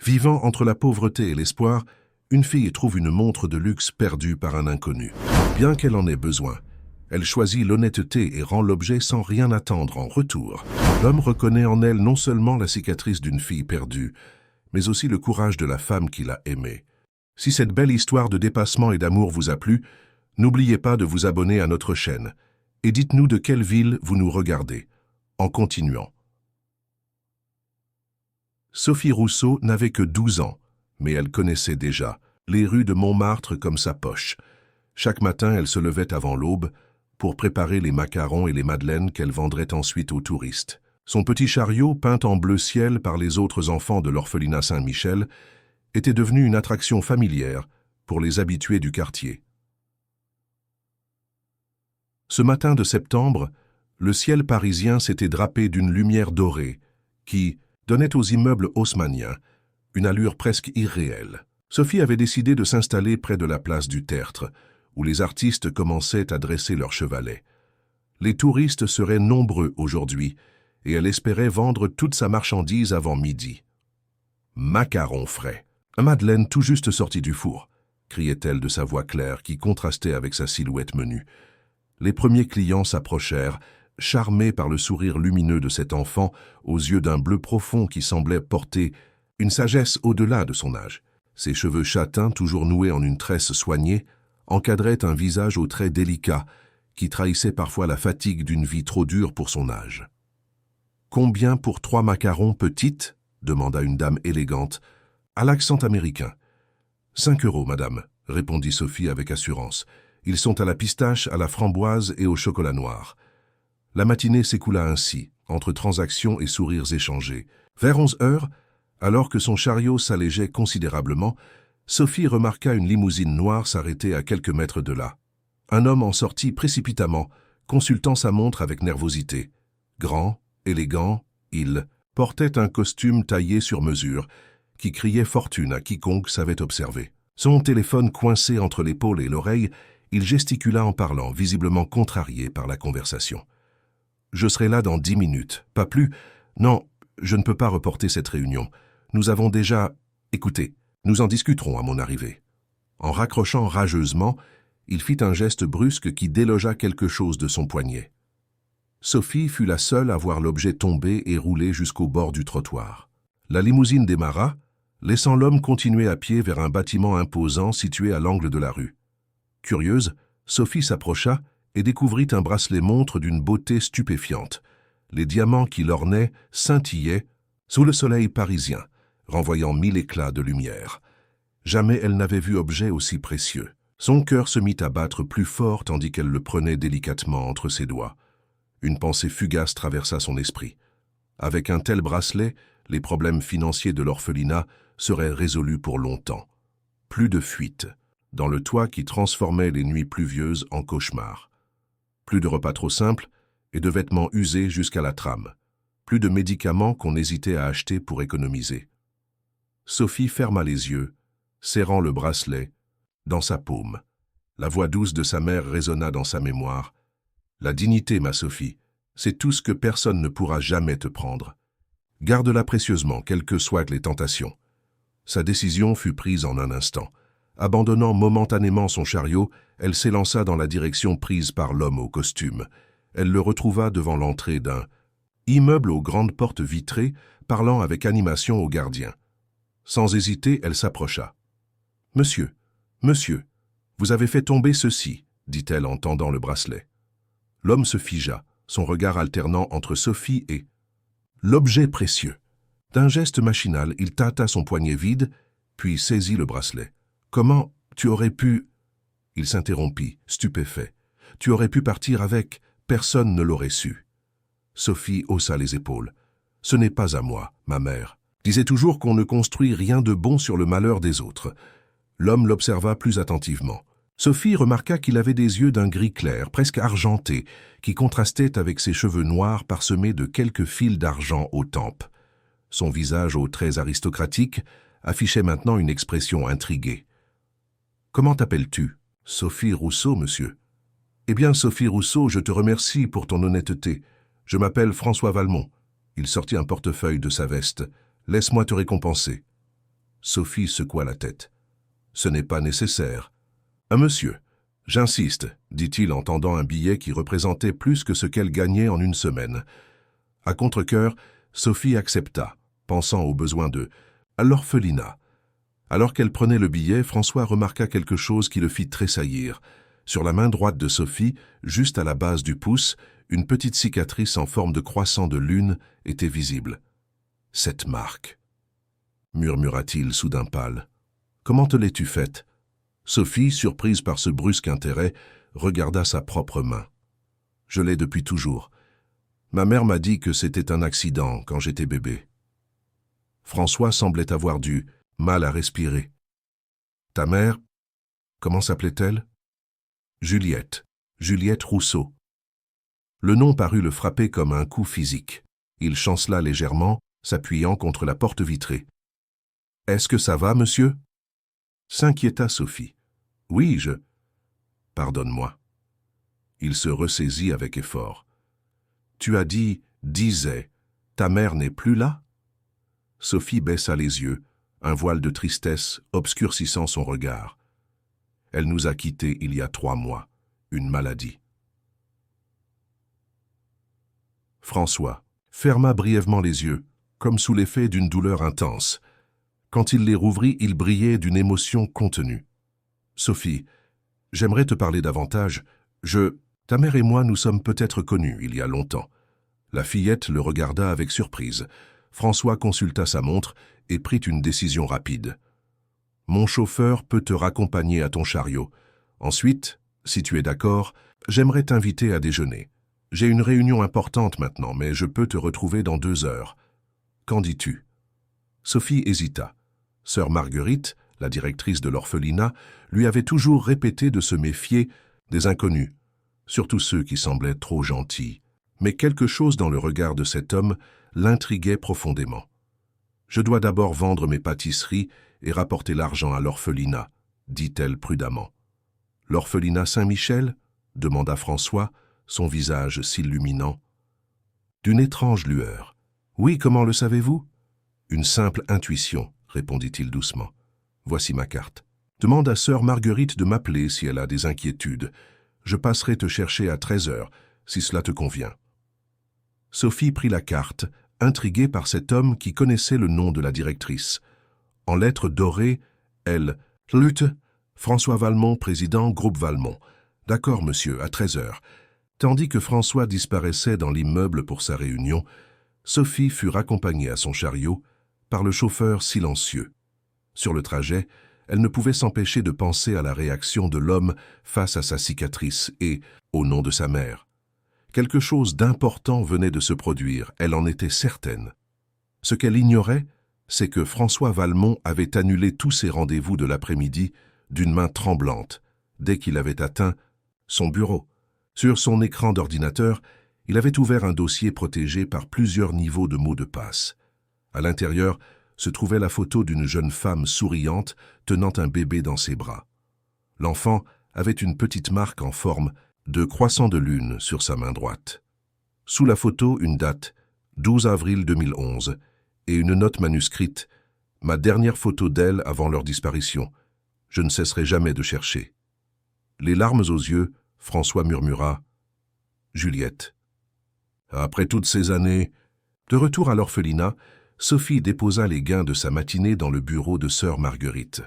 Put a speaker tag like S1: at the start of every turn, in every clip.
S1: Vivant entre la pauvreté et l'espoir, une fille trouve une montre de luxe perdue par un inconnu. Bien qu'elle en ait besoin, elle choisit l'honnêteté et rend l'objet sans rien attendre en retour. L'homme reconnaît en elle non seulement la cicatrice d'une fille perdue, mais aussi le courage de la femme qu'il a aimée. Si cette belle histoire de dépassement et d'amour vous a plu, n'oubliez pas de vous abonner à notre chaîne et dites-nous de quelle ville vous nous regardez, en continuant. Sophie Rousseau n'avait que 12 ans, mais elle connaissait déjà les rues de Montmartre comme sa poche. Chaque matin, elle se levait avant l'aube pour préparer les macarons et les madeleines qu'elle vendrait ensuite aux touristes. Son petit chariot, peint en bleu ciel par les autres enfants de l'orphelinat Saint-Michel, était devenu une attraction familière pour les habitués du quartier. Ce matin de septembre, le ciel parisien s'était drapé d'une lumière dorée qui donnait aux immeubles haussmanniens une allure presque irréelle. Sophie avait décidé de s'installer près de la place du Tertre, où les artistes commençaient à dresser leurs chevalets. Les touristes seraient nombreux aujourd'hui, et elle espérait vendre toute sa marchandise avant midi. Macarons frais. Un madeleine tout juste sorti du four, criait-elle de sa voix claire qui contrastait avec sa silhouette menue. Les premiers clients s'approchèrent, charmés par le sourire lumineux de cet enfant aux yeux d'un bleu profond qui semblait porter une sagesse au-delà de son âge. Ses cheveux châtains, toujours noués en une tresse soignée, encadraient un visage aux traits délicats qui trahissait parfois la fatigue d'une vie trop dure pour son âge. « Combien pour 3 macarons petites ?» demanda une dame élégante, à l'accent américain. « 5 €, madame, » répondit Sophie avec assurance. « Ils sont à la pistache, à la framboise et au chocolat noir. » La matinée s'écoula ainsi, entre transactions et sourires échangés. Vers 11 heures, alors que son chariot s'allégeait considérablement, Sophie remarqua une limousine noire s'arrêter à quelques mètres de là. Un homme en sortit précipitamment, consultant sa montre avec nervosité. Grand, élégant, il portait un costume taillé sur mesure, qui criait fortune à quiconque savait observer. Son téléphone coincé entre l'épaule et l'oreille, il gesticula en parlant, visiblement contrarié par la conversation. « Je serai là dans 10 minutes, pas plus. Non, je ne peux pas reporter cette réunion. Nous avons déjà... Écoutez, nous en discuterons à mon arrivée. » En raccrochant rageusement, il fit un geste brusque qui délogea quelque chose de son poignet. Sophie fut la seule à voir l'objet tomber et rouler jusqu'au bord du trottoir. La limousine démarra, laissant l'homme continuer à pied vers un bâtiment imposant situé à l'angle de la rue. Curieuse, Sophie s'approcha et découvrit un bracelet-montre d'une beauté stupéfiante. Les diamants qui l'ornaient scintillaient sous le soleil parisien, renvoyant 1000 éclats de lumière. Jamais elle n'avait vu objet aussi précieux. Son cœur se mit à battre plus fort tandis qu'elle le prenait délicatement entre ses doigts. Une pensée fugace traversa son esprit. Avec un tel bracelet, les problèmes financiers de l'orphelinat seraient résolus pour longtemps. Plus de fuite, dans le toit qui transformait les nuits pluvieuses en cauchemars. Plus de repas trop simples et de vêtements usés jusqu'à la trame. Plus de médicaments qu'on hésitait à acheter pour économiser. Sophie ferma les yeux, serrant le bracelet dans sa paume. La voix douce de sa mère résonna dans sa mémoire. « La dignité, ma Sophie, c'est tout ce que personne ne pourra jamais te prendre. Garde-la précieusement, quelles que soient les tentations. » Sa décision fut prise en un instant. Abandonnant momentanément son chariot, elle s'élança dans la direction prise par l'homme au costume. Elle le retrouva devant l'entrée d'un immeuble aux grandes portes vitrées, parlant avec animation au gardien. Sans hésiter, elle s'approcha. « Monsieur, monsieur, vous avez fait tomber ceci, » dit-elle en tendant le bracelet. L'homme se figea, son regard alternant entre Sophie et l'objet précieux. D'un geste machinal, il tâta son poignet vide, puis saisit le bracelet. « Comment tu aurais pu... » Il s'interrompit, stupéfait. « Tu aurais pu partir avec, personne ne l'aurait su. » Sophie haussa les épaules. « Ce n'est pas à moi, ma mère. Disait toujours qu'on ne construit rien de bon sur le malheur des autres. » L'homme l'observa plus attentivement. Sophie remarqua qu'il avait des yeux d'un gris clair, presque argenté, qui contrastaient avec ses cheveux noirs parsemés de quelques fils d'argent aux tempes. Son visage aux traits aristocratiques affichait maintenant une expression intriguée. « Comment t'appelles-tu »« Sophie Rousseau, monsieur. »« Eh bien, Sophie Rousseau, je te remercie pour ton honnêteté. Je m'appelle François Valmont. » Il sortit un portefeuille de sa veste. « Laisse-moi te récompenser. » Sophie secoua la tête. « Ce n'est pas nécessaire. »« Un monsieur, j'insiste, » dit-il en tendant un billet qui représentait plus que ce qu'elle gagnait en une semaine. À contre-cœur, Sophie accepta, pensant aux besoins à l'orphelinat. Alors qu'elle prenait le billet, François remarqua quelque chose qui le fit tressaillir. Sur la main droite de Sophie, juste à la base du pouce, une petite cicatrice en forme de croissant de lune était visible. « Cette marque !» murmura-t-il soudain pâle. « Comment te l'es-tu faite ?» Sophie, surprise par ce brusque intérêt, regarda sa propre main. « Je l'ai depuis toujours. Ma mère m'a dit que c'était un accident quand j'étais bébé. » François semblait avoir du mal à respirer. « Ta mère, comment s'appelait-elle ?»« Juliette. Juliette Rousseau. » Le nom parut le frapper comme un coup physique. Il chancela légèrement, s'appuyant contre la porte vitrée. « Est-ce que ça va, monsieur ?» s'inquiéta Sophie. « Oui, je... » « Pardonne-moi. » Il se ressaisit avec effort. « Tu as dit, disais, ta mère n'est plus là ?» Sophie baissa les yeux, un voile de tristesse obscurcissant son regard. « Elle nous a quittés il y a 3 mois, une maladie. » François ferma brièvement les yeux, comme sous l'effet d'une douleur intense. Quand il les rouvrit, il brillait d'une émotion contenue. « Sophie, j'aimerais te parler davantage. Ta mère et moi nous sommes peut-être connus il y a longtemps. » La fillette le regarda avec surprise. François consulta sa montre et prit une décision rapide. « Mon chauffeur peut te raccompagner à ton chariot. Ensuite, si tu es d'accord, j'aimerais t'inviter à déjeuner. J'ai une réunion importante maintenant, mais je peux te retrouver dans 2 heures. Qu'en dis-tu » Sophie hésita. Sœur Marguerite, la directrice de l'orphelinat, lui avait toujours répété de se méfier des inconnus, surtout ceux qui semblaient trop gentils. Mais quelque chose dans le regard de cet homme l'intriguait profondément. « Je dois d'abord vendre mes pâtisseries et rapporter l'argent à l'orphelinat, » dit-elle prudemment. « L'orphelinat Saint-Michel » demanda François, son visage s'illuminant. D'une étrange lueur. « Oui, comment le savez-vous » ?« Une simple intuition, » répondit-il doucement. « Voici ma carte. Demande à sœur Marguerite de m'appeler si elle a des inquiétudes. Je passerai te chercher à 13 heures, si cela te convient. » Sophie prit la carte, intriguée par cet homme qui connaissait le nom de la directrice. En lettres dorées, elle « Lutte, François Valmont, président, groupe Valmont. D'accord, monsieur, à 13 heures. » Tandis que François disparaissait dans l'immeuble pour sa réunion, Sophie fut raccompagnée à son chariot par le chauffeur silencieux. Sur le trajet, elle ne pouvait s'empêcher de penser à la réaction de l'homme face à sa cicatrice et au nom de sa mère. Quelque chose d'important venait de se produire, elle en était certaine. Ce qu'elle ignorait, c'est que François Valmont avait annulé tous ses rendez-vous de l'après-midi d'une main tremblante, dès qu'il avait atteint son bureau. Sur son écran d'ordinateur, il avait ouvert un dossier protégé par plusieurs niveaux de mots de passe. À l'intérieur se trouvait la photo d'une jeune femme souriante tenant un bébé dans ses bras. L'enfant avait une petite marque en forme de croissant de lune sur sa main droite. Sous la photo, une date, 12 avril 2011, et une note manuscrite, « Ma dernière photo d'elle avant leur disparition. Je ne cesserai jamais de chercher. » Les larmes aux yeux, François murmura « Juliette. » Après toutes ces années, de retour à l'orphelinat, Sophie déposa les gains de sa matinée dans le bureau de sœur Marguerite,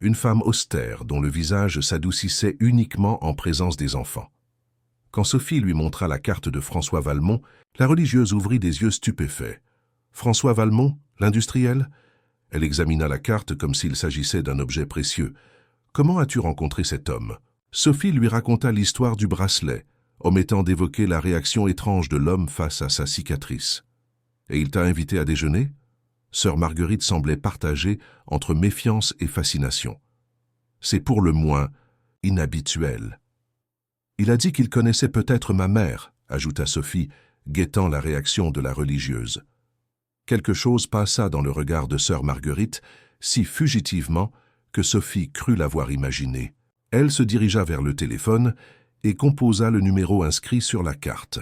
S1: une femme austère dont le visage s'adoucissait uniquement en présence des enfants. Quand Sophie lui montra la carte de François Valmont, la religieuse ouvrit des yeux stupéfaits. « François Valmont, l'industriel ?» Elle examina la carte comme s'il s'agissait d'un objet précieux. « Comment as-tu rencontré cet homme ?» Sophie lui raconta l'histoire du bracelet, omettant d'évoquer la réaction étrange de l'homme face à sa cicatrice. « Et il t'a invité à déjeuner ?» Sœur Marguerite semblait partagée entre méfiance et fascination. « C'est pour le moins inhabituel. »« Il a dit qu'il connaissait peut-être ma mère, » ajouta Sophie, guettant la réaction de la religieuse. Quelque chose passa dans le regard de sœur Marguerite, si fugitivement que Sophie crut l'avoir imaginé. Elle se dirigea vers le téléphone et composa le numéro inscrit sur la carte.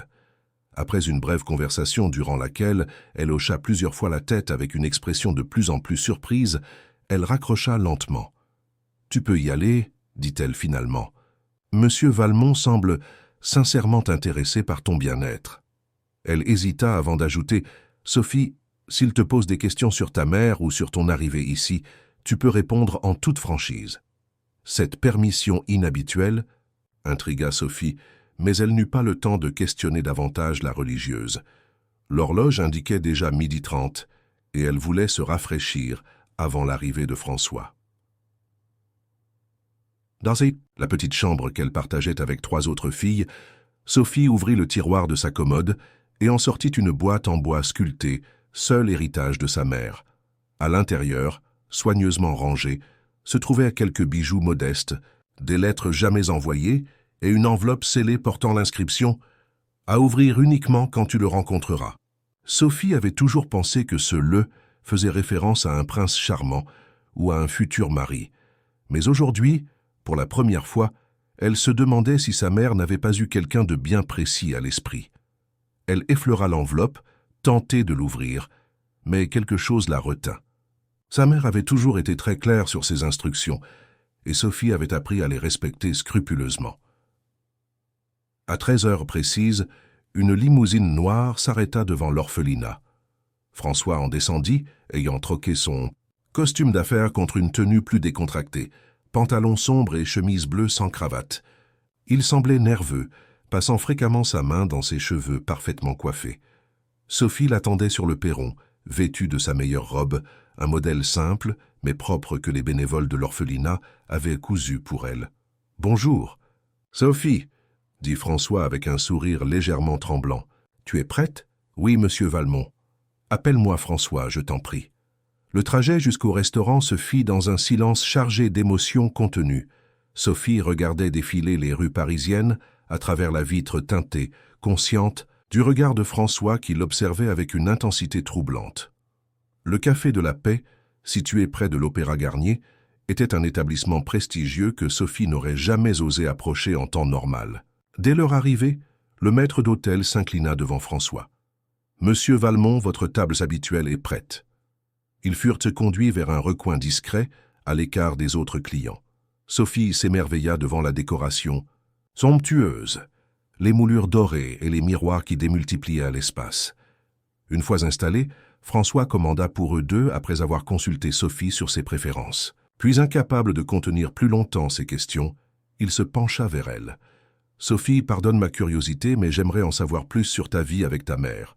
S1: Après une brève conversation durant laquelle elle hocha plusieurs fois la tête avec une expression de plus en plus surprise, Elle raccrocha lentement. « Tu peux y aller, dit-elle finalement. Monsieur Valmont semble sincèrement intéressé par ton bien-être. » Elle hésita avant d'ajouter « Sophie, s'il te pose des questions sur ta mère ou sur ton arrivée ici, tu peux répondre en toute franchise. » Cette permission inhabituelle intrigua Sophie, mais elle n'eut pas le temps de questionner davantage la religieuse. L'horloge indiquait déjà 12h30 et elle voulait se rafraîchir avant l'arrivée de François. Dans la petite chambre qu'elle partageait avec 3 autres filles, Sophie ouvrit le tiroir de sa commode et en sortit une boîte en bois sculpté, seul héritage de sa mère. À l'intérieur, soigneusement rangée, se trouvaient quelques bijoux modestes, des lettres jamais envoyées et une enveloppe scellée portant l'inscription « À ouvrir uniquement quand tu le rencontreras ». Sophie avait toujours pensé que ce « le » faisait référence à un prince charmant ou à un futur mari. Mais aujourd'hui, pour la première fois, elle se demandait si sa mère n'avait pas eu quelqu'un de bien précis à l'esprit. Elle effleura l'enveloppe, tentée de l'ouvrir, mais quelque chose la retint. Sa mère avait toujours été très claire sur ses instructions, et Sophie avait appris à les respecter scrupuleusement. À 13h précises, une limousine noire s'arrêta devant l'orphelinat. François en descendit, ayant troqué son costume d'affaires contre une tenue plus décontractée, pantalon sombre et chemise bleue sans cravate. Il semblait nerveux, passant fréquemment sa main dans ses cheveux parfaitement coiffés. Sophie l'attendait sur le perron, vêtue de sa meilleure robe, un modèle simple, mais propre que les bénévoles de l'orphelinat avaient cousu pour elle. « Bonjour. »« Sophie, » dit François avec un sourire légèrement tremblant. « Tu es prête ?»« Oui, monsieur Valmont. »« Appelle-moi François, je t'en prie. » Le trajet jusqu'au restaurant se fit dans un silence chargé d'émotions contenues. Sophie regardait défiler les rues parisiennes à travers la vitre teintée, consciente du regard de François qui l'observait avec une intensité troublante. Le Café de la Paix, situé près de l'Opéra Garnier, était un établissement prestigieux que Sophie n'aurait jamais osé approcher en temps normal. Dès leur arrivée, le maître d'hôtel s'inclina devant François. « Monsieur Valmont, votre table habituelle est prête. » Ils furent conduits vers un recoin discret, à l'écart des autres clients. Sophie s'émerveilla devant la décoration, somptueuse, les moulures dorées et les miroirs qui démultipliaient l'espace. Une fois installés, François commanda pour eux deux après avoir consulté Sophie sur ses préférences. Puis, incapable de contenir plus longtemps ses questions, il se pencha vers elle. « Sophie, pardonne ma curiosité, mais j'aimerais en savoir plus sur ta vie avec ta mère. »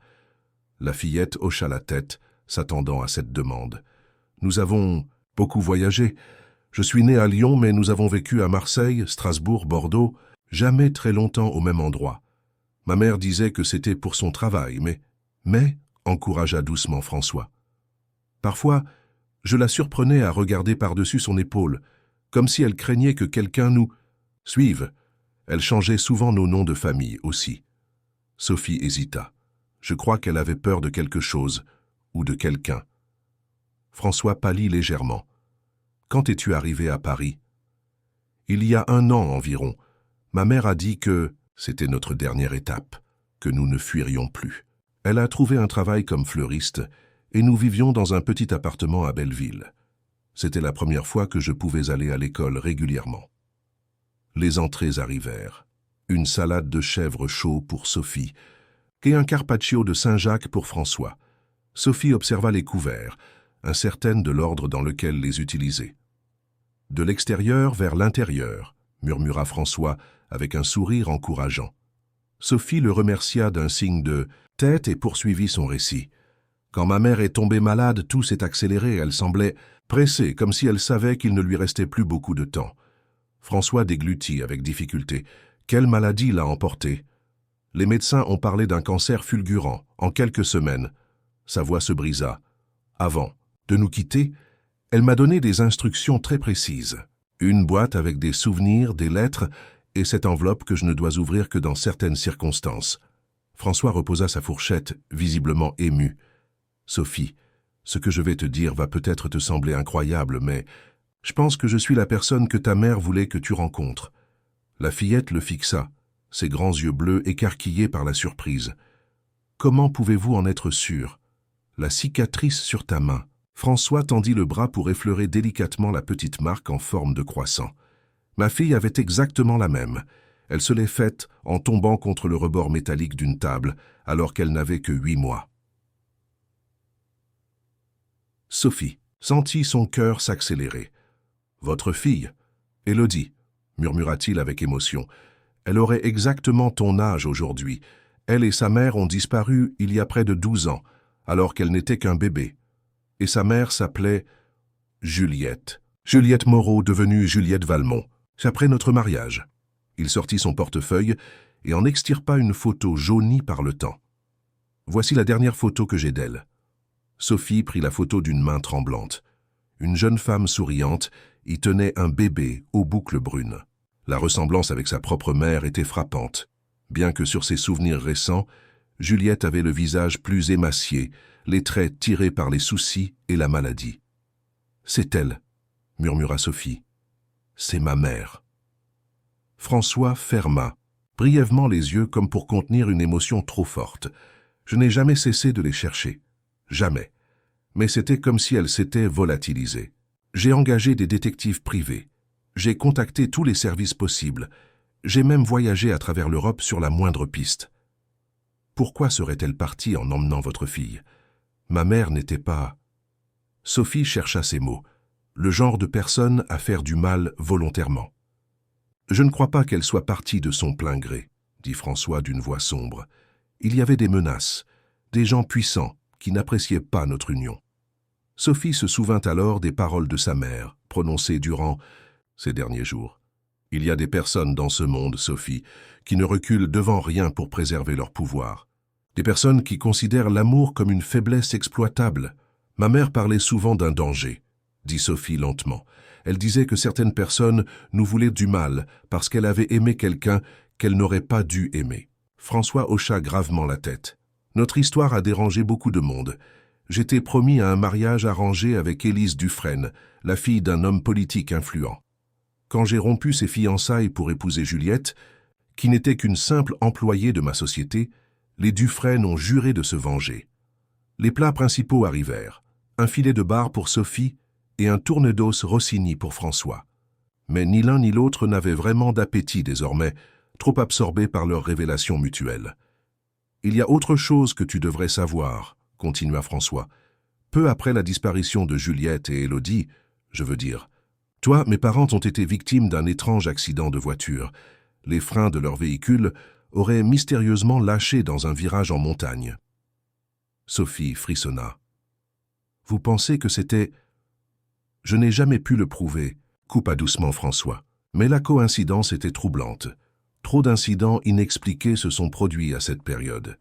S1: La fillette hocha la tête, s'attendant à cette demande. « Nous avons beaucoup voyagé. Je suis né à Lyon, mais nous avons vécu à Marseille, Strasbourg, Bordeaux, jamais très longtemps au même endroit. Ma mère disait que c'était pour son travail, mais, encouragea doucement François. Parfois, je la surprenais à regarder par-dessus son épaule, comme si elle craignait que quelqu'un nous suive. Elle changeait souvent nos noms de famille aussi. » Sophie hésita. Je crois qu'elle avait peur de quelque chose, ou de quelqu'un. François pâlit légèrement. « Quand es-tu arrivé à Paris ?»« Il y a 1 an environ. Ma mère a dit que c'était notre dernière étape, que nous ne fuirions plus. Elle a trouvé un travail comme fleuriste, et nous vivions dans un petit appartement à Belleville. C'était la première fois que je pouvais aller à l'école régulièrement. » Les entrées arrivèrent. Une salade de chèvre chaud pour Sophie et un carpaccio de Saint-Jacques pour François. Sophie observa les couverts, incertaine de l'ordre dans lequel les utiliser. « De l'extérieur vers l'intérieur », murmura François avec un sourire encourageant. Sophie le remercia d'un signe de tête et poursuivit son récit. « Quand ma mère est tombée malade, tout s'est accéléré. Elle semblait pressée, comme si elle savait qu'il ne lui restait plus beaucoup de temps. » François déglutit avec difficulté. « Quelle maladie l'a emportée ?»« Les médecins ont parlé d'un cancer fulgurant, en quelques semaines. » Sa voix se brisa. « Avant de nous quitter, elle m'a donné des instructions très précises. Une boîte avec des souvenirs, des lettres, et cette enveloppe que je ne dois ouvrir que dans certaines circonstances. » François reposa sa fourchette, visiblement ému. « Sophie, ce que je vais te dire va peut-être te sembler incroyable, mais je pense que je suis la personne que ta mère voulait que tu rencontres. » La fillette le fixa, ses grands yeux bleus écarquillés par la surprise. « Comment pouvez-vous en être sûr ? La cicatrice sur ta main. » François tendit le bras pour effleurer délicatement la petite marque en forme de croissant. Ma fille avait exactement la même. Elle se l'est faite en tombant contre le rebord métallique d'une table, alors qu'elle n'avait que 8 mois. Sophie sentit son cœur s'accélérer. « Votre fille, Élodie, murmura-t-il avec émotion. Elle aurait exactement ton âge aujourd'hui. Elle et sa mère ont disparu il y a près de 12 ans, alors qu'elle n'était qu'un bébé. Et sa mère s'appelait Juliette. Juliette Moreau, devenue Juliette Valmont. C'est après notre mariage. » Il sortit son portefeuille et en extirpa une photo jaunie par le temps. « Voici la dernière photo que j'ai d'elle. » Sophie prit la photo d'une main tremblante. Une jeune femme souriante y tenait un bébé aux boucles brunes. La ressemblance avec sa propre mère était frappante. Bien que sur ses souvenirs récents, Juliette avait le visage plus émacié, les traits tirés par les soucis et la maladie. « C'est elle, » murmura Sophie. « C'est ma mère. » François ferma brièvement les yeux comme pour contenir une émotion trop forte. Je n'ai jamais cessé de les chercher. Jamais. Mais c'était comme si elles s'étaient volatilisées. J'ai engagé des détectives privés. J'ai contacté tous les services possibles. J'ai même voyagé à travers l'Europe sur la moindre piste. Pourquoi serait-elle partie en emmenant votre fille? Ma mère n'était pas... Sophie chercha ses mots. Le genre de personne à faire du mal volontairement. Je ne crois pas qu'elle soit partie de son plein gré, dit François d'une voix sombre. Il y avait des menaces, des gens puissants qui n'appréciaient pas notre union. Sophie se souvint alors des paroles de sa mère, prononcées durant ces derniers jours. Il y a des personnes dans ce monde, Sophie, qui ne reculent devant rien pour préserver leur pouvoir. Des personnes qui considèrent l'amour comme une faiblesse exploitable. Ma mère parlait souvent d'un danger, dit Sophie lentement. Elle disait que certaines personnes nous voulaient du mal parce qu'elle avait aimé quelqu'un qu'elle n'aurait pas dû aimer. François hocha gravement la tête. Notre histoire a dérangé beaucoup de monde. J'étais promis à un mariage arrangé avec Élise Dufresne, la fille d'un homme politique influent. Quand j'ai rompu ses fiançailles pour épouser Juliette, qui n'était qu'une simple employée de ma société, les Dufresne ont juré de se venger. Les plats principaux arrivèrent, un filet de bar pour Sophie et un tourne d'os Rossini pour François. Mais ni l'un ni l'autre n'avaient vraiment d'appétit désormais, trop absorbés par leurs révélations mutuelles. « Il y a autre chose que tu devrais savoir, » continua François. « Peu après la disparition de Juliette et Élodie, je veux dire, toi, mes parents ont été victimes d'un étrange accident de voiture. Les freins de leur véhicule auraient mystérieusement lâché dans un virage en montagne. » Sophie frissonna. « Vous pensez que c'était... » « Je n'ai jamais pu le prouver, » coupa doucement François. Mais la coïncidence était troublante. Trop d'incidents inexpliqués se sont produits à cette période.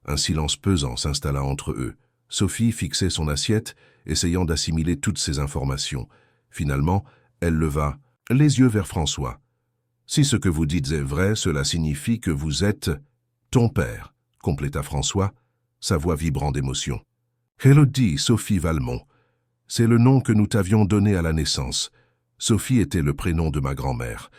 S1: Un silence pesant s'installa entre eux. Sophie fixait son assiette, essayant d'assimiler toutes ces informations. Finalement, elle leva les yeux vers François. « Si ce que vous dites est vrai, cela signifie que vous êtes ton père, » compléta François, sa voix vibrant d'émotion. « Élodie Sophie Valmont. C'est le nom que nous t'avions donné à la naissance. Sophie était le prénom de ma grand-mère. »«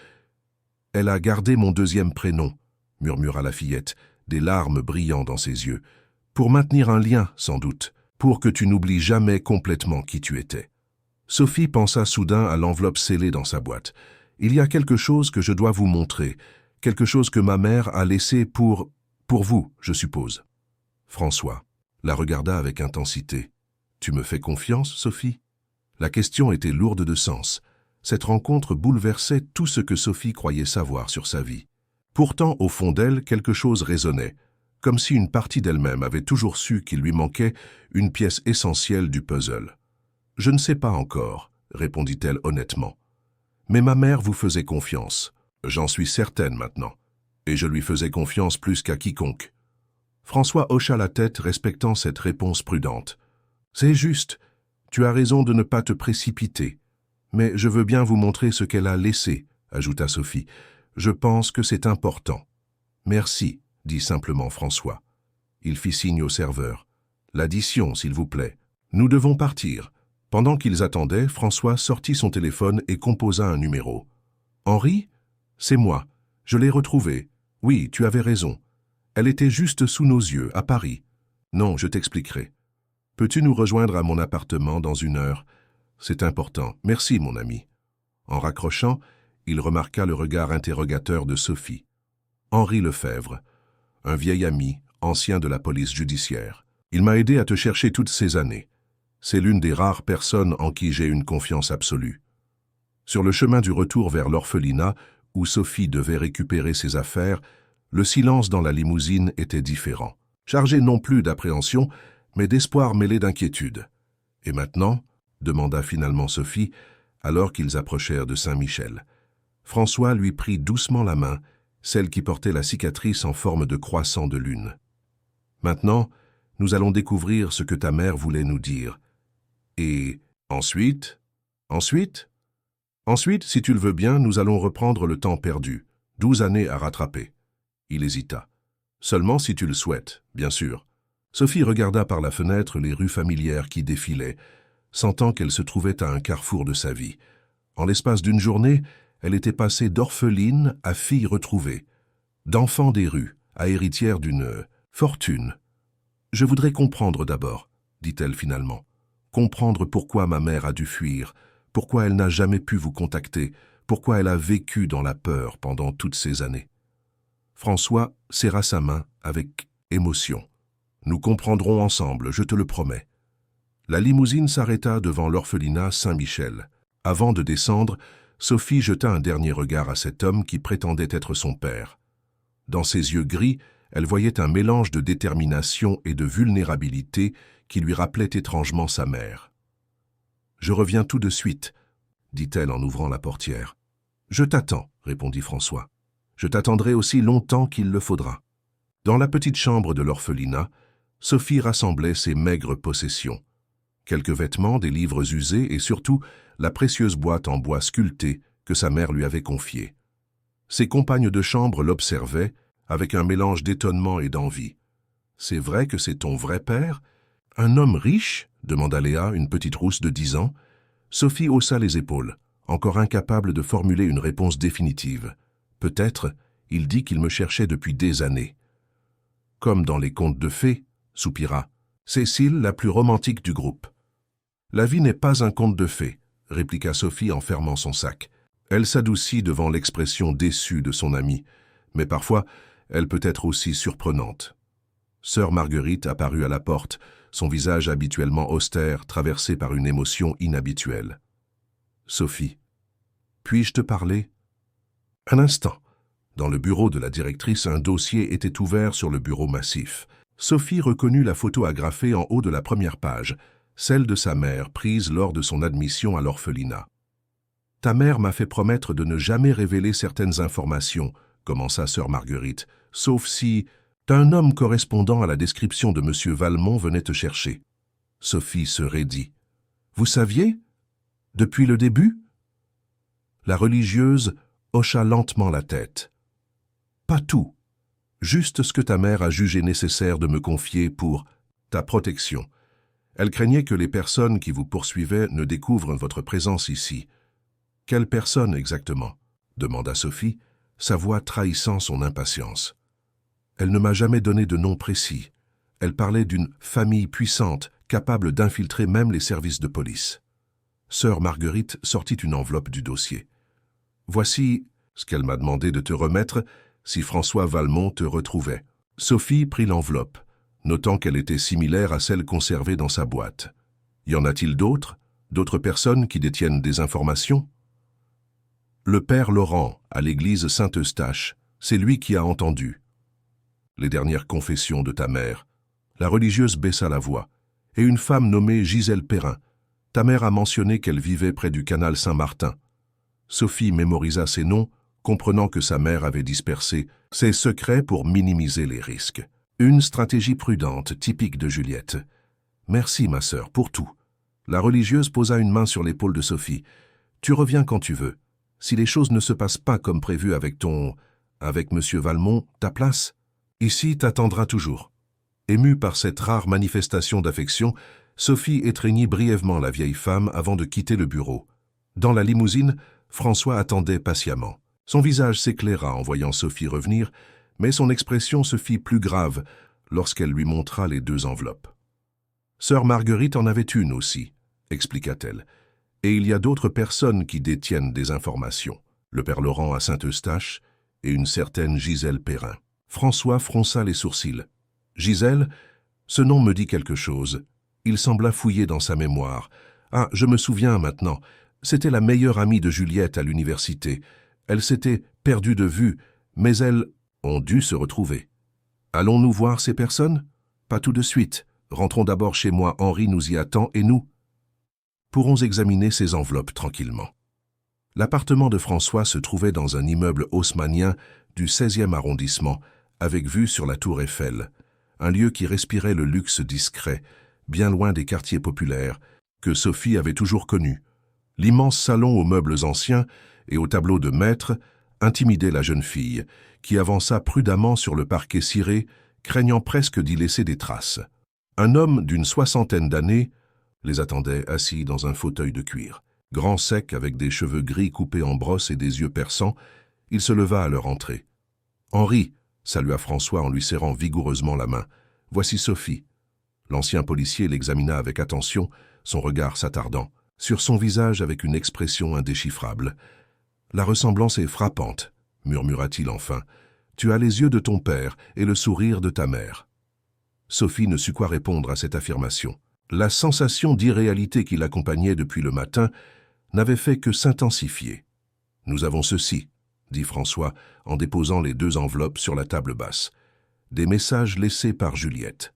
S1: Elle a gardé mon deuxième prénom, » murmura la fillette, des larmes brillant dans ses yeux. « Pour maintenir un lien, sans doute, pour que tu n'oublies jamais complètement qui tu étais. » Sophie pensa soudain à l'enveloppe scellée dans sa boîte. « Il y a quelque chose que je dois vous montrer, quelque chose que ma mère a laissé pour vous, je suppose. » François la regarda avec intensité. « Tu me fais confiance, Sophie ?» La question était lourde de sens. Cette rencontre bouleversait tout ce que Sophie croyait savoir sur sa vie. Pourtant, au fond d'elle, quelque chose résonnait, comme si une partie d'elle-même avait toujours su qu'il lui manquait une pièce essentielle du puzzle. « Je ne sais pas encore, » répondit-elle honnêtement. « Mais ma mère vous faisait confiance. J'en suis certaine maintenant. Et je lui faisais confiance plus qu'à quiconque. » François hocha la tête, respectant cette réponse prudente. « C'est juste. Tu as raison de ne pas te précipiter. Mais je veux bien vous montrer ce qu'elle a laissé, » ajouta Sophie. « Je pense que c'est important. »« Merci, » dit simplement François. Il fit signe au serveur. « L'addition, s'il vous plaît. Nous devons partir. » Pendant qu'ils attendaient, François sortit son téléphone et composa un numéro. « Henri ? C'est moi. Je l'ai retrouvée. Oui, tu avais raison. Elle était juste sous nos yeux, à Paris. Non, je t'expliquerai. » Peux-tu nous rejoindre à mon appartement dans 1 heure? C'est important. Merci, mon ami. En raccrochant, il remarqua le regard interrogateur de Sophie. Henri Lefebvre, un vieil ami, ancien de la police judiciaire. Il m'a aidé à te chercher toutes ces années. C'est l'une des rares personnes en qui j'ai une confiance absolue. Sur le chemin du retour vers l'orphelinat, où Sophie devait récupérer ses affaires, le silence dans la limousine était différent. Chargé non plus d'appréhension, mais d'espoir mêlé d'inquiétude. « Et maintenant ?» demanda finalement Sophie, alors qu'ils approchèrent de Saint-Michel. François lui prit doucement la main, celle qui portait la cicatrice en forme de croissant de lune. « Maintenant, nous allons découvrir ce que ta mère voulait nous dire. Et ensuite? Ensuite, si tu le veux bien, nous allons reprendre le temps perdu. 12 années à rattraper. » Il hésita. « Seulement si tu le souhaites, bien sûr. » Sophie regarda par la fenêtre les rues familières qui défilaient, sentant qu'elle se trouvait à un carrefour de sa vie. En l'espace d'une journée, elle était passée d'orpheline à fille retrouvée, d'enfant des rues à héritière d'une fortune. « Je voudrais comprendre d'abord, » dit-elle finalement. « Comprendre pourquoi ma mère a dû fuir, pourquoi elle n'a jamais pu vous contacter, pourquoi elle a vécu dans la peur pendant toutes ces années. » François serra sa main avec émotion. « Nous comprendrons ensemble, je te le promets. » La limousine s'arrêta devant l'orphelinat Saint-Michel. Avant de descendre, Sophie jeta un dernier regard à cet homme qui prétendait être son père. Dans ses yeux gris, elle voyait un mélange de détermination et de vulnérabilité qui lui rappelait étrangement sa mère. « Je reviens tout de suite, » dit-elle en ouvrant la portière. « Je t'attends, » répondit François. « Je t'attendrai aussi longtemps qu'il le faudra. » Dans la petite chambre de l'orphelinat, Sophie rassemblait ses maigres possessions. Quelques vêtements, des livres usés et surtout la précieuse boîte en bois sculpté que sa mère lui avait confiée. Ses compagnes de chambre l'observaient avec un mélange d'étonnement et d'envie. « C'est vrai que c'est ton vrai père? Un homme riche ?» demanda Léa, une petite rousse de 10 ans. Sophie haussa les épaules, encore incapable de formuler une réponse définitive. Peut-être, il dit qu'il me cherchait depuis des années. « Comme dans les contes de fées, » soupira Cécile, la plus romantique du groupe. « La vie n'est pas un conte de fées, » répliqua Sophie en fermant son sac. Elle s'adoucit devant l'expression déçue de son amie, mais parfois, elle peut être aussi surprenante. Sœur Marguerite apparut à la porte, son visage habituellement austère, traversé par une émotion inhabituelle. « Sophie, puis-je te parler ?» Un instant. Dans le bureau de la directrice, un dossier était ouvert sur le bureau massif. Sophie reconnut la photo agrafée en haut de la première page, celle de sa mère prise lors de son admission à l'orphelinat. « Ta mère m'a fait promettre de ne jamais révéler certaines informations, » commença sœur Marguerite, « sauf si un homme correspondant à la description de M. Valmont venait te chercher. » Sophie se raidit. « Vous saviez? Depuis le début ?» La religieuse hocha lentement la tête. « Pas tout. Juste ce que ta mère a jugé nécessaire de me confier pour ta protection. Elle craignait que les personnes qui vous poursuivaient ne découvrent votre présence ici. »« Quelle personne exactement ?» demanda Sophie, sa voix trahissant son impatience. « Elle ne m'a jamais donné de nom précis. Elle parlait d'une famille puissante, capable d'infiltrer même les services de police. » Sœur Marguerite sortit une enveloppe du dossier. « Voici ce qu'elle m'a demandé de te remettre si François Valmont te retrouvait. » Sophie prit l'enveloppe, notant qu'elle était similaire à celle conservée dans sa boîte. « Y en a-t-il d'autres? D'autres personnes qui détiennent des informations ?» Le père Laurent, à l'église Saint-Eustache, c'est lui qui a entendu. Les dernières confessions de ta mère. La religieuse baissa la voix. Et une femme nommée Gisèle Perrin. Ta mère a mentionné qu'elle vivait près du canal Saint-Martin. Sophie mémorisa ces noms, comprenant que sa mère avait dispersé ses secrets pour minimiser les risques. Une stratégie prudente, typique de Juliette. « Merci, ma sœur, pour tout. » La religieuse posa une main sur l'épaule de Sophie. « Tu reviens quand tu veux. Si les choses ne se passent pas comme prévu avec M. Valmont, ta place, ici t'attendra toujours. » Émue par cette rare manifestation d'affection, Sophie étreignit brièvement la vieille femme avant de quitter le bureau. Dans la limousine, François attendait patiemment. Son visage s'éclaira en voyant Sophie revenir, mais son expression se fit plus grave lorsqu'elle lui montra les 2 enveloppes. Sœur Marguerite en avait une aussi, expliqua-t-elle. Et il y a d'autres personnes qui détiennent des informations. Le père Laurent à Saint-Eustache et une certaine Gisèle Perrin. François fronça les sourcils. Gisèle, ce nom me dit quelque chose. Il sembla fouiller dans sa mémoire. Ah, je me souviens maintenant. C'était la meilleure amie de Juliette à l'université. Elle s'était perdue de vue, mais elles ont dû se retrouver. Allons-nous voir ces personnes? Pas tout de suite. Rentrons d'abord chez moi, Henri nous y attend et nous pourrons examiner ces enveloppes tranquillement. L'appartement de François se trouvait dans un immeuble haussmannien du 16e arrondissement, avec vue sur la tour Eiffel, un lieu qui respirait le luxe discret, bien loin des quartiers populaires, que Sophie avait toujours connus. L'immense salon aux meubles anciens et aux tableaux de maître intimidait la jeune fille, qui avança prudemment sur le parquet ciré, craignant presque d'y laisser des traces. Un homme d'une 60aine d'années les attendait assis dans un fauteuil de cuir. Grand sec, avec des cheveux gris coupés en brosse et des yeux perçants, il se leva à leur entrée. « Henri !» salua François en lui serrant vigoureusement la main. « Voici Sophie. » L'ancien policier l'examina avec attention, son regard s'attardant, sur son visage avec une expression indéchiffrable. « La ressemblance est frappante, » murmura-t-il enfin. « Tu as les yeux de ton père et le sourire de ta mère. » Sophie ne sut quoi répondre à cette affirmation. La sensation d'irréalité qui l'accompagnait depuis le matin n'avait fait que s'intensifier. « Nous avons ceci, » dit François en déposant les 2 enveloppes sur la table basse. Des messages laissés par Juliette.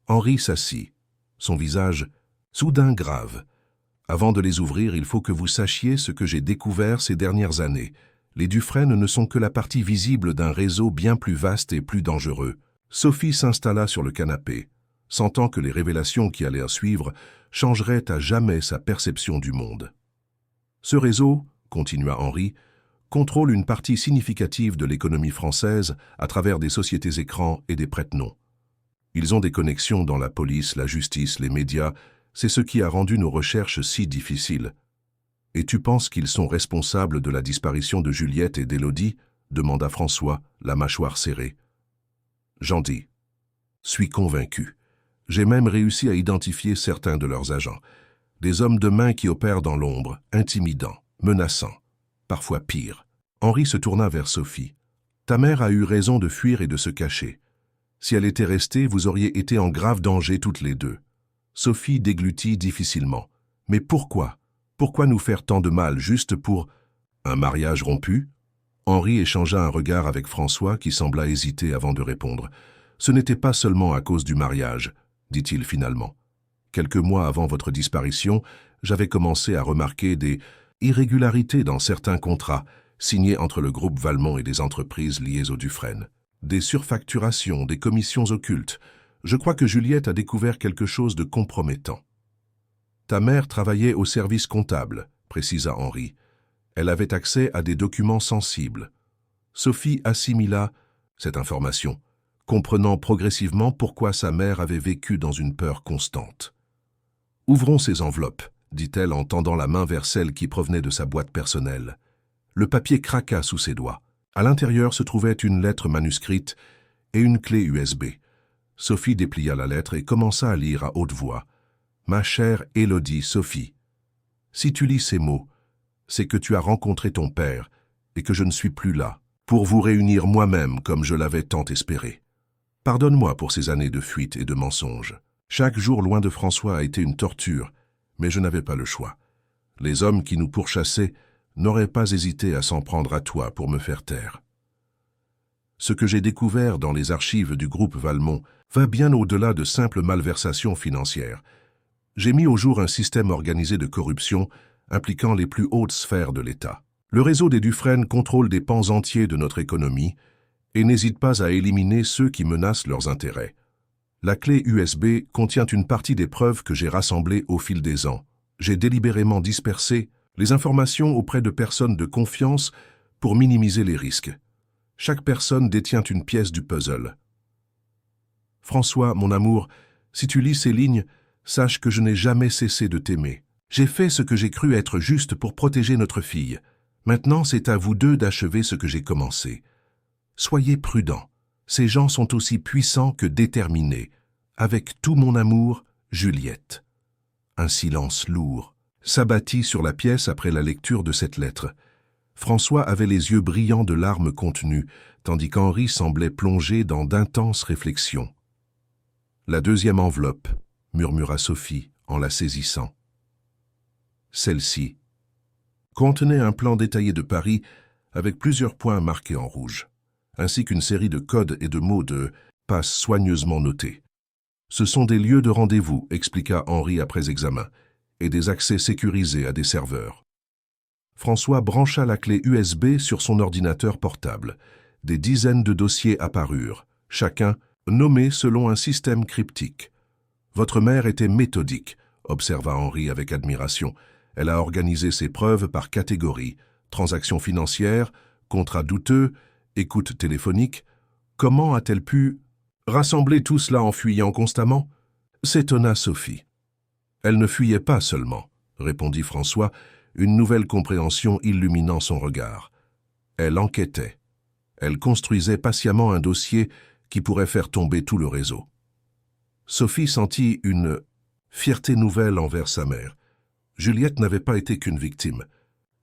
S1: Henri s'assit, son visage soudain grave. « Avant de les ouvrir, il faut que vous sachiez ce que j'ai découvert ces dernières années. Les Dufresne ne sont que la partie visible d'un réseau bien plus vaste et plus dangereux. » Sophie s'installa sur le canapé, sentant que les révélations qui allaient suivre changeraient à jamais sa perception du monde. Ce réseau, continua Henri, contrôle une partie significative de l'économie française à travers des sociétés écrans et des prête-noms. Ils ont des connexions dans la police, la justice, les médias, c'est ce qui a rendu nos recherches si difficiles. Et tu penses qu'ils sont responsables de la disparition de Juliette et d'Élodie? Demanda François, la mâchoire serrée. J'en dis. Suis convaincu. J'ai même réussi à identifier certains de leurs agents. Des hommes de main qui opèrent dans l'ombre, intimidants, menaçants, parfois pires. Henri se tourna vers Sophie. Ta mère a eu raison de fuir et de se cacher. Si elle était restée, vous auriez été en grave danger toutes les deux. Sophie déglutit difficilement. Mais pourquoi? Pourquoi nous faire tant de mal juste pour un mariage rompu? Henri échangea un regard avec François qui sembla hésiter avant de répondre. Ce n'était pas seulement à cause du mariage, dit-il finalement. Quelques mois avant votre disparition, j'avais commencé à remarquer des irrégularités dans certains contrats signés entre le groupe Valmont et des entreprises liées aux Dufresne. Des surfacturations, des commissions occultes. Je crois que Juliette a découvert quelque chose de compromettant. Ta mère travaillait au service comptable, précisa Henri. Elle avait accès à des documents sensibles. Sophie assimila cette information, comprenant progressivement pourquoi sa mère avait vécu dans une peur constante. « Ouvrons ces enveloppes », dit-elle en tendant la main vers celle qui provenait de sa boîte personnelle. Le papier craqua sous ses doigts. À l'intérieur se trouvait une lettre manuscrite et une clé USB. Sophie déplia la lettre et commença à lire à haute voix. « Ma chère Élodie, Sophie, si tu lis ces mots, c'est que tu as rencontré ton père et que je ne suis plus là, pour vous réunir moi-même comme je l'avais tant espéré. Pardonne-moi pour ces années de fuite et de mensonges. Chaque jour loin de François a été une torture, mais je n'avais pas le choix. Les hommes qui nous pourchassaient n'auraient pas hésité à s'en prendre à toi pour me faire taire. Ce que j'ai découvert dans les archives du groupe Valmont va bien au-delà de simples malversations financières. J'ai mis au jour un système organisé de corruption impliquant les plus hautes sphères de l'État. Le réseau des Dufresne contrôle des pans entiers de notre économie et n'hésite pas à éliminer ceux qui menacent leurs intérêts. La clé USB contient une partie des preuves que j'ai rassemblées au fil des ans. J'ai délibérément dispersé les informations auprès de personnes de confiance pour minimiser les risques. Chaque personne détient une pièce du puzzle. François, mon amour, si tu lis ces lignes, sache que je n'ai jamais cessé de t'aimer. J'ai fait ce que j'ai cru être juste pour protéger notre fille. Maintenant, c'est à vous deux d'achever ce que j'ai commencé. Soyez prudents. Ces gens sont aussi puissants que déterminés. Avec tout mon amour, Juliette. Un silence lourd s'abattit sur la pièce après la lecture de cette lettre. François avait les yeux brillants de larmes contenues, tandis qu'Henri semblait plongé dans d'intenses réflexions. « La deuxième enveloppe », murmura Sophie en la saisissant. Celle-ci contenait un plan détaillé de Paris avec plusieurs points marqués en rouge, ainsi qu'une série de codes et de mots de passe soigneusement notés. « Ce sont des lieux de rendez-vous », expliqua Henri après examen, et des accès sécurisés à des serveurs. François brancha la clé USB sur son ordinateur portable. Des dizaines de dossiers apparurent, chacun nommé selon un système cryptique. « Votre mère était méthodique », observa Henri avec admiration. « Elle a organisé ses preuves par catégorie. Transactions financières, contrats douteux, écoute téléphonique. Comment a-t-elle pu rassembler tout cela en fuyant constamment ?» s'étonna Sophie. « Elle ne fuyait pas seulement », répondit François, une nouvelle compréhension illuminant son regard. Elle enquêtait. Elle construisait patiemment un dossier qui pourrait faire tomber tout le réseau. Sophie sentit une fierté nouvelle envers sa mère. Juliette n'avait pas été qu'une victime.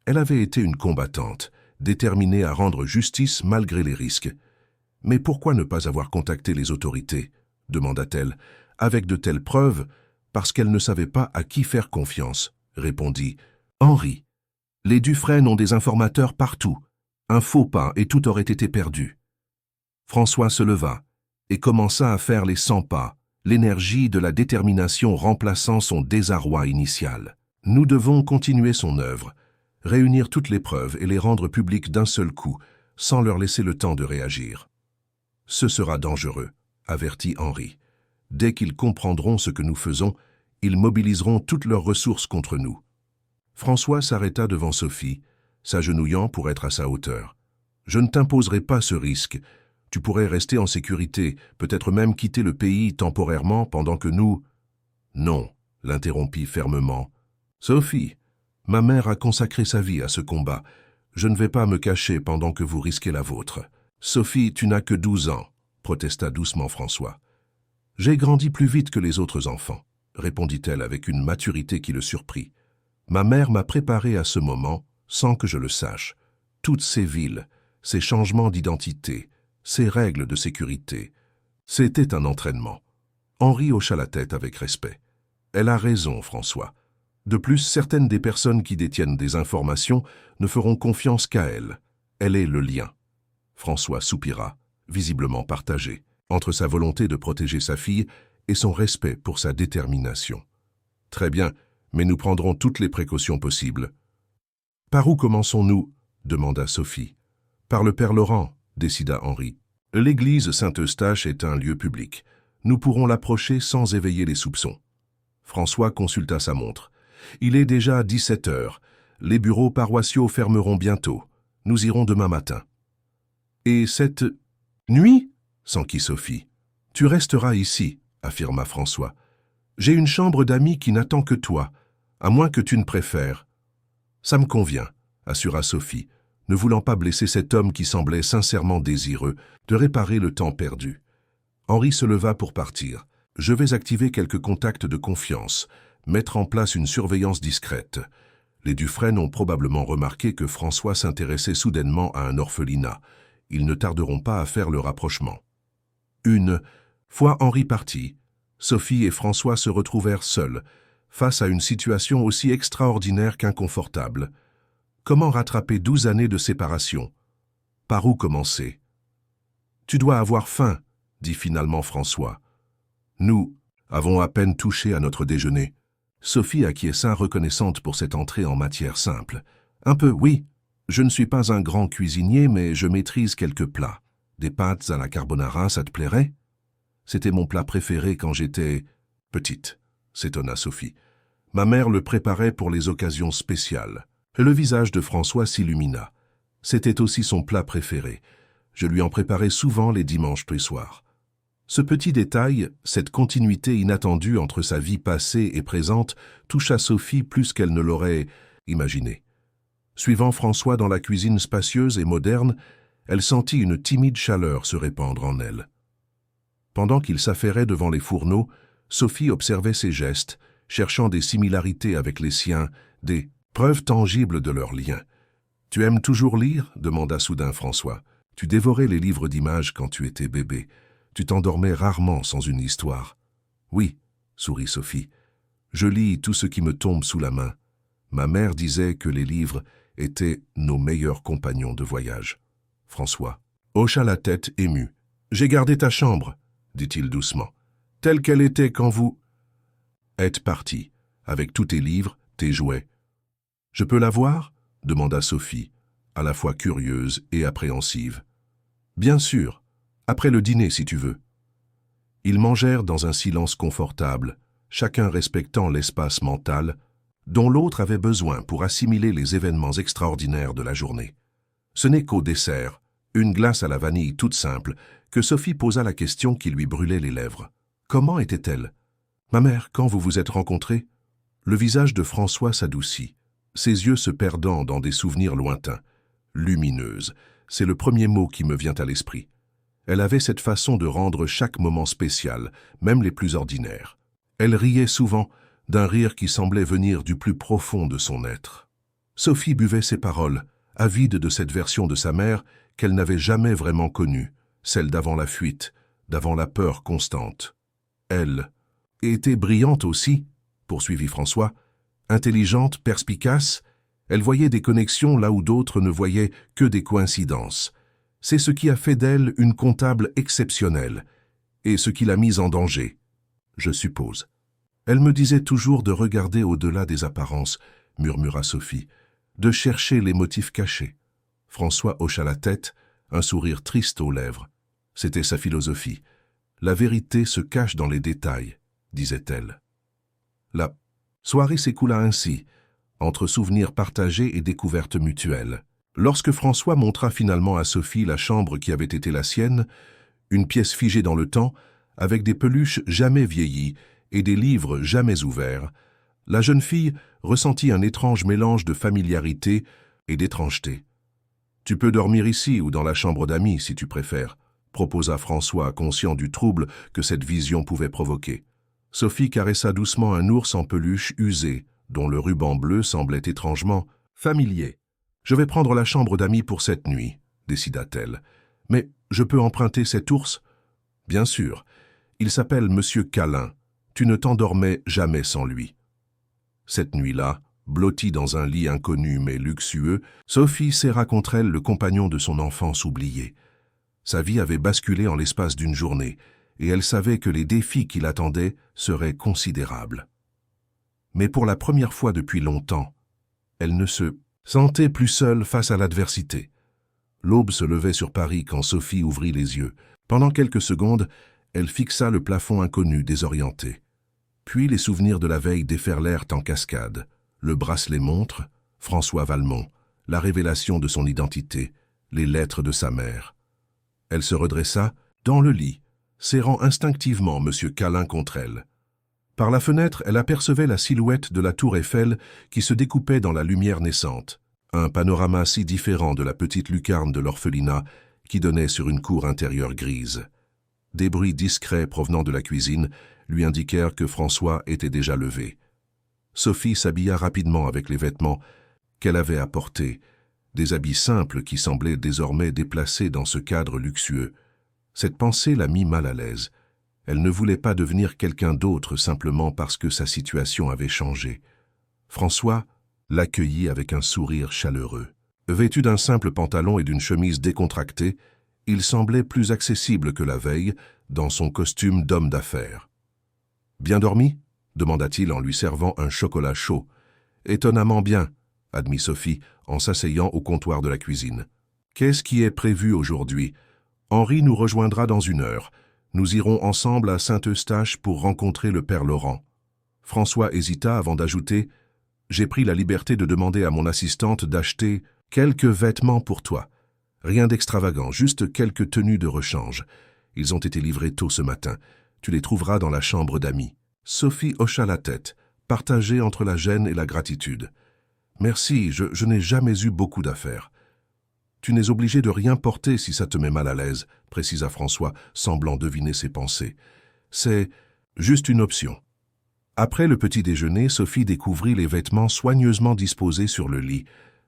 S1: Elle avait été une combattante, déterminée à rendre justice malgré les risques. « Mais pourquoi ne pas avoir contacté les autorités ?» demanda-t-elle. « Avec de telles preuves, parce qu'elle ne savait pas à qui faire confiance, » répondit Henri. « Les Dufresne ont des informateurs partout. Un faux pas et tout aurait été perdu. » François se leva et commença à faire les 100 pas, l'énergie de la détermination remplaçant son désarroi initial. « Nous devons continuer son œuvre, réunir toutes les preuves et les rendre publiques d'un seul coup, sans leur laisser le temps de réagir. »« Ce sera dangereux, » avertit Henri. « Dès qu'ils comprendront ce que nous faisons, ils mobiliseront toutes leurs ressources contre nous. » François s'arrêta devant Sophie, s'agenouillant pour être à sa hauteur. « Je ne t'imposerai pas ce risque. Tu pourrais rester en sécurité, peut-être même quitter le pays temporairement pendant que nous... » « Non, » l'interrompit fermement. « Sophie, ma mère a consacré sa vie à ce combat. Je ne vais pas me cacher pendant que vous risquez la vôtre. »« Sophie, tu n'as que 12 ans, » protesta doucement François. « J'ai grandi plus vite que les autres enfants, » répondit-elle avec une maturité qui le surprit. « Ma mère m'a préparé à ce moment, sans que je le sache. Toutes ces villes, ces changements d'identité, ces règles de sécurité. C'était un entraînement. » Henri hocha la tête avec respect. « Elle a raison, François. De plus, certaines des personnes qui détiennent des informations ne feront confiance qu'à elle. Elle est le lien. » François soupira, visiblement partagé, entre sa volonté de protéger sa fille et son respect pour sa détermination. « Très bien, mais nous prendrons toutes les précautions possibles. »« Par où commençons-nous » demanda Sophie. « Par le Père Laurent, » décida Henri. « L'église Saint-Eustache est un lieu public. Nous pourrons l'approcher sans éveiller les soupçons. » François consulta sa montre. « Il est déjà 17 heures. Les bureaux paroissiaux fermeront bientôt. Nous irons demain matin. »« Et cette nuit ?» s'enquit Sophie. « Tu resteras ici, » affirma François. « J'ai une chambre d'amis qui n'attend que toi, à moins que tu ne préfères. »« Ça me convient, » assura Sophie, ne voulant pas blesser cet homme qui semblait sincèrement désireux de réparer le temps perdu. Henri se leva pour partir. « Je vais activer quelques contacts de confiance, mettre en place une surveillance discrète. » Les Dufresne ont probablement remarqué que François s'intéressait soudainement à un orphelinat. Ils ne tarderont pas à faire le rapprochement. Une fois Henri parti, Sophie et François se retrouvèrent seuls, face à une situation aussi extraordinaire qu'inconfortable. Comment rattraper 12 années de séparation? Par où commencer? « Tu dois avoir faim, » dit finalement François. Nous avons à peine touché à notre déjeuner. Sophie acquiesça reconnaissante pour cette entrée en matière simple. Un peu, oui. Je ne suis pas un grand cuisinier, mais je maîtrise quelques plats. Des pâtes à la carbonara, ça te plairait? C'était mon plat préféré quand j'étais petite, s'étonna Sophie. Ma mère le préparait pour les occasions spéciales. Le visage de François s'illumina. C'était aussi son plat préféré. Je lui en préparais souvent les dimanches tous les soirs. Ce petit détail, cette continuité inattendue entre sa vie passée et présente, toucha Sophie plus qu'elle ne l'aurait imaginé. Suivant François dans la cuisine spacieuse et moderne, elle sentit une timide chaleur se répandre en elle. Pendant qu'il s'affairait devant les fourneaux, Sophie observait ses gestes, cherchant des similarités avec les siens, des preuves tangibles de leur lien. « Tu aimes toujours lire » demanda soudain François. « Tu dévorais les livres d'images quand tu étais bébé. Tu t'endormais rarement sans une histoire. »« Oui, » sourit Sophie. « Je lis tout ce qui me tombe sous la main. Ma mère disait que les livres étaient nos meilleurs compagnons de voyage. » François hocha la tête ému. « J'ai gardé ta chambre, » dit-il doucement, « telle qu'elle était quand vous êtes parti, avec tous tes livres, tes jouets. »« Je peux la voir » demanda Sophie, à la fois curieuse et appréhensive. « Bien sûr, après le dîner si tu veux. » Ils mangèrent dans un silence confortable, chacun respectant l'espace mental dont l'autre avait besoin pour assimiler les événements extraordinaires de la journée. Ce n'est qu'au dessert, une glace à la vanille toute simple, que Sophie posa la question qui lui brûlait les lèvres. Comment était-elle? « Ma mère, quand vous vous êtes rencontrés ?» Le visage de François s'adoucit, ses yeux se perdant dans des souvenirs lointains. Lumineuse, c'est le premier mot qui me vient à l'esprit. Elle avait cette façon de rendre chaque moment spécial, même les plus ordinaires. Elle riait souvent, d'un rire qui semblait venir du plus profond de son être. Sophie buvait ses paroles, avide de cette version de sa mère qu'elle n'avait jamais vraiment connue, celle d'avant la fuite, d'avant la peur constante. Elle était brillante aussi, poursuivit François, intelligente, perspicace. Elle voyait des connexions là où d'autres ne voyaient que des coïncidences. C'est ce qui a fait d'elle une comptable exceptionnelle, et ce qui l'a mise en danger, je suppose. Elle me disait toujours de regarder au-delà des apparences, murmura Sophie, de chercher les motifs cachés. François hocha la tête, un sourire triste aux lèvres. C'était sa philosophie. La vérité se cache dans les détails, disait-elle. La soirée s'écoula ainsi, entre souvenirs partagés et découvertes mutuelles. Lorsque François montra finalement à Sophie la chambre qui avait été la sienne, une pièce figée dans le temps, avec des peluches jamais vieillies et des livres jamais ouverts, la jeune fille ressentit un étrange mélange de familiarité et d'étrangeté. « Tu peux dormir ici ou dans la chambre d'amis, si tu préfères », proposa François, conscient du trouble que cette vision pouvait provoquer. Sophie caressa doucement un ours en peluche usé, dont le ruban bleu semblait étrangement familier. « Je vais prendre la chambre d'amis pour cette nuit, » décida-t-elle. « Mais je peux emprunter cet ours ?»« Bien sûr. Il s'appelle Monsieur Câlin. Tu ne t'endormais jamais sans lui. » Cette nuit-là, blottie dans un lit inconnu mais luxueux, Sophie serra contre elle le compagnon de son enfance oublié. Sa vie avait basculé en l'espace d'une journée, et elle savait que les défis qui l'attendaient seraient considérables. Mais pour la première fois depuis longtemps, elle ne se sentait plus seule face à l'adversité. L'aube se levait sur Paris quand Sophie ouvrit les yeux. Pendant quelques secondes, elle fixa le plafond inconnu désorienté. Puis les souvenirs de la veille déferlèrent en cascade. Le bracelet montre, François Valmont, la révélation de son identité, les lettres de sa mère. Elle se redressa, dans le lit, serrant instinctivement M. Câlin contre elle. Par la fenêtre, elle apercevait la silhouette de la tour Eiffel qui se découpait dans la lumière naissante, un panorama si différent de la petite lucarne de l'orphelinat qui donnait sur une cour intérieure grise. Des bruits discrets provenant de la cuisine lui indiquèrent que François était déjà levé. Sophie s'habilla rapidement avec les vêtements qu'elle avait apportés, des habits simples qui semblaient désormais déplacés dans ce cadre luxueux. Cette pensée la mit mal à l'aise. Elle ne voulait pas devenir quelqu'un d'autre simplement parce que sa situation avait changé. François l'accueillit avec un sourire chaleureux. Vêtu d'un simple pantalon et d'une chemise décontractée, il semblait plus accessible que la veille dans son costume d'homme d'affaires. « Bien dormi ?» demanda-t-il en lui servant un chocolat chaud. « Étonnamment bien », admit Sophie en s'asseyant au comptoir de la cuisine. « Qu'est-ce qui est prévu aujourd'hui ? Henri nous rejoindra dans 1 heure. Nous irons ensemble à Saint-Eustache pour rencontrer le père Laurent. » François hésita avant d'ajouter « J'ai pris la liberté de demander à mon assistante d'acheter quelques vêtements pour toi. Rien d'extravagant, juste quelques tenues de rechange. Ils ont été livrés tôt ce matin. Tu les trouveras dans la chambre d'amis. » Sophie hocha la tête, partagée entre la gêne et la gratitude. « Merci, je n'ai jamais eu beaucoup d'affaires. »« Tu n'es obligé de rien porter si ça te met mal à l'aise, » précisa François, semblant deviner ses pensées. « C'est Juste une option. Après le petit déjeuner, Sophie découvrit les vêtements soigneusement disposés sur le lit.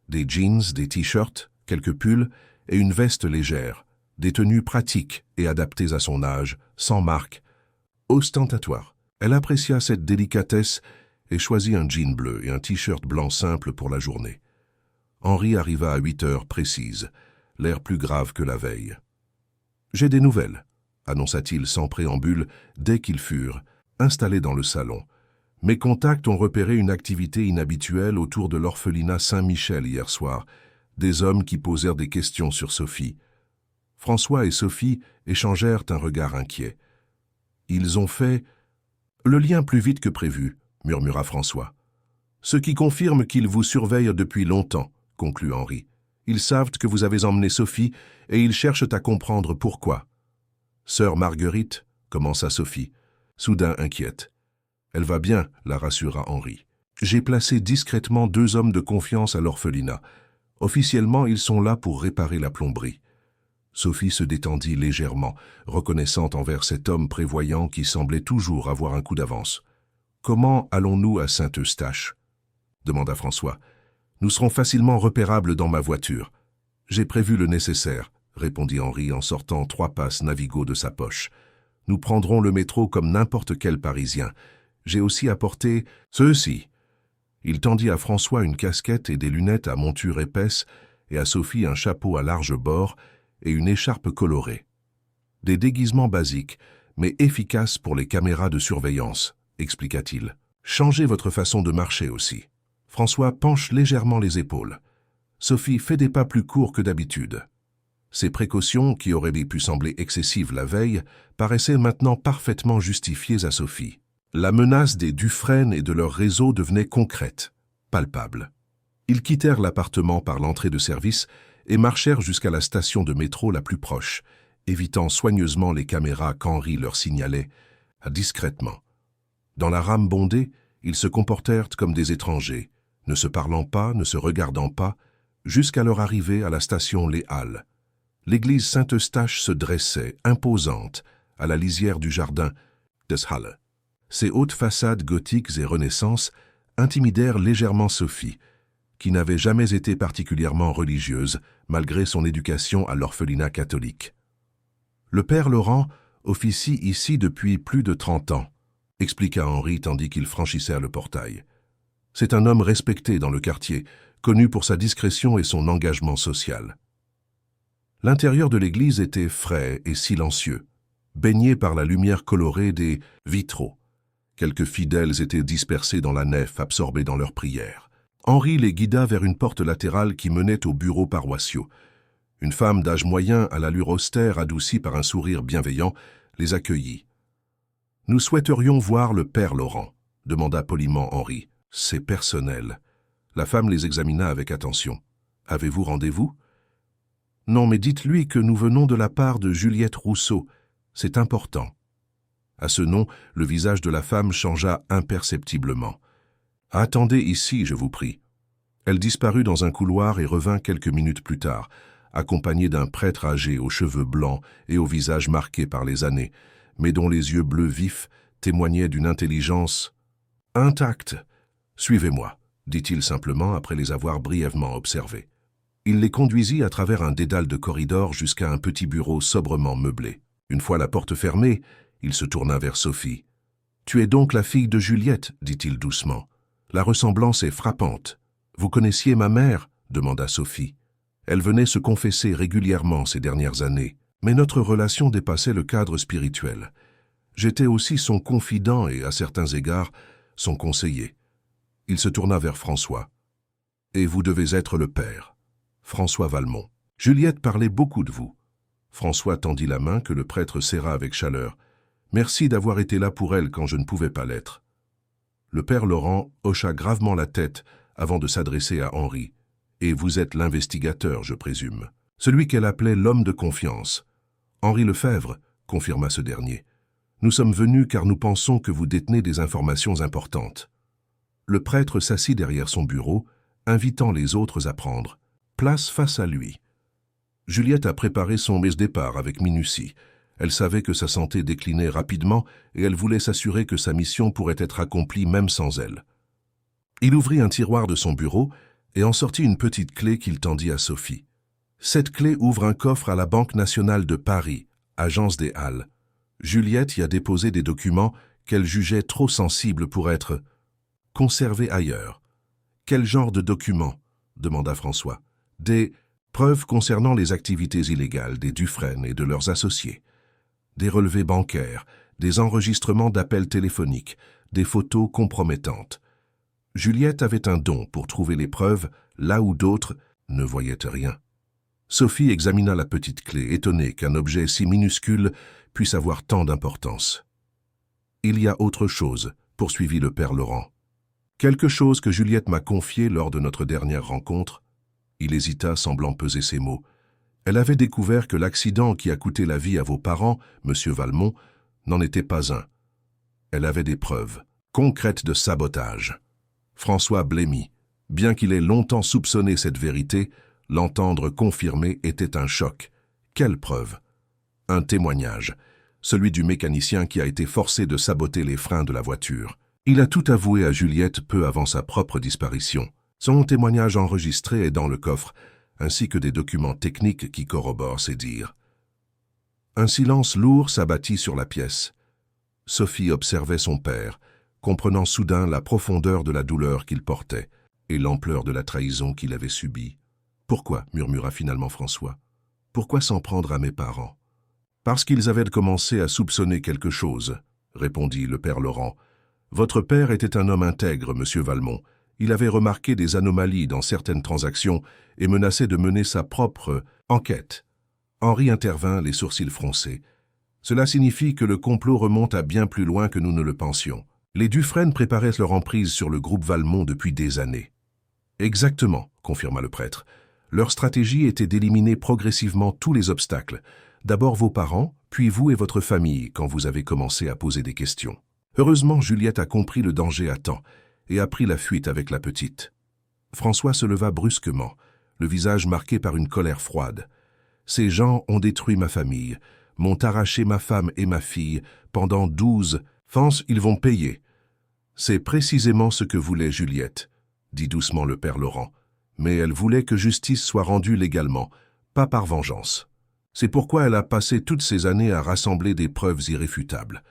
S1: Des jeans, des t-shirts, quelques pulls et une veste légère. Des tenues pratiques et adaptées à son âge, sans marque, ostentatoires. Elle apprécia cette délicatesse et choisit un jean bleu et un t-shirt blanc simple pour la journée. Henri arriva à 8 heures précises, l'air plus grave que la veille. « J'ai des nouvelles », annonça-t-il sans préambule dès qu'ils furent installés dans le salon. « Mes contacts ont repéré une activité inhabituelle autour de l'orphelinat Saint-Michel hier soir, des hommes qui posèrent des questions sur Sophie. » François et Sophie échangèrent un regard inquiet. « Ils ont fait le lien plus vite que prévu, » murmura François. « Ce qui confirme qu'ils vous surveillent depuis longtemps, » conclut Henri. « Ils savent que vous avez emmené Sophie et ils cherchent à comprendre pourquoi. »« Sœur Marguerite, » commença Sophie, soudain inquiète. « Elle va bien, » la rassura Henri. « J'ai placé discrètement 2 hommes de confiance à l'orphelinat. Officiellement, ils sont là pour réparer la plomberie. » Sophie se détendit légèrement, reconnaissante envers cet homme prévoyant qui semblait toujours avoir un coup d'avance. « Comment allons-nous à Saint-Eustache » demanda François. « Nous serons facilement repérables dans ma voiture. »« J'ai prévu le nécessaire, » répondit Henri en sortant 3 passes Navigo de sa poche. « Nous prendrons le métro comme n'importe quel Parisien. J'ai aussi apporté ceci. » Il tendit à François une casquette et des lunettes à monture épaisse et à Sophie un chapeau à large bord et une écharpe colorée. « Des déguisements basiques, mais efficaces pour les caméras de surveillance, » expliqua-t-il. « Changez votre façon de marcher aussi. » François penche légèrement les épaules. Sophie fait des pas plus courts que d'habitude. Ces précautions, qui auraient pu sembler excessives la veille, paraissaient maintenant parfaitement justifiées à Sophie. La menace des Dufresne et de leur réseau devenait concrète, palpable. Ils quittèrent l'appartement par l'entrée de service et marchèrent jusqu'à la station de métro la plus proche, évitant soigneusement les caméras qu'Henri leur signalait, discrètement. Dans la rame bondée, ils se comportèrent comme des étrangers, ne se parlant pas, ne se regardant pas, jusqu'à leur arrivée à la station Les Halles. L'église Saint-Eustache se dressait, imposante, à la lisière du jardin des Halles. Ses hautes façades gothiques et renaissance intimidèrent légèrement Sophie, qui n'avait jamais été particulièrement religieuse, malgré son éducation à l'orphelinat catholique. Le père Laurent officie ici depuis plus de 30 ans, expliqua Henri tandis qu'ils franchissèrent le portail. C'est un homme respecté dans le quartier, connu pour sa discrétion et son engagement social. L'intérieur de l'église était frais et silencieux, baigné par la lumière colorée des vitraux. Quelques fidèles étaient dispersés dans la nef, absorbés dans leurs prières. Henri les guida vers une porte latérale qui menait aux bureaux paroissiaux. Une femme d'âge moyen, à l'allure austère, adoucie par un sourire bienveillant, les accueillit. « Nous souhaiterions voir le père Laurent », demanda poliment Henri. « C'est personnel. » La femme les examina avec attention. « Avez-vous rendez-vous » ? « Non, mais dites-lui que nous venons de la part de Juliette Rousseau. C'est important. » À ce nom, le visage de la femme changea imperceptiblement. « Attendez ici, je vous prie. » Elle disparut dans un couloir et revint quelques minutes plus tard, accompagnée d'un prêtre âgé aux cheveux blancs et au visage marqué par les années, mais dont les yeux bleus vifs témoignaient d'une intelligence intacte. « Suivez-moi, » dit-il simplement après les avoir brièvement observés. Il les conduisit à travers un dédale de corridors jusqu'à un petit bureau sobrement meublé. Une fois la porte fermée, il se tourna vers Sophie. « Tu es donc la fille de Juliette, » dit-il doucement. « La ressemblance est frappante. Vous connaissiez ma mère ?» demanda Sophie. Elle venait se confesser régulièrement ces dernières années, mais notre relation dépassait le cadre spirituel. J'étais aussi son confident et, à certains égards, son conseiller. Il se tourna vers François. « Et vous devez être le père. » François Valmont. « Juliette parlait beaucoup de vous. » François tendit la main que le prêtre serra avec chaleur. « Merci d'avoir été là pour elle quand je ne pouvais pas l'être. » Le père Laurent hocha gravement la tête avant de s'adresser à Henri. « Et vous êtes l'investigateur, je présume. Celui qu'elle appelait l'homme de confiance. »« Henri Lefebvre, » confirma ce dernier. « Nous sommes venus car nous pensons que vous détenez des informations importantes. » Le prêtre s'assit derrière son bureau, invitant les autres à prendre place face à lui. Juliette a préparé son départ avec minutie. Elle savait que sa santé déclinait rapidement et elle voulait s'assurer que sa mission pourrait être accomplie même sans elle. Il ouvrit un tiroir de son bureau et en sortit une petite clé qu'il tendit à Sophie. Cette clé ouvre un coffre à la Banque nationale de Paris, agence des Halles. Juliette y a déposé des documents qu'elle jugeait trop sensibles pour être conservés ailleurs. « Quel genre de documents ?» demanda François. « Des preuves concernant les activités illégales des Dufresne et de leurs associés. Des relevés bancaires, des enregistrements d'appels téléphoniques, des photos compromettantes. » Juliette avait un don pour trouver les preuves là où d'autres ne voyaient rien. Sophie examina la petite clé, étonnée qu'un objet si minuscule puisse avoir tant d'importance. « Il y a autre chose, » poursuivit le père Laurent. « Quelque chose que Juliette m'a confié lors de notre dernière rencontre. » Il hésita, semblant peser ses mots. Elle avait découvert que l'accident qui a coûté la vie à vos parents, monsieur Valmont, n'en était pas un. Elle avait des preuves concrètes de sabotage. François blêmit. Bien qu'il ait longtemps soupçonné cette vérité, l'entendre confirmer était un choc. Quelle preuve? Un témoignage, celui du mécanicien qui a été forcé de saboter les freins de la voiture. Il a tout avoué à Juliette peu avant sa propre disparition. Son témoignage enregistré est dans le coffre, ainsi que des documents techniques qui corroborent ses dires. Un silence lourd s'abattit sur la pièce. Sophie observait son père, comprenant soudain la profondeur de la douleur qu'il portait et l'ampleur de la trahison qu'il avait subie. « Pourquoi ?» murmura finalement François. « Pourquoi s'en prendre à mes parents ?»« Parce qu'ils avaient commencé à soupçonner quelque chose, » répondit le père Laurent. « Votre père était un homme intègre, monsieur Valmont. Il avait remarqué des anomalies dans certaines transactions et menaçait de mener sa propre enquête. » Henri intervint, les sourcils froncés. « Cela signifie que le complot remonte à bien plus loin que nous ne le pensions. Les Dufresne préparaient leur emprise sur le groupe Valmont depuis des années. »« Exactement, » confirma le prêtre. « Leur stratégie était d'éliminer progressivement tous les obstacles. D'abord vos parents, puis vous et votre famille, quand vous avez commencé à poser des questions. Heureusement, Juliette a compris le danger à temps et a pris la fuite avec la petite. » François se leva brusquement, le visage marqué par une colère froide. « Ces gens ont détruit ma famille, m'ont arraché ma femme et ma fille pendant 12 ans, ils vont payer. » « C'est précisément ce que voulait Juliette, » dit doucement le père Laurent. « Mais elle voulait que justice soit rendue légalement, pas par vengeance. C'est pourquoi elle a passé toutes ces années à rassembler des preuves irréfutables. »«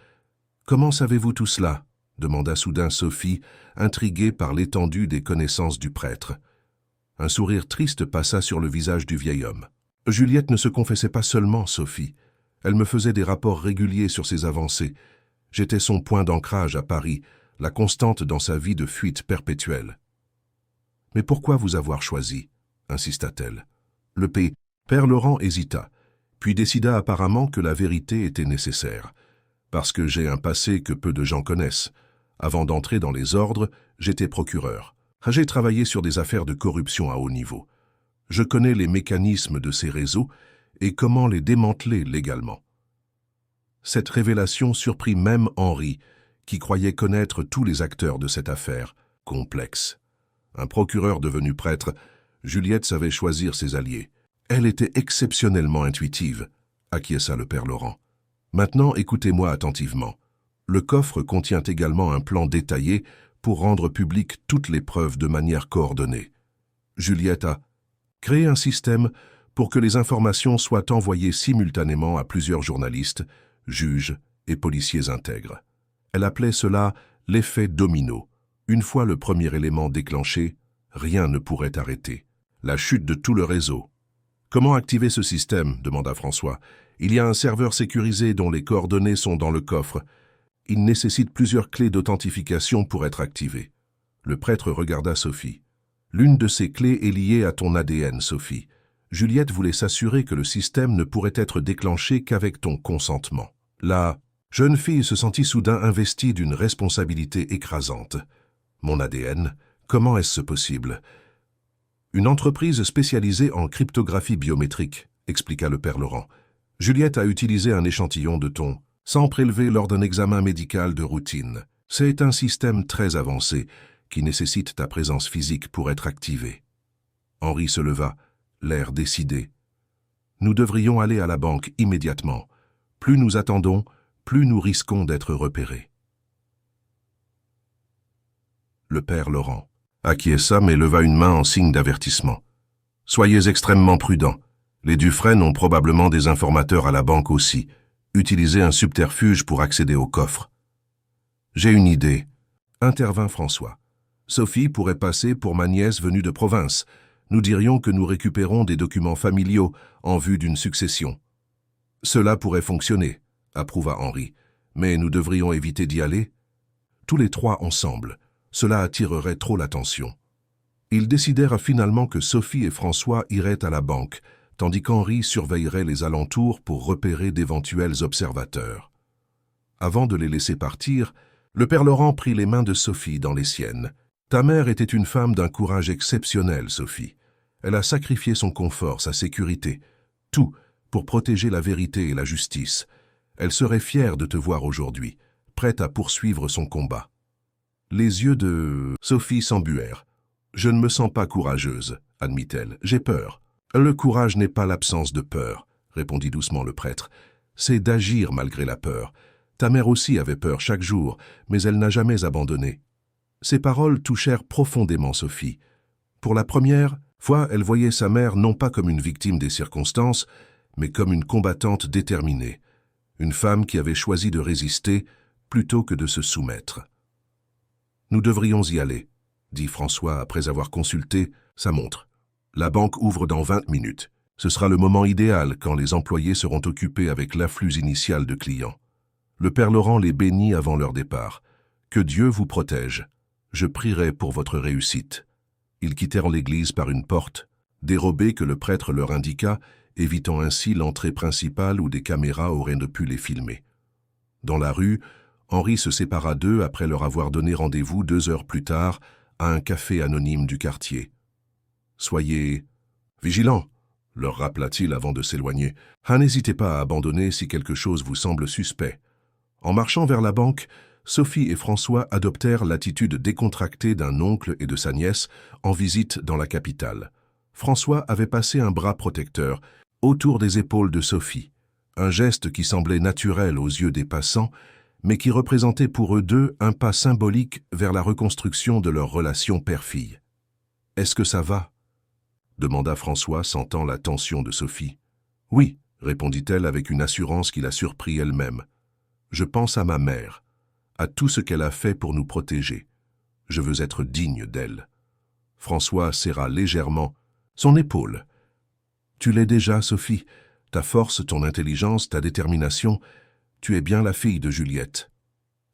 S1: Comment savez-vous tout cela ?» demanda soudain Sophie, intriguée par l'étendue des connaissances du prêtre. Un sourire triste passa sur le visage du vieil homme. « Juliette ne se confessait pas seulement, Sophie. Elle me faisait des rapports réguliers sur ses avancées. J'étais son point d'ancrage à Paris, la constante dans sa vie de fuite perpétuelle. »« Mais pourquoi vous avoir choisi ?» insista-t-elle. Le père Laurent hésita, puis décida apparemment que la vérité était nécessaire. « Parce que j'ai un passé que peu de gens connaissent. Avant d'entrer dans les ordres, j'étais procureur. J'ai travaillé sur des affaires de corruption à haut niveau. Je connais les mécanismes de ces réseaux et comment les démanteler légalement. » Cette révélation surprit même Henri, qui croyait connaître tous les acteurs de cette affaire complexe. Un procureur devenu prêtre, Juliette savait choisir ses alliés. Elle était exceptionnellement intuitive, acquiesça le père Laurent. Maintenant, écoutez-moi attentivement. Le coffre contient également un plan détaillé pour rendre publiques toutes les preuves de manière coordonnée. Juliette a créé un système pour que les informations soient envoyées simultanément à plusieurs journalistes, juges et policiers intègres. Elle appelait cela l'effet domino. Une fois le premier élément déclenché, rien ne pourrait arrêter. La chute de tout le réseau. « Comment activer ce système ?» demanda François. « Il y a un serveur sécurisé dont les coordonnées sont dans le coffre. Il nécessite plusieurs clés d'authentification pour être activé. » Le prêtre regarda Sophie. « L'une de ces clés est liée à ton ADN, Sophie. Juliette voulait s'assurer que le système ne pourrait être déclenché qu'avec ton consentement. » La jeune fille se sentit soudain investie d'une responsabilité écrasante. « Mon ADN, comment est-ce possible ?» « Une entreprise spécialisée en cryptographie biométrique, » expliqua le père Laurent. « Juliette a utilisé un échantillon de ton sang prélevé lors d'un examen médical de routine. C'est un système très avancé qui nécessite ta présence physique pour être activé. » Henri se leva, l'air décidé. « Nous devrions aller à la banque immédiatement. Plus nous attendons, plus nous risquons d'être repérés. Le père Laurent acquiesça mais leva une main en signe d'avertissement. « Soyez extrêmement prudents. Les Dufresne ont probablement des informateurs à la banque aussi. Utilisez un subterfuge pour accéder au coffre. »« J'ai une idée, » intervint François. « Sophie pourrait passer pour ma nièce venue de province. Nous dirions que nous récupérons des documents familiaux en vue d'une succession. »« Cela pourrait fonctionner, » approuva Henri. « Mais nous devrions éviter d'y aller. » Tous les trois ensemble. Cela attirerait trop l'attention. Ils décidèrent finalement que Sophie et François iraient à la banque, tandis qu'Henri surveillerait les alentours pour repérer d'éventuels observateurs. Avant de les laisser partir, le père Laurent prit les mains de Sophie dans les siennes. « Ta mère était une femme d'un courage exceptionnel, Sophie. Elle a sacrifié son confort, sa sécurité, tout pour protéger la vérité et la justice. Elle serait fière de te voir aujourd'hui, prête à poursuivre son combat. » Les yeux de Sophie s'embuèrent. « Je ne me sens pas courageuse, » admit-elle. « J'ai peur. » « Le courage n'est pas l'absence de peur, » répondit doucement le prêtre. « C'est d'agir malgré la peur. Ta mère aussi avait peur chaque jour, mais elle n'a jamais abandonné. » Ces paroles touchèrent profondément Sophie. Pour la première fois, elle voyait sa mère non pas comme une victime des circonstances, mais comme une combattante déterminée, une femme qui avait choisi de résister plutôt que de se soumettre. « Nous devrions y aller, » dit François après avoir consulté sa montre. « La banque ouvre dans 20 minutes. Ce sera le moment idéal quand les employés seront occupés avec l'afflux initial de clients. » Le père Laurent les bénit avant leur départ. « Que Dieu vous protège. Je prierai pour votre réussite. » Ils quittèrent l'église par une porte, dérobée que le prêtre leur indiqua, évitant ainsi l'entrée principale où des caméras auraient pu les filmer. Dans la rue, Henri se sépara d'eux après leur avoir donné rendez-vous 2 heures plus tard à un café anonyme du quartier. « Soyez vigilants », leur rappela-t-il avant de s'éloigner. « N'hésitez pas à abandonner si quelque chose vous semble suspect. » En marchant vers la banque, Sophie et François adoptèrent l'attitude décontractée d'un oncle et de sa nièce en visite dans la capitale. François avait passé un bras protecteur autour des épaules de Sophie, un geste qui semblait naturel aux yeux des passants, mais qui représentait pour eux deux un pas symbolique vers la reconstruction de leur relation père-fille. « Est-ce que ça va ?» demanda François, sentant la tension de Sophie. « Oui, » répondit-elle avec une assurance qui la surprit elle-même. « Je pense à ma mère, à tout ce qu'elle a fait pour nous protéger. Je veux être digne d'elle. » François serra légèrement son épaule. « Tu l'es déjà, Sophie. Ta force, ton intelligence, ta détermination, tu es bien la fille de Juliette. »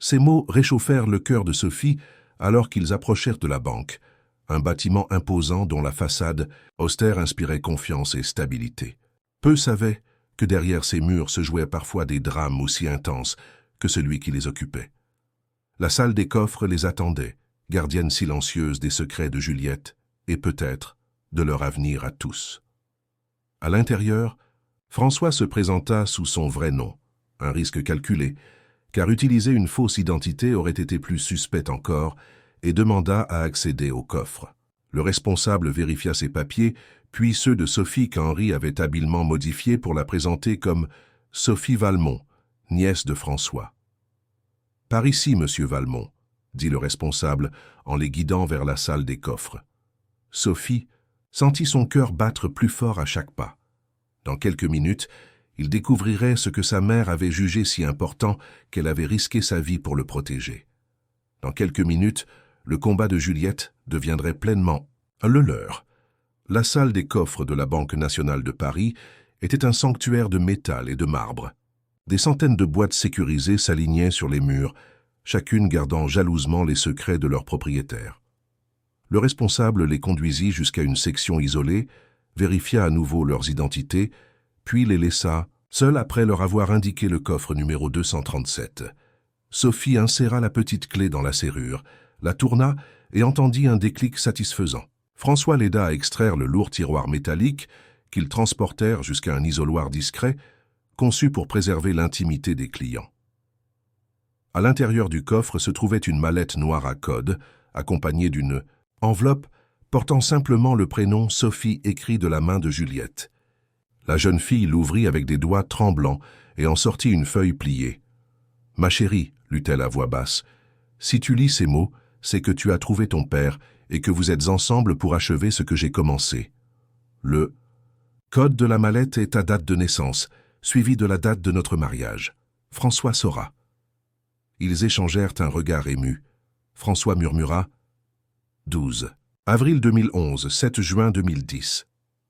S1: Ces mots réchauffèrent le cœur de Sophie alors qu'ils approchèrent de la banque, un bâtiment imposant dont la façade austère inspirait confiance et stabilité. Peu savaient que derrière ces murs se jouaient parfois des drames aussi intenses que celui qui les occupait. La salle des coffres les attendait, gardienne silencieuse des secrets de Juliette et peut-être de leur avenir à tous. À l'intérieur, François se présenta sous son vrai nom, un risque calculé, car utiliser une fausse identité aurait été plus suspect encore, et demanda à accéder au coffre. Le responsable vérifia ses papiers, puis ceux de Sophie qu'Henri avait habilement modifiés pour la présenter comme Sophie Valmont, nièce de François. « Par ici, monsieur Valmont, » dit le responsable en les guidant vers la salle des coffres. Sophie sentit son cœur battre plus fort à chaque pas. Dans quelques minutes, il découvrirait ce que sa mère avait jugé si important qu'elle avait risqué sa vie pour le protéger. Dans quelques minutes, le combat de Juliette deviendrait pleinement le leur. La salle des coffres de la Banque nationale de Paris était un sanctuaire de métal et de marbre. Des centaines de boîtes sécurisées s'alignaient sur les murs, chacune gardant jalousement les secrets de leurs propriétaires. Le responsable les conduisit jusqu'à une section isolée, vérifia à nouveau leurs identités, puis les laissa seuls après leur avoir indiqué le coffre numéro 237. Sophie inséra la petite clé dans la serrure, la tourna et entendit un déclic satisfaisant. François l'aida à extraire le lourd tiroir métallique qu'ils transportèrent jusqu'à un isoloir discret, conçu pour préserver l'intimité des clients. À l'intérieur du coffre se trouvait une mallette noire à code, accompagnée d'une enveloppe portant simplement le prénom Sophie écrit de la main de Juliette. La jeune fille l'ouvrit avec des doigts tremblants et en sortit une feuille pliée. « Ma chérie, lut-elle à voix basse, si tu lis ces mots, c'est que tu as trouvé ton père et que vous êtes ensemble pour achever ce que j'ai commencé. Le code de la mallette est ta date de naissance, suivi de la date de notre mariage. François saura. » Ils échangèrent un regard ému. François murmura « 12. Avril 2011, 7 juin 2010. »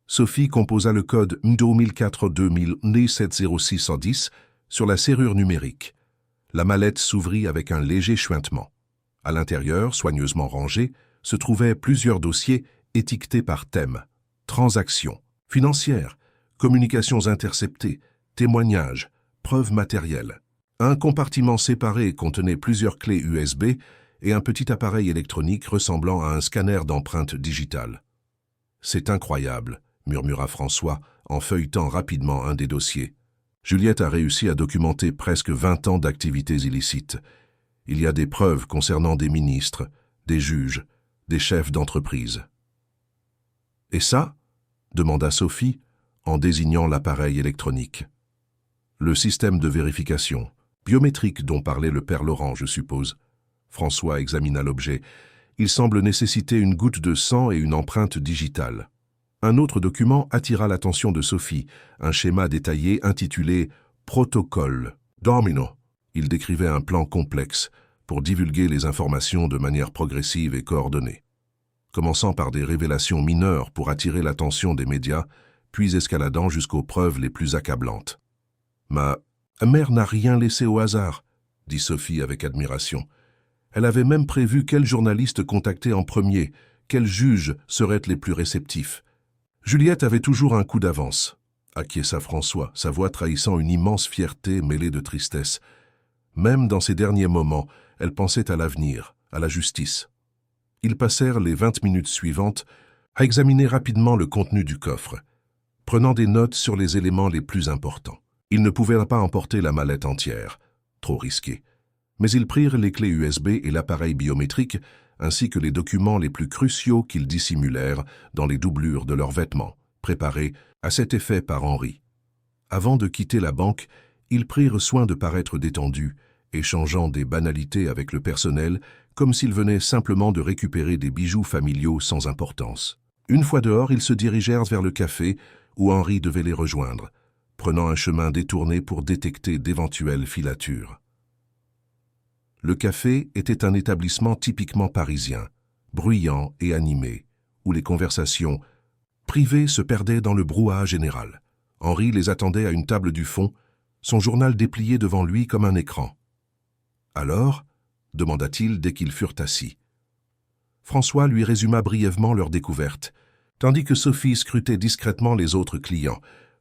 S1: Sophie composa le code M2004-2000-70610 sur la serrure numérique. La mallette s'ouvrit avec un léger chuintement. À l'intérieur, soigneusement rangé, se trouvaient plusieurs dossiers étiquetés par thème. Transactions, financières, communications interceptées, témoignages, preuves matérielles. Un compartiment séparé contenait plusieurs clés USB et un petit appareil électronique ressemblant à un scanner d'empreintes digitales. « C'est incroyable », murmura François en feuilletant rapidement un des dossiers. Juliette a réussi à documenter presque 20 ans d'activités illicites. Il y a des preuves concernant des ministres, des juges, des chefs d'entreprise. « Et ça ?» demanda Sophie en désignant l'appareil électronique. « Le système de vérification, biométrique dont parlait le père Laurent, je suppose. » François examina l'objet. Il semble nécessiter une goutte de sang et une empreinte digitale. Un autre document attira l'attention de Sophie, un schéma détaillé intitulé « Protocole Domino ». Il décrivait un plan complexe pour divulguer les informations de manière progressive et coordonnée, commençant par des révélations mineures pour attirer l'attention des médias, puis escaladant jusqu'aux preuves les plus accablantes. « Ma mère n'a rien laissé au hasard », dit Sophie avec admiration. Elle avait même prévu quel journaliste contacter en premier, quels juges seraient les plus réceptifs. Juliette avait toujours un coup d'avance, acquiesça François, sa voix trahissant une immense fierté mêlée de tristesse. Même dans ces derniers moments, elle pensait à l'avenir, à la justice. Ils passèrent les 20 minutes suivantes à examiner rapidement le contenu du coffre, prenant des notes sur les éléments les plus importants. Ils ne pouvaient pas emporter la mallette entière, trop risqué. Mais ils prirent les clés USB et l'appareil biométrique, ainsi que les documents les plus cruciaux qu'ils dissimulèrent dans les doublures de leurs vêtements, préparés à cet effet par Henri. Avant de quitter la banque, ils prirent soin de paraître détendus, échangeant des banalités avec le personnel, comme s'ils venaient simplement de récupérer des bijoux familiaux sans importance. Une fois dehors, ils se dirigèrent vers le café où Henri devait les rejoindre, prenant un chemin détourné pour détecter d'éventuelles filatures. Le café était un établissement typiquement parisien, bruyant et animé, où les conversations privées se perdaient dans le brouhaha général. Henri les attendait à une table du fond, son journal déplié devant lui comme un écran. « Alors ?» demanda-t-il dès qu'ils furent assis. François lui résuma brièvement leur découverte, tandis que Sophie scrutait discrètement les autres clients,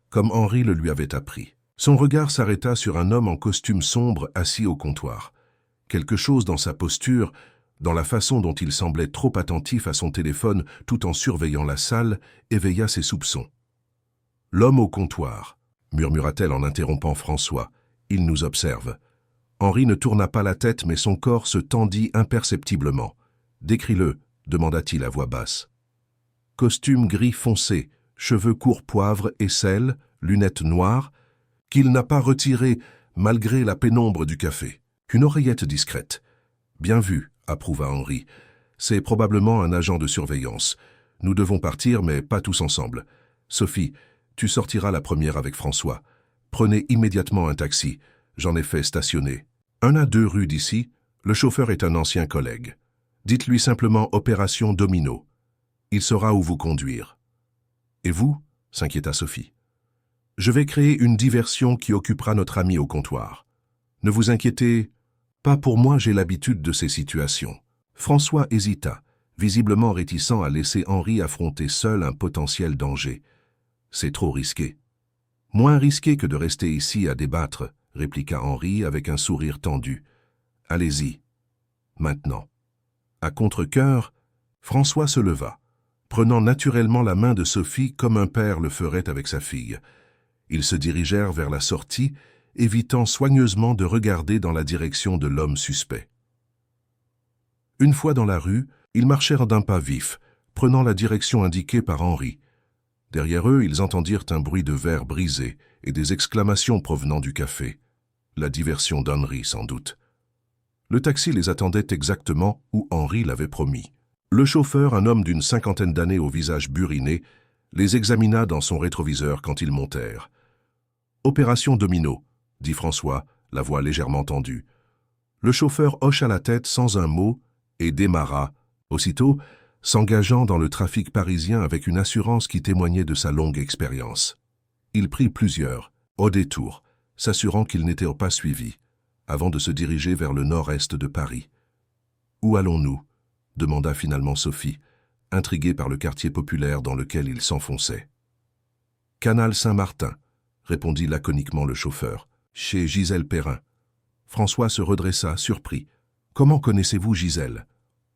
S1: comme Henri le lui avait appris. Son regard s'arrêta sur un homme en costume sombre assis au comptoir. Quelque chose dans sa posture, dans la façon dont il semblait trop attentif à son téléphone tout en surveillant la salle, éveilla ses soupçons. « L'homme au comptoir », murmura-t-elle en interrompant François. « Il nous observe. » Henri ne tourna pas la tête, mais son corps se tendit imperceptiblement. « Décris-le », demanda-t-il à voix basse. Costume gris foncé, cheveux courts poivre et sel, lunettes noires, qu'il n'a pas retiré malgré la pénombre du café. Une oreillette discrète. « Bien vu », approuva Henri. « C'est probablement un agent de surveillance. Nous devons partir, mais pas tous ensemble. Sophie, tu sortiras la première avec François. Prenez immédiatement un taxi. J'en ai fait stationner. 1 à 2 rues d'ici. Le chauffeur est un ancien collègue. Dites-lui simplement « Opération Domino ». Il saura où vous conduire. « Et vous ?» s'inquiéta Sophie. « Je vais créer une diversion qui occupera notre ami au comptoir. Ne vous inquiétez pas, pour moi, j'ai l'habitude de ces situations. » François hésita, visiblement réticent à laisser Henri affronter seul un potentiel danger. « C'est trop risqué. »« Moins risqué que de rester ici à débattre, » répliqua Henri avec un sourire tendu. « Allez-y. Maintenant. » À contre-cœur, François se leva, prenant naturellement la main de Sophie comme un père le ferait avec sa fille. Ils se dirigèrent vers la sortie, évitant soigneusement de regarder dans la direction de l'homme suspect. Une fois dans la rue, ils marchèrent d'un pas vif, prenant la direction indiquée par Henri. Derrière eux, ils entendirent un bruit de verre brisé et des exclamations provenant du café. La diversion d'Henri, sans doute. Le taxi les attendait exactement où Henri l'avait promis. Le chauffeur, un homme d'une cinquantaine d'années au visage buriné, les examina dans son rétroviseur quand ils montèrent. « Opération Domino », dit François, la voix légèrement tendue. Le chauffeur hocha la tête sans un mot et démarra, aussitôt, s'engageant dans le trafic parisien avec une assurance qui témoignait de sa longue expérience. Il prit plusieurs, au détour, s'assurant qu'ils n'étaient pas suivis, avant de se diriger vers le nord-est de Paris. « Où allons-nous » demanda finalement Sophie, intriguée par le quartier populaire dans lequel il s'enfonçait. « Canal Saint-Martin » répondit laconiquement le chauffeur, « chez Gisèle Perrin. » François se redressa, surpris. « Comment connaissez-vous Gisèle ?»«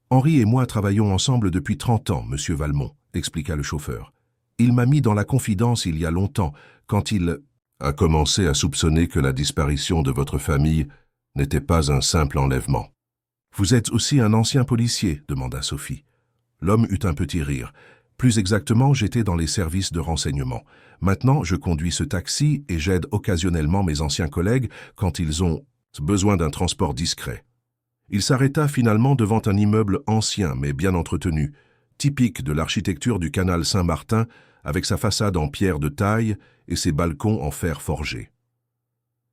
S1: Henri et moi travaillons ensemble depuis 30 ans, monsieur Valmont, » expliqua le chauffeur. « Il m'a mis dans la confidence il y a longtemps, quand il a commencé à soupçonner que la disparition de votre famille n'était pas un simple enlèvement. »« Vous êtes aussi un ancien policier ?» demanda Sophie. L'homme eut un petit rire. « Plus exactement, j'étais dans les services de renseignement. Maintenant, je conduis ce taxi et j'aide occasionnellement mes anciens collègues quand ils ont besoin d'un transport discret. » Il s'arrêta finalement devant un immeuble ancien mais bien entretenu, typique de l'architecture du canal Saint-Martin, avec sa façade en pierre de taille et ses balcons en fer forgé.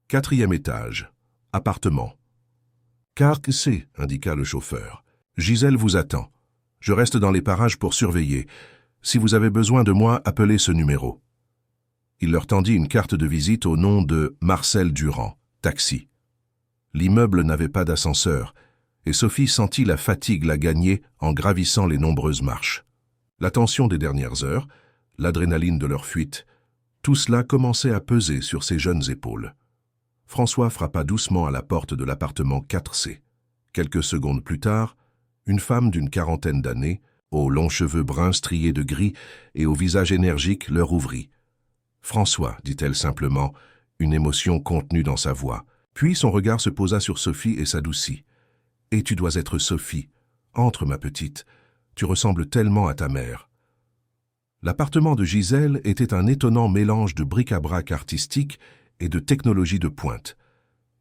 S1: 4e étage. Appartement. « Car que c'est » indiqua le chauffeur. « Gisèle vous attend. Je reste dans les parages pour surveiller. Si vous avez besoin de moi, appelez ce numéro. » Il leur tendit une carte de visite au nom de Marcel Durand, taxi. L'immeuble n'avait pas d'ascenseur, et Sophie sentit la fatigue la gagner en gravissant les nombreuses marches. La tension des dernières heures, l'adrénaline de leur fuite, tout cela commençait à peser sur ses jeunes épaules. François frappa doucement à la porte de l'appartement 4C. Quelques secondes plus tard, une femme d'une quarantaine d'années, aux longs cheveux bruns striés de gris et au visage énergique, leur ouvrit. « François », dit-elle simplement, une émotion contenue dans sa voix. Puis son regard se posa sur Sophie et s'adoucit. « Et tu dois être Sophie. Entre, ma petite. Tu ressembles tellement à ta mère. » L'appartement de Gisèle était un étonnant mélange de bric-à-brac artistique et de technologie de pointe.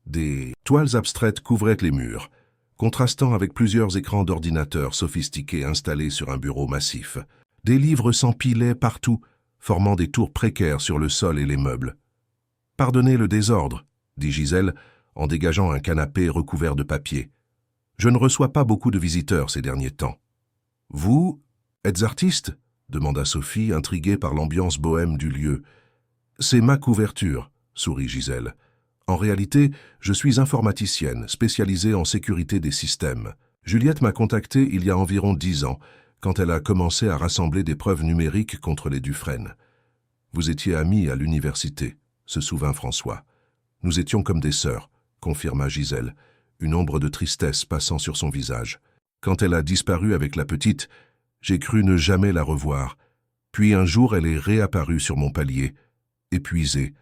S1: Des toiles abstraites couvraient les murs, contrastant avec plusieurs écrans d'ordinateur sophistiqués installés sur un bureau massif. Des livres s'empilaient partout, formant des tours précaires sur le sol et les meubles. « Pardonnez le désordre », dit Gisèle, en dégageant un canapé recouvert de papier. « Je ne reçois pas beaucoup de visiteurs ces derniers temps. »« Vous êtes artiste ?» demanda Sophie, intriguée par l'ambiance bohème du lieu. « C'est ma couverture », sourit Gisèle. « En réalité, je suis informaticienne, spécialisée en sécurité des systèmes. Juliette m'a contactée il y a environ 10 ans, quand elle a commencé à rassembler des preuves numériques contre les Dufresne. Vous étiez amis à l'université, se souvint François. Nous étions comme des sœurs, confirma Gisèle, une ombre de tristesse passant sur son visage. Quand elle a disparu avec la petite, j'ai cru ne jamais la revoir. Puis un jour, elle est réapparue sur mon palier, épuisée,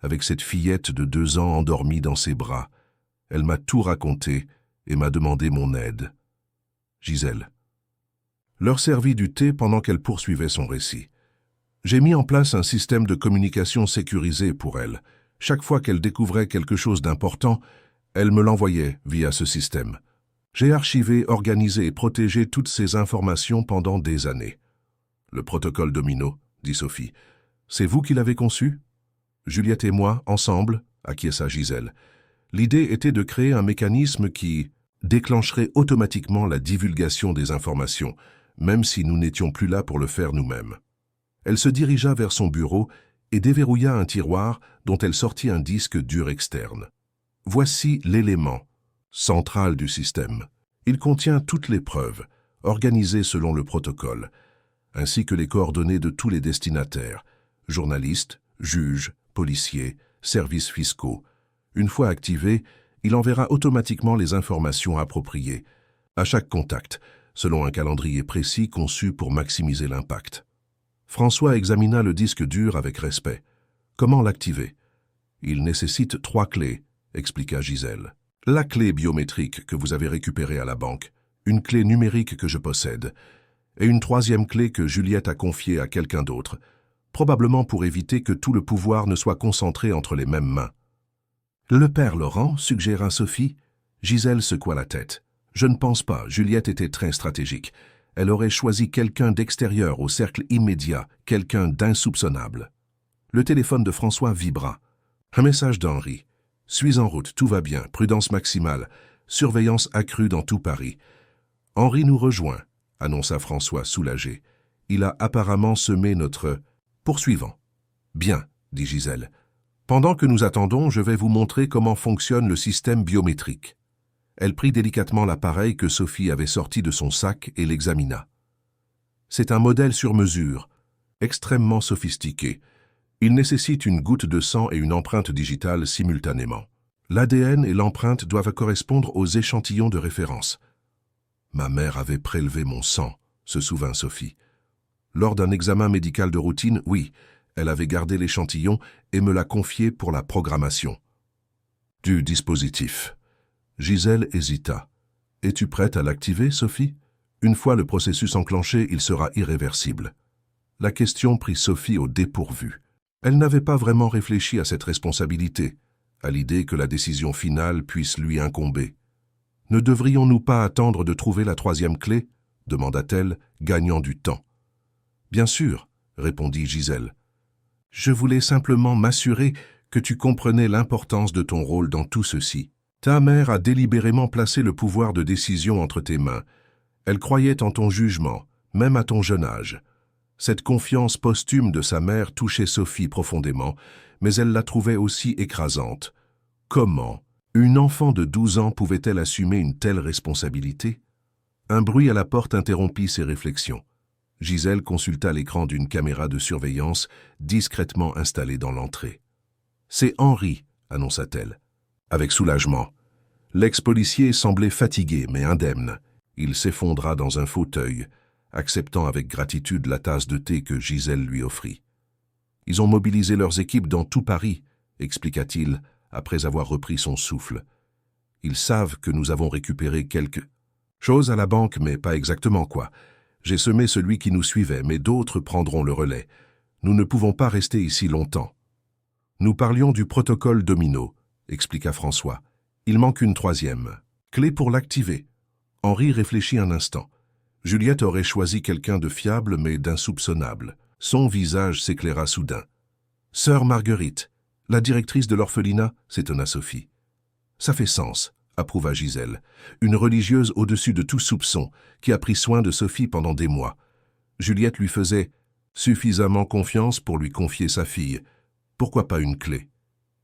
S1: avec cette fillette de 2 ans endormie dans ses bras. Elle m'a tout raconté et m'a demandé mon aide. Gisèle. Leur servit du thé pendant qu'elle poursuivait son récit. J'ai mis en place un système de communication sécurisé pour elle. Chaque fois qu'elle découvrait quelque chose d'important, elle me l'envoyait via ce système. J'ai archivé, organisé et protégé toutes ces informations pendant des années. Le protocole Domino, dit Sophie. C'est vous qui l'avez conçu ? Juliette et moi, ensemble, acquiesça Gisèle. L'idée était de créer un mécanisme qui déclencherait automatiquement la divulgation des informations, même si nous n'étions plus là pour le faire nous-mêmes. Elle se dirigea vers son bureau et déverrouilla un tiroir dont elle sortit un disque dur externe. Voici l'élément central du système. Il contient toutes les preuves, organisées selon le protocole, ainsi que les coordonnées de tous les destinataires, journalistes, juges, policiers, services fiscaux. Une fois activé, il enverra automatiquement les informations appropriées, à chaque contact, selon un calendrier précis conçu pour maximiser l'impact. François examina le disque dur avec respect. Comment l'activer ? Il nécessite 3 clés, expliqua Gisèle. La clé biométrique que vous avez récupérée à la banque, une clé numérique que je possède, et une 3e clé que Juliette a confiée à quelqu'un d'autre. probablement pour éviter que tout le pouvoir ne soit concentré entre les mêmes mains. Le père Laurent, suggéra Sophie. Gisèle secoua la tête. Je ne pense pas, Juliette était très stratégique. Elle aurait choisi quelqu'un d'extérieur au cercle immédiat, quelqu'un d'insoupçonnable. Le téléphone de François vibra. Un message d'Henri. « Suis en route, tout va bien, prudence maximale, surveillance accrue dans tout Paris. » « Henri nous rejoint, » annonça François soulagé. « Il a apparemment semé notre poursuivant. »« Bien, » dit Gisèle. « Pendant que nous attendons, je vais vous montrer comment fonctionne le système biométrique. » Elle prit délicatement l'appareil que Sophie avait sorti de son sac et l'examina. C'est un modèle sur mesure, extrêmement sophistiqué. Il nécessite une goutte de sang et une empreinte digitale simultanément. L'ADN et l'empreinte doivent correspondre aux échantillons de référence. Ma mère avait prélevé mon sang, se souvint Sophie. Lors d'un examen médical de routine, oui, elle avait gardé l'échantillon et me l'a confié pour la programmation. Du dispositif. Gisèle hésita. « Es-tu prête à l'activer, Sophie ? Une fois le processus enclenché, il sera irréversible. » La question prit Sophie au dépourvu. Elle n'avait pas vraiment réfléchi à cette responsabilité, à l'idée que la décision finale puisse lui incomber. « Ne devrions-nous pas attendre de trouver la troisième clé ?» demanda-t-elle, gagnant du temps. « Bien sûr, » répondit Gisèle. « Je voulais simplement m'assurer que tu comprenais l'importance de ton rôle dans tout ceci. Ta mère a délibérément placé le pouvoir de décision entre tes mains. Elle croyait en ton jugement, même à ton jeune âge. Cette confiance posthume de sa mère touchait Sophie profondément, mais elle la trouvait aussi écrasante. Comment une enfant de 12 ans pouvait-elle assumer une telle responsabilité? Un bruit à la porte interrompit ses réflexions. Gisèle consulta l'écran d'une caméra de surveillance discrètement installée dans l'entrée. « C'est Henri », annonça-t-elle. Avec soulagement. L'ex-policier semblait fatigué mais indemne. Il s'effondra dans un fauteuil, acceptant avec gratitude la tasse de thé que Gisèle lui offrit. « Ils ont mobilisé leurs équipes dans tout Paris », expliqua-t-il après avoir repris son souffle. « Ils savent que nous avons récupéré quelque chose à la banque, mais pas exactement quoi. J'ai semé celui qui nous suivait, mais d'autres prendront le relais. Nous ne pouvons pas rester ici longtemps. » Nous parlions du protocole Domino, expliqua François. Il manque une troisième. Clé pour l'activer. Henri réfléchit un instant. Juliette aurait choisi quelqu'un de fiable mais d'insoupçonnable. Son visage s'éclaira soudain. Sœur Marguerite, la directrice de l'orphelinat, s'étonna Sophie. Ça fait sens, approuva Gisèle. Une religieuse au-dessus de tout soupçon, qui a pris soin de Sophie pendant des mois. Juliette lui faisait suffisamment confiance pour lui confier sa fille. Pourquoi pas une clé?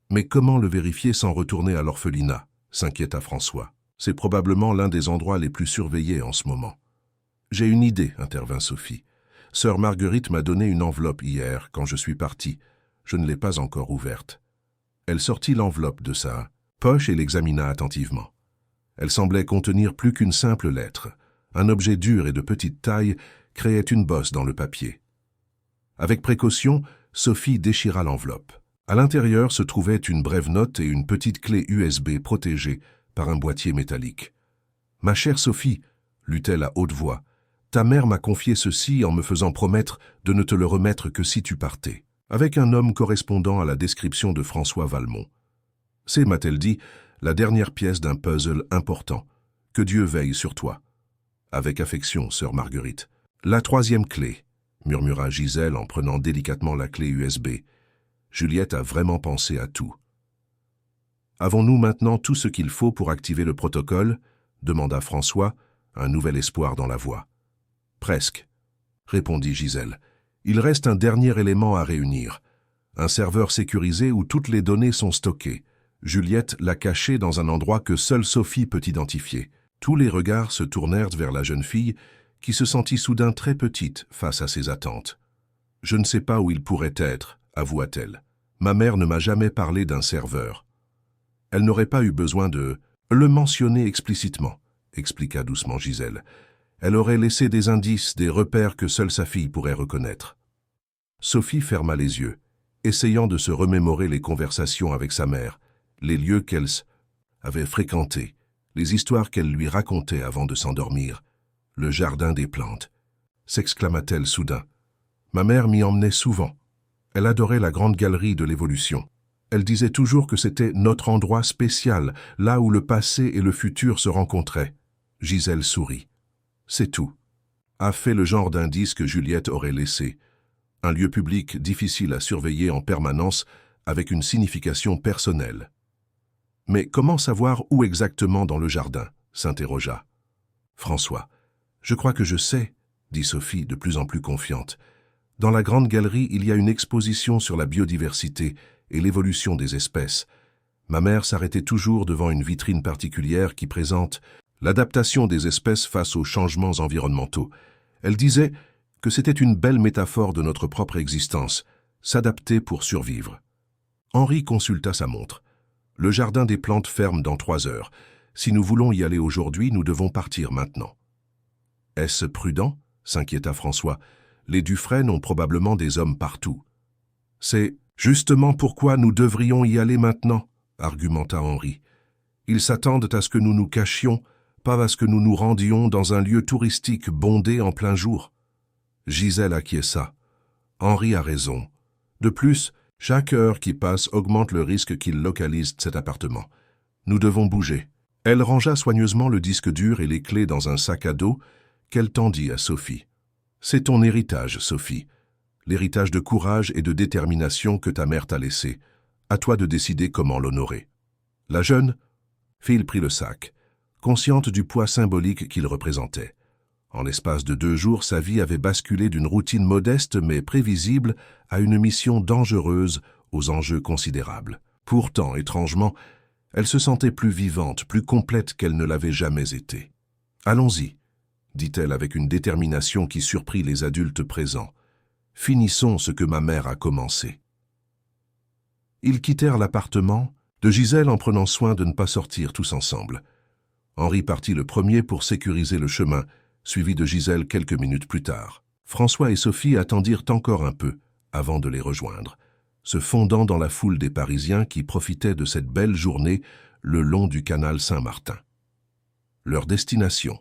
S1: Mais comment le vérifier sans retourner à l'orphelinat? S'inquiéta François. C'est probablement l'un des endroits les plus surveillés en ce moment. J'ai une idée, intervint Sophie. Sœur Marguerite m'a donné une enveloppe hier, quand je suis parti. Je ne l'ai pas encore ouverte. Elle sortit l'enveloppe de sa poche et l'examina attentivement. Elle semblait contenir plus qu'une simple lettre. Un objet dur et de petite taille créait une bosse dans le papier. Avec précaution, Sophie déchira l'enveloppe. À l'intérieur se trouvait une brève note et une petite clé USB protégée par un boîtier métallique. « Ma chère Sophie, lut-elle à haute voix, ta mère m'a confié ceci en me faisant promettre de ne te le remettre que si tu partais, avec un homme correspondant à la description de François Valmont. C'est, m'a-t-elle dit, la dernière pièce d'un puzzle important. Que Dieu veille sur toi. Avec affection, sœur Marguerite. La troisième clé, murmura Gisèle en prenant délicatement la clé USB. Juliette a vraiment pensé à tout. Avons-nous maintenant tout ce qu'il faut pour activer le protocole? Demanda François, un nouvel espoir dans la voix. Presque, répondit Gisèle. Il reste un dernier élément à réunir. Un serveur sécurisé où toutes les données sont stockées. Juliette l'a caché dans un endroit que seule Sophie peut identifier. Tous les regards se tournèrent vers la jeune fille, qui se sentit soudain très petite face à ses attentes. « Je ne sais pas où il pourrait être, avoua-t-elle. Ma mère ne m'a jamais parlé d'un serveur. Elle n'aurait pas eu besoin de le mentionner explicitement, expliqua doucement Gisèle. Elle aurait laissé des indices, des repères que seule sa fille pourrait reconnaître. Sophie ferma les yeux, essayant de se remémorer les conversations avec sa mère, les lieux qu'elle avait fréquentés, les histoires qu'elle lui racontait avant de s'endormir, le jardin des plantes. S'exclama-t-elle soudain. Ma mère m'y emmenait souvent. Elle adorait la grande galerie de l'évolution. Elle disait toujours que c'était notre endroit spécial, là où le passé et le futur se rencontraient. Gisèle sourit. C'est tout. A fait le genre d'indice que Juliette aurait laissé. Un lieu public difficile à surveiller en permanence avec une signification personnelle. Mais comment savoir où exactement dans le jardin s'interrogea François. Je crois que je sais, dit Sophie de plus en plus confiante. Dans la grande galerie, il y a une exposition sur la biodiversité et l'évolution des espèces. Ma mère s'arrêtait toujours devant une vitrine particulière qui présente l'adaptation des espèces face aux changements environnementaux. Elle disait que c'était une belle métaphore de notre propre existence, s'adapter pour survivre. Henri consulta sa montre. Le jardin des plantes ferme dans 3 heures. Si nous voulons y aller aujourd'hui, nous devons partir maintenant. Est-ce prudent? S'inquiéta François. Les Dufresne ont probablement des hommes partout. C'est justement pourquoi nous devrions y aller maintenant, argumenta Henri. Ils s'attendent à ce que nous nous cachions, pas à ce que nous nous rendions dans un lieu touristique bondé en plein jour. Gisèle acquiesça. Henri a raison. De plus, chaque heure qui passe augmente le risque qu'ils localisent cet appartement. Nous devons bouger. Elle rangea soigneusement le disque dur et les clés dans un sac à dos qu'elle tendit à Sophie. C'est ton héritage, Sophie. L'héritage de courage et de détermination que ta mère t'a laissé. À toi de décider comment l'honorer. La jeune fille prit le sac, consciente du poids symbolique qu'il représentait. En l'espace de 2 jours, sa vie avait basculé d'une routine modeste mais prévisible à une mission dangereuse aux enjeux considérables. Pourtant, étrangement, elle se sentait plus vivante, plus complète qu'elle ne l'avait jamais été. « Allons-y », dit-elle avec une détermination qui surprit les adultes présents. « Finissons ce que ma mère a commencé. » Ils quittèrent l'appartement, de Gisèle en prenant soin de ne pas sortir tous ensemble. Henri partit le premier pour sécuriser le chemin, suivi de Gisèle quelques minutes plus tard. François et Sophie attendirent encore un peu avant de les rejoindre, se fondant dans la foule des Parisiens qui profitaient de cette belle journée le long du canal Saint-Martin. Leur destination,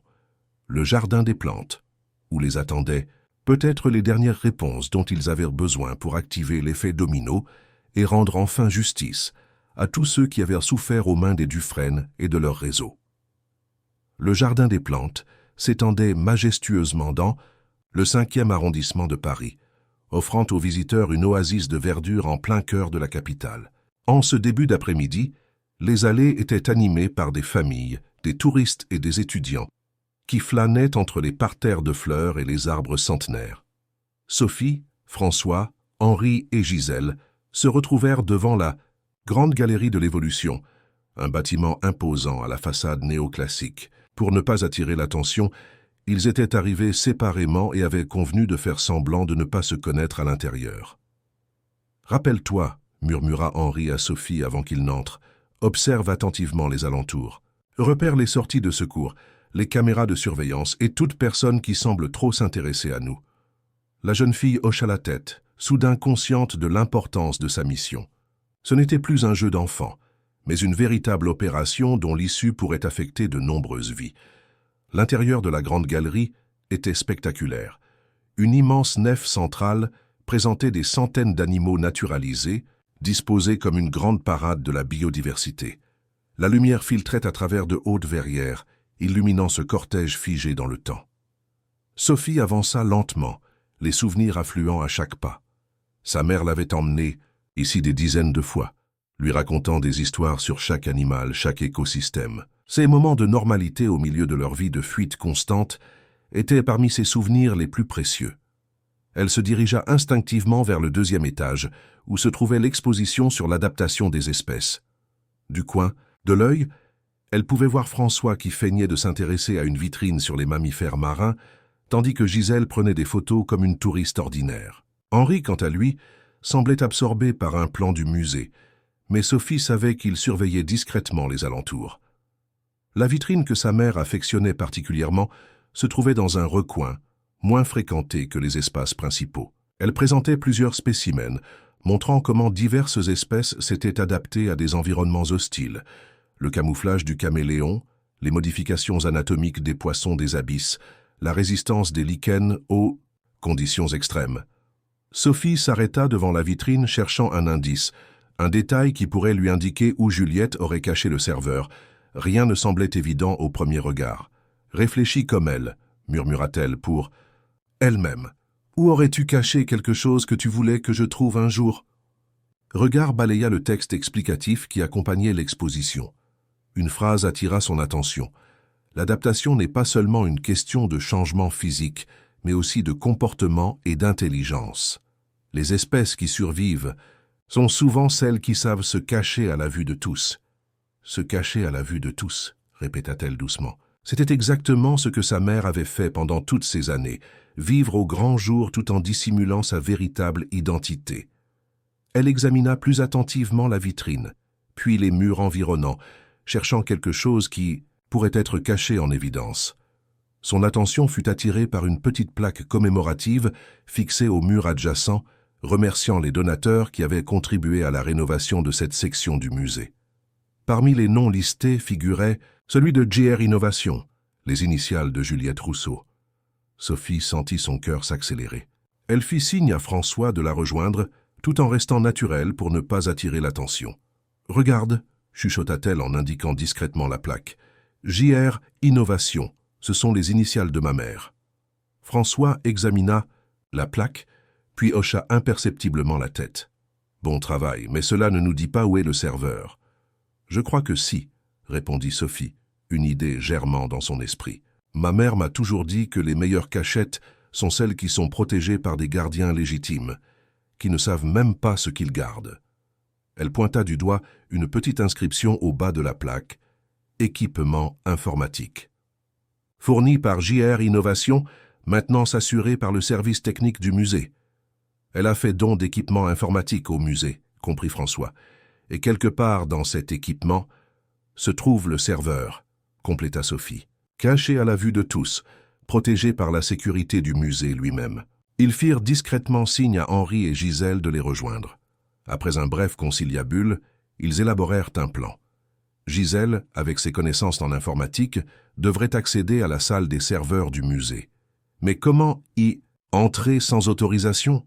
S1: le jardin des plantes, où les attendaient peut-être les dernières réponses dont ils avaient besoin pour activer l'effet domino et rendre enfin justice à tous ceux qui avaient souffert aux mains des Dufresne et de leur réseau. Le jardin des plantes s'étendait majestueusement dans le 5e arrondissement de Paris, offrant aux visiteurs une oasis de verdure en plein cœur de la capitale. En ce début d'après-midi, les allées étaient animées par des familles, des touristes et des étudiants, qui flânaient entre les parterres de fleurs et les arbres centenaires. Sophie, François, Henri et Gisèle se retrouvèrent devant la Grande Galerie de l'Évolution, un bâtiment imposant à la façade néoclassique. Pour ne pas attirer l'attention, ils étaient arrivés séparément et avaient convenu de faire semblant de ne pas se connaître à l'intérieur. « Rappelle-toi, » murmura Henri à Sophie avant qu'il n'entre, « observe attentivement les alentours. Repère les sorties de secours, les caméras de surveillance et toute personne qui semble trop s'intéresser à nous. » La jeune fille hocha la tête, soudain consciente de l'importance de sa mission. Ce n'était plus un jeu d'enfant, mais une véritable opération dont l'issue pourrait affecter de nombreuses vies. L'intérieur de la grande galerie était spectaculaire. Une immense nef centrale présentait des centaines d'animaux naturalisés, disposés comme une grande parade de la biodiversité. La lumière filtrait à travers de hautes verrières, illuminant ce cortège figé dans le temps. Sophie avança lentement, les souvenirs affluant à chaque pas. Sa mère l'avait emmenée ici des dizaines de fois, lui racontant des histoires sur chaque animal, chaque écosystème. Ces moments de normalité au milieu de leur vie de fuite constante étaient parmi ses souvenirs les plus précieux. Elle se dirigea instinctivement vers le 2e étage, où se trouvait l'exposition sur l'adaptation des espèces. Du coin de l'œil, elle pouvait voir François qui feignait de s'intéresser à une vitrine sur les mammifères marins, tandis que Gisèle prenait des photos comme une touriste ordinaire. Henri, quant à lui, semblait absorbé par un plan du musée, mais Sophie savait qu'il surveillait discrètement les alentours. La vitrine que sa mère affectionnait particulièrement se trouvait dans un recoin, moins fréquenté que les espaces principaux. Elle présentait plusieurs spécimens, montrant comment diverses espèces s'étaient adaptées à des environnements hostiles, le camouflage du caméléon, les modifications anatomiques des poissons des abysses, la résistance des lichens aux conditions extrêmes. Sophie s'arrêta devant la vitrine cherchant un indice, un détail qui pourrait lui indiquer où Juliette aurait caché le serveur. Rien ne semblait évident au premier regard. « Réfléchis comme elle », murmura-t-elle pour elle-même. « Où aurais-tu caché quelque chose que tu voulais que je trouve un jour ?» Regard balaya le texte explicatif qui accompagnait l'exposition. Une phrase attira son attention. L'adaptation n'est pas seulement une question de changement physique, mais aussi de comportement et d'intelligence. Les espèces qui survivent sont souvent celles qui savent se cacher à la vue de tous. « Se cacher à la vue de tous », répéta-t-elle doucement. C'était exactement ce que sa mère avait fait pendant toutes ces années, vivre au grand jour tout en dissimulant sa véritable identité. Elle examina plus attentivement la vitrine, puis les murs environnants, cherchant quelque chose qui pourrait être caché en évidence. Son attention fut attirée par une petite plaque commémorative fixée au mur adjacent, remerciant les donateurs qui avaient contribué à la rénovation de cette section du musée. Parmi les noms listés figurait celui de JR Innovation, les initiales de Juliette Rousseau. Sophie sentit son cœur s'accélérer. Elle fit signe à François de la rejoindre, tout en restant naturelle pour ne pas attirer l'attention. « Regarde », chuchota-t-elle en indiquant discrètement la plaque. « JR Innovation, ce sont les initiales de ma mère. » François examina la plaque, puis hocha imperceptiblement la tête. « Bon travail, mais cela ne nous dit pas où est le serveur. »« Je crois que si, » répondit Sophie, une idée germant dans son esprit. « Ma mère m'a toujours dit que les meilleures cachettes sont celles qui sont protégées par des gardiens légitimes, qui ne savent même pas ce qu'ils gardent. » Elle pointa du doigt une petite inscription au bas de la plaque, « Équipement informatique ». Fourni par JR Innovation, maintenant assuré par le service technique du musée. Elle a fait don d'équipement informatique au musée, comprit François, et quelque part dans cet équipement se trouve le serveur, compléta Sophie, caché à la vue de tous, protégé par la sécurité du musée lui-même. Ils firent discrètement signe à Henri et Gisèle de les rejoindre. Après un bref conciliabule, ils élaborèrent un plan. Gisèle, avec ses connaissances en informatique, devrait accéder à la salle des serveurs du musée. Mais comment y entrer sans autorisation?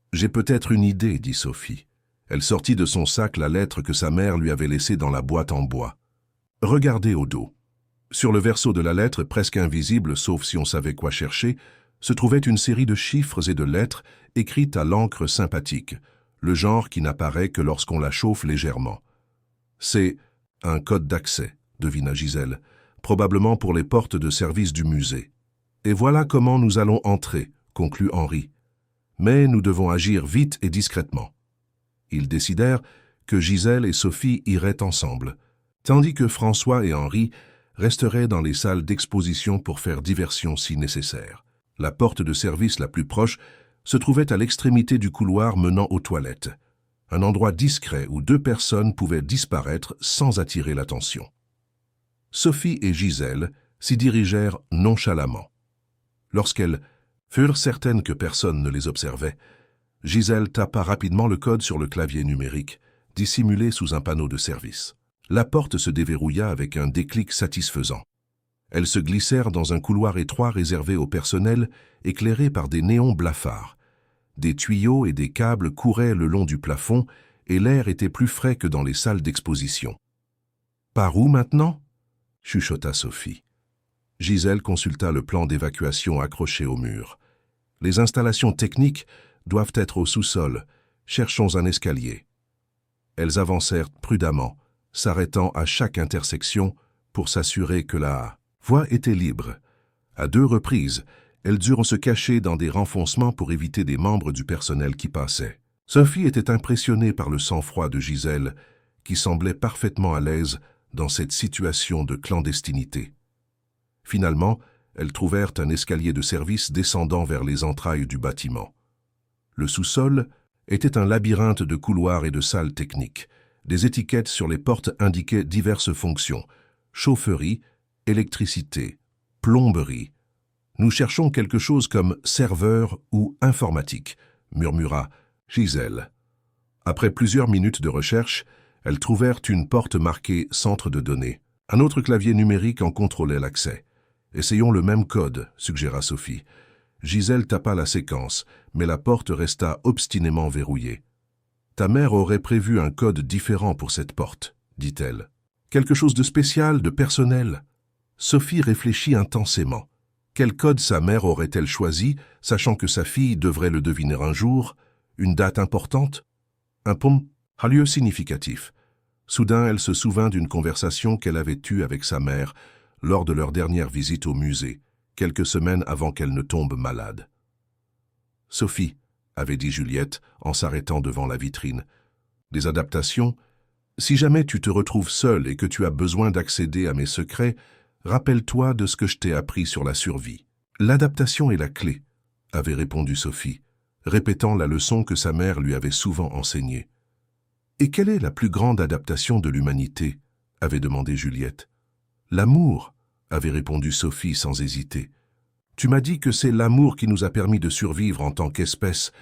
S1: « J'ai peut-être une idée, » dit Sophie. Elle sortit de son sac la lettre que sa mère lui avait laissée dans la boîte en bois. « Regardez au dos. » Sur le verso de la lettre, presque invisible sauf si on savait quoi chercher, se trouvait une série de chiffres et de lettres écrites à l'encre sympathique, le genre qui n'apparaît que lorsqu'on la chauffe légèrement. « C'est un code d'accès, » devina Gisèle, « probablement pour les portes de service du musée. »« Et voilà comment nous allons entrer, » conclut Henri. « Mais nous devons agir vite et discrètement. » Ils décidèrent que Gisèle et Sophie iraient ensemble, tandis que François et Henri resteraient dans les salles d'exposition pour faire diversion si nécessaire. La porte de service la plus proche se trouvait à l'extrémité du couloir menant aux toilettes, un endroit discret où 2 personnes pouvaient disparaître sans attirer l'attention. Sophie et Gisèle s'y dirigèrent nonchalamment. Lorsqu'elles furent certaines que personne ne les observait, Gisèle tapa rapidement le code sur le clavier numérique, dissimulé sous un panneau de service. La porte se déverrouilla avec un déclic satisfaisant. Elles se glissèrent dans un couloir étroit réservé au personnel, éclairé par des néons blafards. Des tuyaux et des câbles couraient le long du plafond et l'air était plus frais que dans les salles d'exposition. « Par où maintenant ?» chuchota Sophie. Gisèle consulta le plan d'évacuation accroché au mur. « Les installations techniques doivent être au sous-sol. Cherchons un escalier. » Elles avancèrent prudemment, s'arrêtant à chaque intersection pour s'assurer que la voie était libre. À 2 reprises, elles durent se cacher dans des renfoncements pour éviter des membres du personnel qui passaient. Sophie était impressionnée par le sang-froid de Gisèle, qui semblait parfaitement à l'aise dans cette situation de clandestinité. Finalement, elles trouvèrent un escalier de service descendant vers les entrailles du bâtiment. Le sous-sol était un labyrinthe de couloirs et de salles techniques. Des étiquettes sur les portes indiquaient diverses fonctions: chaufferie, électricité, plomberie. « Nous cherchons quelque chose comme serveur ou informatique », murmura Gisèle. Après plusieurs minutes de recherche, elles trouvèrent une porte marquée « Centre de données ». Un autre clavier numérique en contrôlait l'accès. « Essayons le même code », suggéra Sophie. Gisèle tapa la séquence, mais la porte resta obstinément verrouillée. « Ta mère aurait prévu un code différent pour cette porte, » dit-elle. « Quelque chose de spécial, de personnel ?» Sophie réfléchit intensément. Quel code sa mère aurait-elle choisi, sachant que sa fille devrait le deviner un jour? Une date importante? Un lieu significatif. Soudain, elle se souvint d'une conversation qu'elle avait eue avec sa mère lors de leur dernière visite au musée, quelques semaines avant qu'elle ne tombe malade. « Sophie, » avait dit Juliette en s'arrêtant devant la vitrine, « des adaptations? Si jamais tu te retrouves seule et que tu as besoin d'accéder à mes secrets, rappelle-toi de ce que je t'ai appris sur la survie. »« L'adaptation est la clé, » avait répondu Sophie, répétant la leçon que sa mère lui avait souvent enseignée. « Et quelle est la plus grande adaptation de l'humanité » avait demandé Juliette. « L'amour, » avait répondu Sophie sans hésiter. « Tu m'as dit que c'est l'amour qui nous a permis de survivre en tant qu'espèce,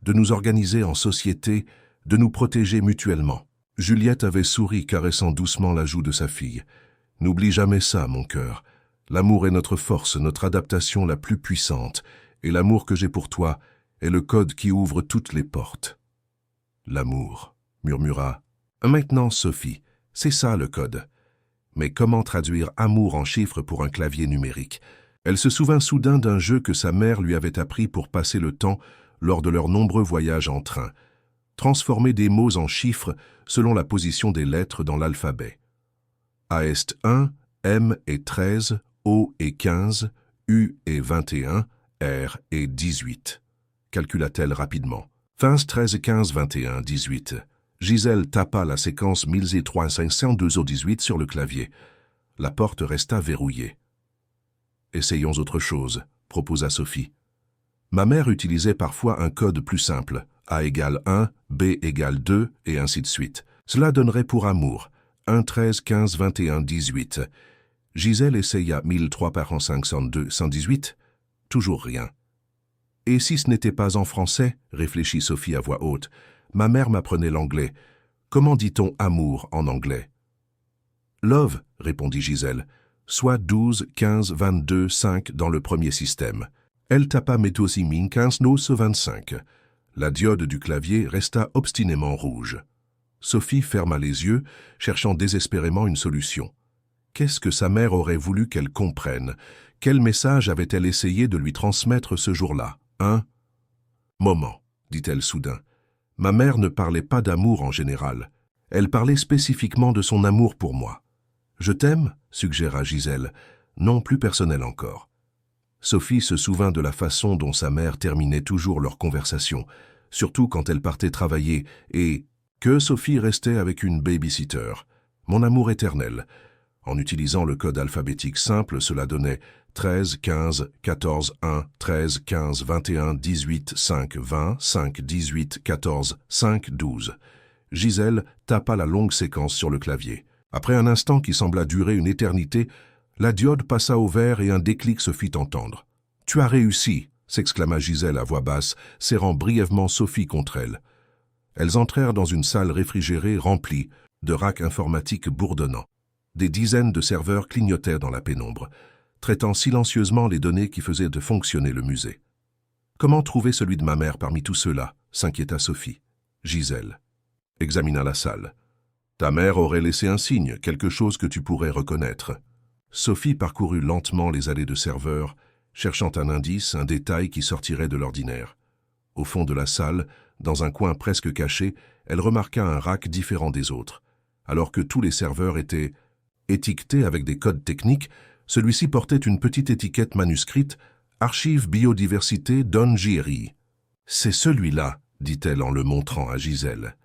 S1: de nous organiser en société, de nous protéger mutuellement. » Juliette avait souri, caressant doucement la joue de sa fille. « N'oublie jamais ça, mon cœur. L'amour est notre force, notre adaptation la plus puissante, et l'amour que j'ai pour toi est le code qui ouvre toutes les portes. »« L'amour, » murmura. « Maintenant, Sophie, c'est ça le code. » Mais comment traduire amour en chiffres pour un clavier numérique? Elle se souvint soudain d'un jeu que sa mère lui avait appris pour passer le temps lors de leurs nombreux voyages en train. Transformer des mots en chiffres selon la position des lettres dans l'alphabet. A est 1, M est 13, O est 15, U est 21, R est 18. Calcula-t-elle rapidement. 15, 13, 15, 21, 18. Gisèle tapa la séquence 1302 au 18 sur le clavier. La porte resta verrouillée. « Essayons autre chose », proposa Sophie. « Ma mère utilisait parfois un code plus simple, A égale 1, B égale 2, et ainsi de suite. Cela donnerait pour amour 1, 13, 15, 21, 18. Gisèle essaya 1003 par an 502, 118. Toujours rien. « Et si ce n'était pas en français ?» réfléchit Sophie à voix haute. « Ma mère m'apprenait l'anglais. Comment dit-on amour en anglais ?»« Love » répondit Gisèle, soit 12, 15, 22, 5 dans le premier système. Elle tapa Metosimin 15 9 25. La diode du clavier resta obstinément rouge. Sophie ferma les yeux, cherchant désespérément une solution. Qu'est-ce que sa mère aurait voulu qu'elle comprenne? Quel message avait-elle essayé de lui transmettre ce jour-là? Un moment, dit-elle soudain. Ma mère ne parlait pas d'amour en général. Elle parlait spécifiquement de son amour pour moi. Je t'aime, suggéra Gisèle, non plus personnel encore. Sophie se souvint de la façon dont sa mère terminait toujours leur conversation, surtout quand elle partait travailler, et que Sophie restait avec une babysitter. Mon amour éternel. En utilisant le code alphabétique simple, cela donnait 13, 15, 14, 1, 13, 15, 21, 18, 5, 20, 5, 18, 14, 5, 12. Gisèle tapa la longue séquence sur le clavier. Après un instant qui sembla durer une éternité, la diode passa au vert et un déclic se fit entendre. « Tu as réussi !» s'exclama Gisèle à voix basse, serrant brièvement Sophie contre elle. Elles entrèrent dans une salle réfrigérée remplie de racks informatiques bourdonnants. Des dizaines de serveurs clignotaient dans la pénombre, traitant silencieusement les données qui faisaient de fonctionner le musée. « Comment trouver celui de ma mère parmi tout cela ?» s'inquiéta Sophie. Gisèle examina la salle. « Ta mère aurait laissé un signe, quelque chose que tu pourrais reconnaître. » Sophie parcourut lentement les allées de serveurs, cherchant un indice, un détail qui sortirait de l'ordinaire. Au fond de la salle, dans un coin presque caché, elle remarqua un rack différent des autres. Alors que tous les serveurs étaient étiquetés avec des codes techniques, celui-ci portait une petite étiquette manuscrite « Archive biodiversité d'Ongiri ». « C'est celui-là », dit-elle en le montrant à Gisèle.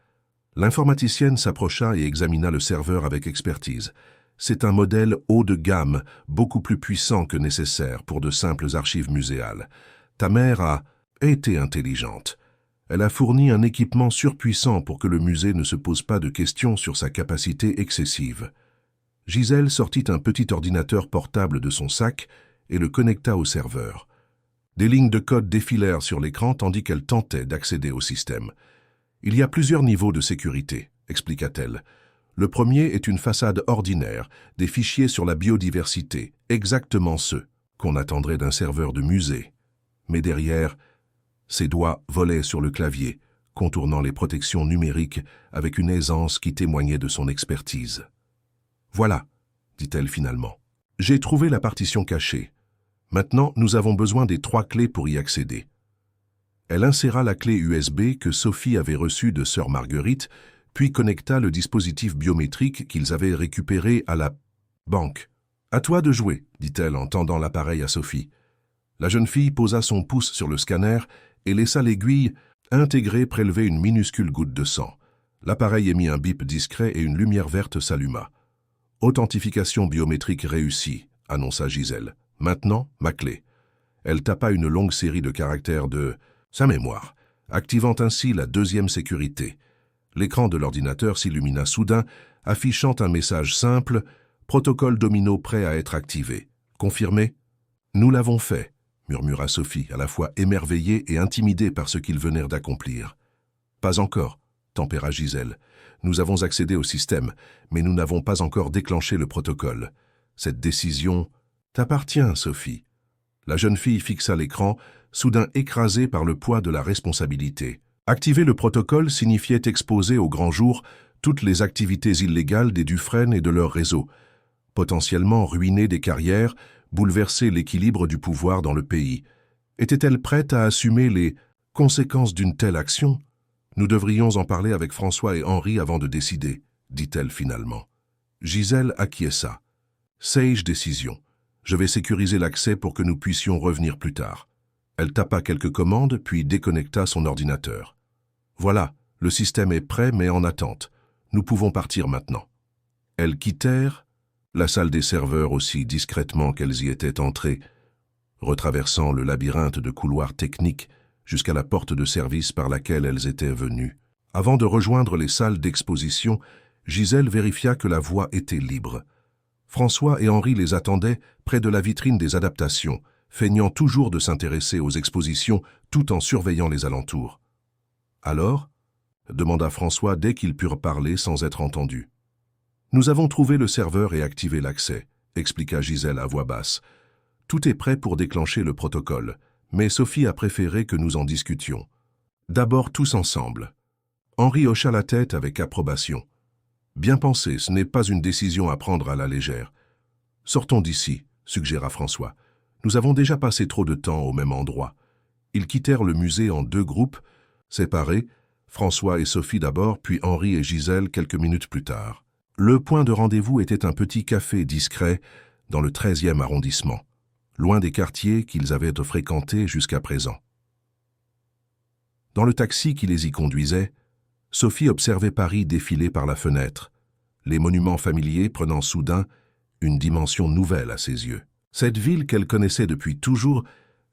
S1: L'informaticienne s'approcha et examina le serveur avec expertise. C'est un modèle haut de gamme, beaucoup plus puissant que nécessaire pour de simples archives muséales. Ta mère a été intelligente. Elle a fourni un équipement surpuissant pour que le musée ne se pose pas de questions sur sa capacité excessive. Gisèle sortit un petit ordinateur portable de son sac et le connecta au serveur. Des lignes de code défilèrent sur l'écran tandis qu'elle tentait d'accéder au système. « Il y a plusieurs niveaux de sécurité », expliqua-t-elle. « Le premier est une façade ordinaire, des fichiers sur la biodiversité, exactement ceux qu'on attendrait d'un serveur de musée. Mais derrière, ses doigts volaient sur le clavier, contournant les protections numériques avec une aisance qui témoignait de son expertise. « Voilà, dit-elle finalement. J'ai trouvé la partition cachée. Maintenant, nous avons besoin des 3 clés pour y accéder. » Elle inséra la clé USB que Sophie avait reçue de sœur Marguerite, puis connecta le dispositif biométrique qu'ils avaient récupéré à la banque. « À toi de jouer, dit-elle en tendant l'appareil à Sophie. La jeune fille posa son pouce sur le scanner et laissa l'aiguille intégrée prélever une minuscule goutte de sang. L'appareil émit un bip discret et une lumière verte s'alluma. « Authentification biométrique réussie, annonça Gisèle. Maintenant, ma clé. » Elle tapa une longue série de caractères de sa mémoire, activant ainsi la 2e sécurité. L'écran de l'ordinateur s'illumina soudain, affichant un message simple « Protocole domino prêt à être activé. Confirmé ?»« Nous l'avons fait », murmura Sophie, à la fois émerveillée et intimidée par ce qu'ils venèrent d'accomplir. « Pas encore », tempéra Gisèle. « Nous avons accédé au système, mais nous n'avons pas encore déclenché le protocole. Cette décision t'appartient, Sophie. » La jeune fille fixa l'écran, soudain écrasée par le poids de la responsabilité. Activer le protocole signifiait exposer au grand jour toutes les activités illégales des Dufresne et de leur réseau, potentiellement ruiner des carrières, bouleverser l'équilibre du pouvoir dans le pays. Était-elle prête à assumer les conséquences d'une telle action? Nous devrions en parler avec François et Henri avant de décider, dit-elle finalement. Gisèle acquiesça. Sage décision. Je vais sécuriser l'accès pour que nous puissions revenir plus tard. Elle tapa quelques commandes, puis déconnecta son ordinateur. Voilà, le système est prêt mais en attente. Nous pouvons partir maintenant. Elles quittèrent la salle des serveurs aussi discrètement qu'elles y étaient entrées, retraversant le labyrinthe de couloirs techniques jusqu'à la porte de service par laquelle elles étaient venues. Avant de rejoindre les salles d'exposition, Gisèle vérifia que la voie était libre. François et Henri les attendaient près de la vitrine des adaptations, feignant toujours de s'intéresser aux expositions tout en surveillant les alentours. « Alors ?» demanda François dès qu'ils purent parler sans être entendus. « Nous avons trouvé le serveur et activé l'accès, » expliqua Gisèle à voix basse. « Tout est prêt pour déclencher le protocole, mais Sophie a préféré que nous en discutions. D'abord tous ensemble. » Henri hocha la tête avec approbation. « Bien pensé, ce n'est pas une décision à prendre à la légère. »« Sortons d'ici, » suggéra François. « Nous avons déjà passé trop de temps au même endroit. » Ils quittèrent le musée en 2 groupes, séparés, François et Sophie d'abord, puis Henri et Gisèle quelques minutes plus tard. Le point de rendez-vous était un petit café discret dans le 13e arrondissement, loin des quartiers qu'ils avaient fréquentés jusqu'à présent. Dans le taxi qui les y conduisait, Sophie observait Paris défiler par la fenêtre, les monuments familiers prenant soudain une dimension nouvelle à ses yeux. Cette ville qu'elle connaissait depuis toujours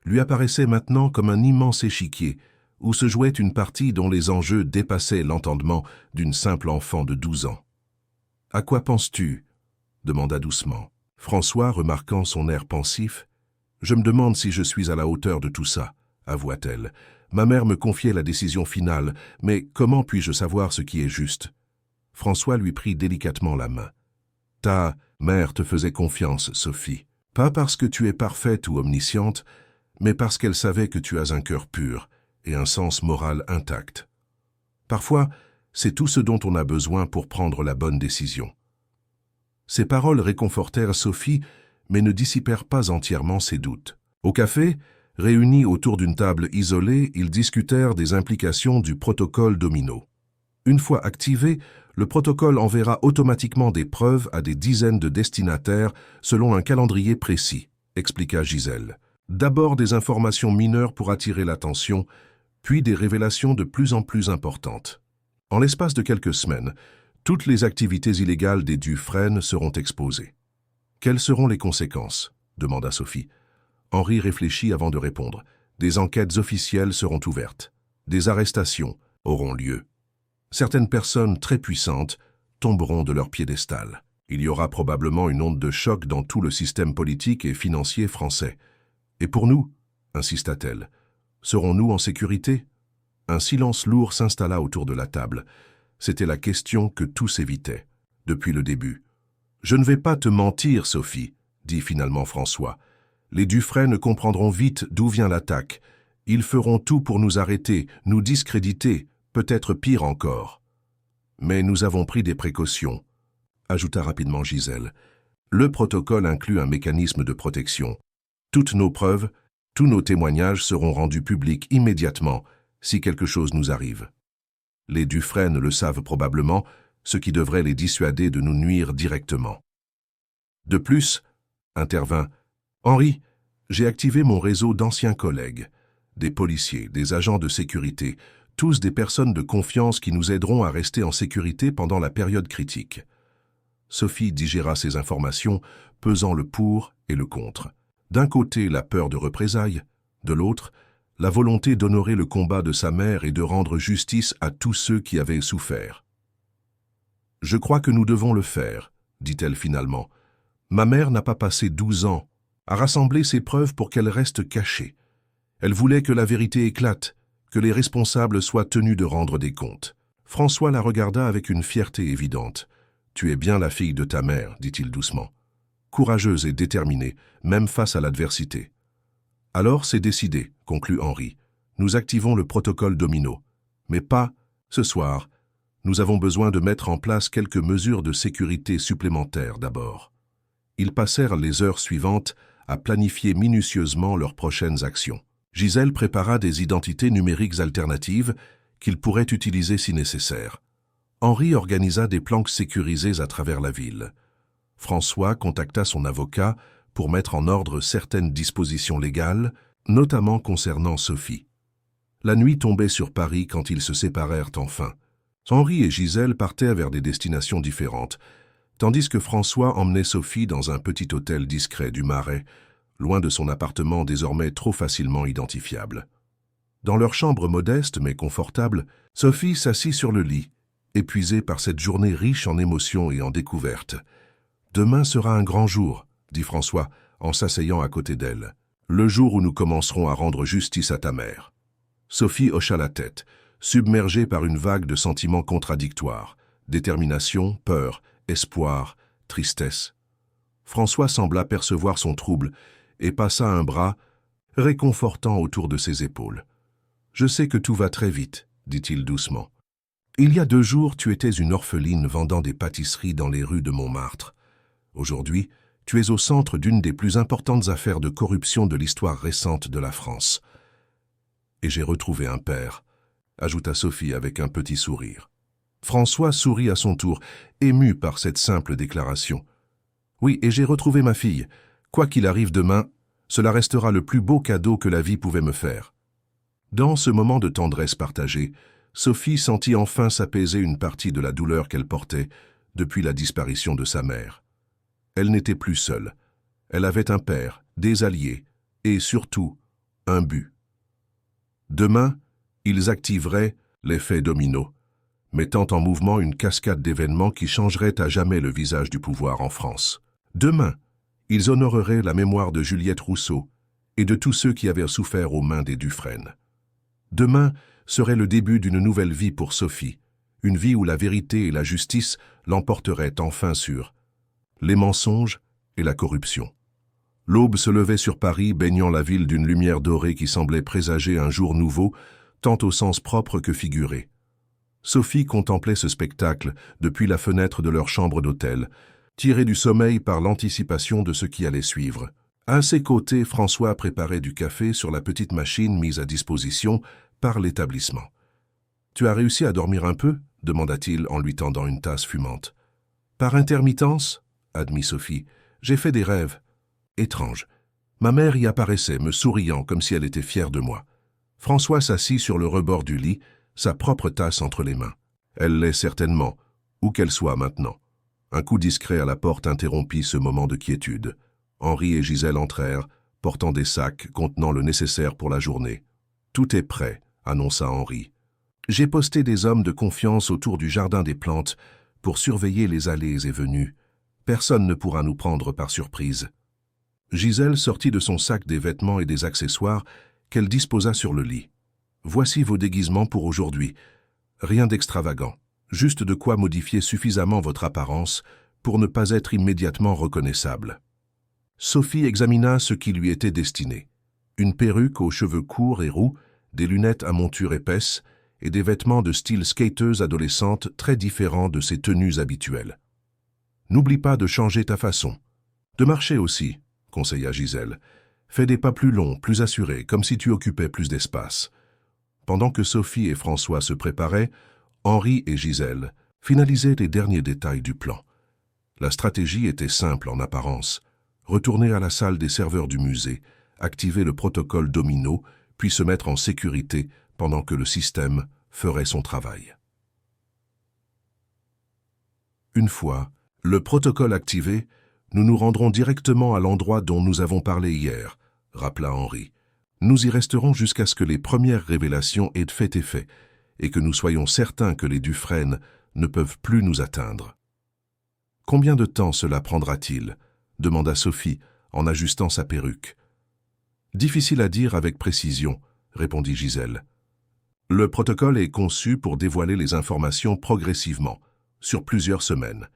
S1: lui apparaissait maintenant comme un immense échiquier où se jouait une partie dont les enjeux dépassaient l'entendement d'une simple enfant de 12 ans. « À quoi penses-tu » demanda doucement. François, remarquant son air pensif, « Je me demande si je suis à la hauteur de tout ça, » avoua-t-elle. « Ma mère me confiait la décision finale, mais comment puis-je savoir ce qui est juste ?» François lui prit délicatement la main. « Ta mère te faisait confiance, Sophie. Pas parce que tu es parfaite ou omnisciente, mais parce qu'elle savait que tu as un cœur pur et un sens moral intact. Parfois, c'est tout ce dont on a besoin pour prendre la bonne décision. » Ces paroles réconfortèrent Sophie, mais ne dissipèrent pas entièrement ses doutes. Au café, réunis autour d'une table isolée, ils discutèrent des implications du protocole domino. Une fois activé, le protocole enverra automatiquement des preuves à des dizaines de destinataires selon un calendrier précis, expliqua Gisèle. D'abord des informations mineures pour attirer l'attention, puis des révélations de plus en plus importantes. En l'espace de quelques semaines, toutes les activités illégales des Dufresne seront exposées. « Quelles seront les conséquences ?» demanda Sophie. Henri réfléchit avant de répondre. « Des enquêtes officielles seront ouvertes. Des arrestations auront lieu. Certaines personnes très puissantes tomberont de leur piédestal. Il y aura probablement une onde de choc dans tout le système politique et financier français. Et pour nous, insista-t-elle, serons-nous en sécurité ?» Un silence lourd s'installa autour de la table. C'était la question que tous évitaient, depuis le début. « Je ne vais pas te mentir, Sophie, » dit finalement François, « Les Dufresne comprendront vite d'où vient l'attaque. Ils feront tout pour nous arrêter, nous discréditer, peut-être pire encore. Mais nous avons pris des précautions, ajouta rapidement Gisèle. Le protocole inclut un mécanisme de protection. Toutes nos preuves, tous nos témoignages seront rendus publics immédiatement si quelque chose nous arrive. Les Dufresne le savent probablement, ce qui devrait les dissuader de nous nuire directement. De plus, intervint Henri, j'ai activé mon réseau d'anciens collègues, des policiers, des agents de sécurité, tous des personnes de confiance qui nous aideront à rester en sécurité pendant la période critique. Sophie digéra ces informations, pesant le pour et le contre. D'un côté, la peur de représailles, de l'autre, la volonté d'honorer le combat de sa mère et de rendre justice à tous ceux qui avaient souffert. « Je crois que nous devons le faire, » dit-elle finalement. « Ma mère n'a pas passé 12 ans à rassembler ses preuves pour qu'elles restent cachées. Elle voulait que la vérité éclate, que les responsables soient tenus de rendre des comptes. » François la regarda avec une fierté évidente. « Tu es bien la fille de ta mère, » dit-il doucement. « Courageuse et déterminée, même face à l'adversité. »« Alors c'est décidé, » conclut Henri. « Nous activons le protocole Domino. Mais pas ce soir. Nous avons besoin de mettre en place quelques mesures de sécurité supplémentaires d'abord. » Ils passèrent les heures suivantes à planifier minutieusement leurs prochaines actions. Gisèle prépara des identités numériques alternatives qu'ils pourraient utiliser si nécessaire. Henri organisa des planques sécurisées à travers la ville. François contacta son avocat pour mettre en ordre certaines dispositions légales, notamment concernant Sophie. La nuit tombait sur Paris quand ils se séparèrent enfin. Henri et Gisèle partaient vers des destinations différentes, tandis que François emmenait Sophie dans un petit hôtel discret du Marais, loin de son appartement désormais trop facilement identifiable. Dans leur chambre modeste mais confortable, Sophie s'assit sur le lit, épuisée par cette journée riche en émotions et en découvertes. « Demain sera un grand jour, » dit François en s'asseyant à côté d'elle. « Le jour où nous commencerons à rendre justice à ta mère. » Sophie hocha la tête, submergée par une vague de sentiments contradictoires. Détermination, peur, espoir, tristesse. François sembla percevoir son trouble et passa un bras réconfortant autour de ses épaules. « Je sais que tout va très vite, » dit-il doucement. « Il y a 2 jours, tu étais une orpheline vendant des pâtisseries dans les rues de Montmartre. Aujourd'hui, tu es au centre d'une des plus importantes affaires de corruption de l'histoire récente de la France. Et j'ai retrouvé un père, » ajouta Sophie avec un petit sourire. François sourit à son tour, ému par cette simple déclaration. « Oui, et j'ai retrouvé ma fille. Quoi qu'il arrive demain, cela restera le plus beau cadeau que la vie pouvait me faire. » Dans ce moment de tendresse partagée, Sophie sentit enfin s'apaiser une partie de la douleur qu'elle portait depuis la disparition de sa mère. Elle n'était plus seule. Elle avait un père, des alliés et surtout un but. Demain, ils activeraient l'effet domino, mettant en mouvement une cascade d'événements qui changerait à jamais le visage du pouvoir en France. Demain, ils honoreraient la mémoire de Juliette Rousseau et de tous ceux qui avaient souffert aux mains des Dufresne. Demain serait le début d'une nouvelle vie pour Sophie, une vie où la vérité et la justice l'emporteraient enfin sur les mensonges et la corruption. L'aube se levait sur Paris, baignant la ville d'une lumière dorée qui semblait présager un jour nouveau, tant au sens propre que figuré. Sophie contemplait ce spectacle depuis la fenêtre de leur chambre d'hôtel, tirée du sommeil par l'anticipation de ce qui allait suivre. À ses côtés, François préparait du café sur la petite machine mise à disposition par l'établissement. « Tu as réussi à dormir un peu ?» demanda-t-il en lui tendant une tasse fumante. « Par intermittence ?» admit Sophie. « J'ai fait des rêves. Étrange. Ma mère y apparaissait, me souriant comme si elle était fière de moi. » François s'assit sur le rebord du lit, sa propre tasse entre les mains. Elle l'est certainement, où qu'elle soit maintenant. Un coup discret à la porte interrompit ce moment de quiétude. Henri et Gisèle entrèrent, portant des sacs contenant le nécessaire pour la journée. « Tout est prêt », annonça Henri. « J'ai posté des hommes de confiance autour du jardin des plantes pour surveiller les allées et venues. Personne ne pourra nous prendre par surprise. » Gisèle sortit de son sac des vêtements et des accessoires qu'elle disposa sur le lit. « Voici vos déguisements pour aujourd'hui. Rien d'extravagant, juste de quoi modifier suffisamment votre apparence pour ne pas être immédiatement reconnaissable. » Sophie examina ce qui lui était destiné. Une perruque aux cheveux courts et roux, des lunettes à monture épaisse et des vêtements de style skateuse adolescente très différents de ses tenues habituelles. « N'oublie pas de changer ta façon. De marcher aussi, » conseilla Gisèle. « Fais des pas plus longs, plus assurés, comme si tu occupais plus d'espace. » Pendant que Sophie et François se préparaient, Henri et Gisèle finalisaient les derniers détails du plan. La stratégie était simple en apparence. Retourner à la salle des serveurs du musée, activer le protocole domino, puis se mettre en sécurité pendant que le système ferait son travail. Une fois le protocole activé, nous nous rendrons directement à l'endroit dont nous avons parlé hier, rappela Henri. Nous y resterons jusqu'à ce que les premières révélations aient fait effet et que nous soyons certains que les Dufresne ne peuvent plus nous atteindre. « Combien de temps cela prendra-t-il » demanda Sophie en ajustant sa perruque. « Difficile à dire avec précision » répondit Gisèle. « Le protocole est conçu pour dévoiler les informations progressivement, sur plusieurs semaines.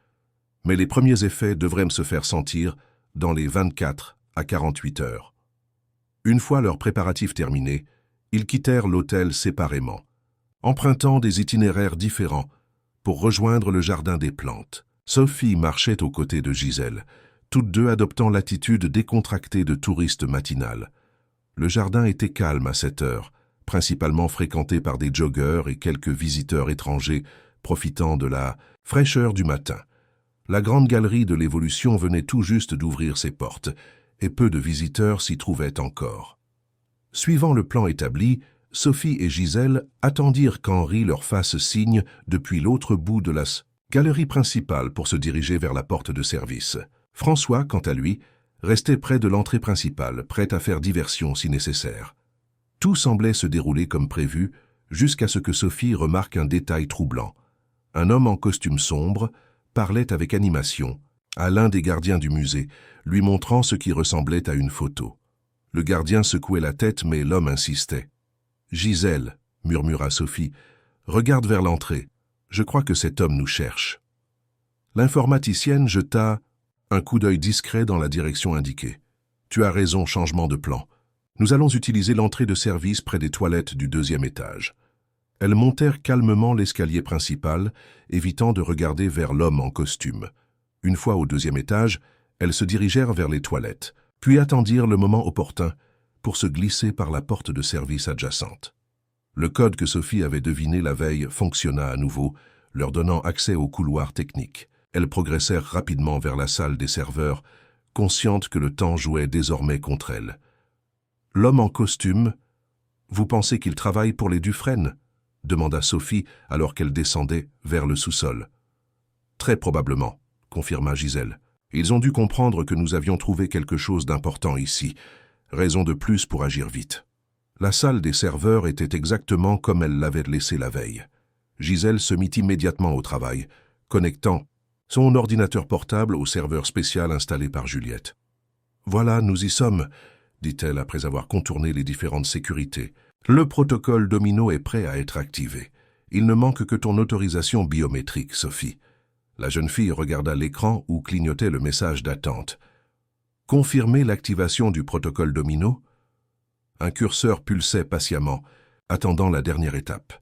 S1: Mais les premiers effets devraient se faire sentir dans les 24 à 48 heures. » Une fois leurs préparatifs terminés, ils quittèrent l'hôtel séparément, empruntant des itinéraires différents pour rejoindre le jardin des plantes. Sophie marchait aux côtés de Gisèle, toutes deux adoptant l'attitude décontractée de touristes matinales. Le jardin était calme à cette heure, principalement fréquenté par des joggeurs et quelques visiteurs étrangers profitant de la fraîcheur du matin. La grande galerie de l'évolution venait tout juste d'ouvrir ses portes, et peu de visiteurs s'y trouvaient encore. Suivant le plan établi, Sophie et Gisèle attendirent qu'Henri leur fasse signe depuis l'autre bout de la galerie principale pour se diriger vers la porte de service. François, quant à lui, restait près de l'entrée principale, prêt à faire diversion si nécessaire. Tout semblait se dérouler comme prévu, jusqu'à ce que Sophie remarque un détail troublant. Un homme en costume sombre parlait avec animation à l'un des gardiens du musée, lui montrant ce qui ressemblait à une photo. Le gardien secouait la tête, mais l'homme insistait. « Gisèle, » murmura Sophie, « regarde vers l'entrée. Je crois que cet homme nous cherche. » L'informaticienne jeta un coup d'œil discret dans la direction indiquée. « Tu as raison, changement de plan. Nous allons utiliser l'entrée de service près des toilettes du 2e étage. » Elles montèrent calmement l'escalier principal, évitant de regarder vers l'homme en costume. Une fois au 2e étage, elles se dirigèrent vers les toilettes, puis attendirent le moment opportun pour se glisser par la porte de service adjacente. Le code que Sophie avait deviné la veille fonctionna à nouveau, leur donnant accès au couloir technique. Elles progressèrent rapidement vers la salle des serveurs, conscientes que le temps jouait désormais contre elles. L'homme en costume, « Vous pensez qu'il travaille pour les Dufresne ?» demanda Sophie alors qu'elle descendait vers le sous-sol. « Très probablement, » confirma Gisèle. « Ils ont dû comprendre que nous avions trouvé quelque chose d'important ici. Raison de plus pour agir vite. » La salle des serveurs était exactement comme elle l'avait laissée la veille. Gisèle se mit immédiatement au travail, connectant son ordinateur portable au serveur spécial installé par Juliette. « Voilà, nous y sommes, » dit-elle après avoir contourné les différentes sécurités. « Le protocole domino est prêt à être activé. Il ne manque que ton autorisation biométrique, Sophie. » La jeune fille regarda l'écran où clignotait le message d'attente. « Confirmer l'activation du protocole domino ?» Un curseur pulsait patiemment, attendant la dernière étape.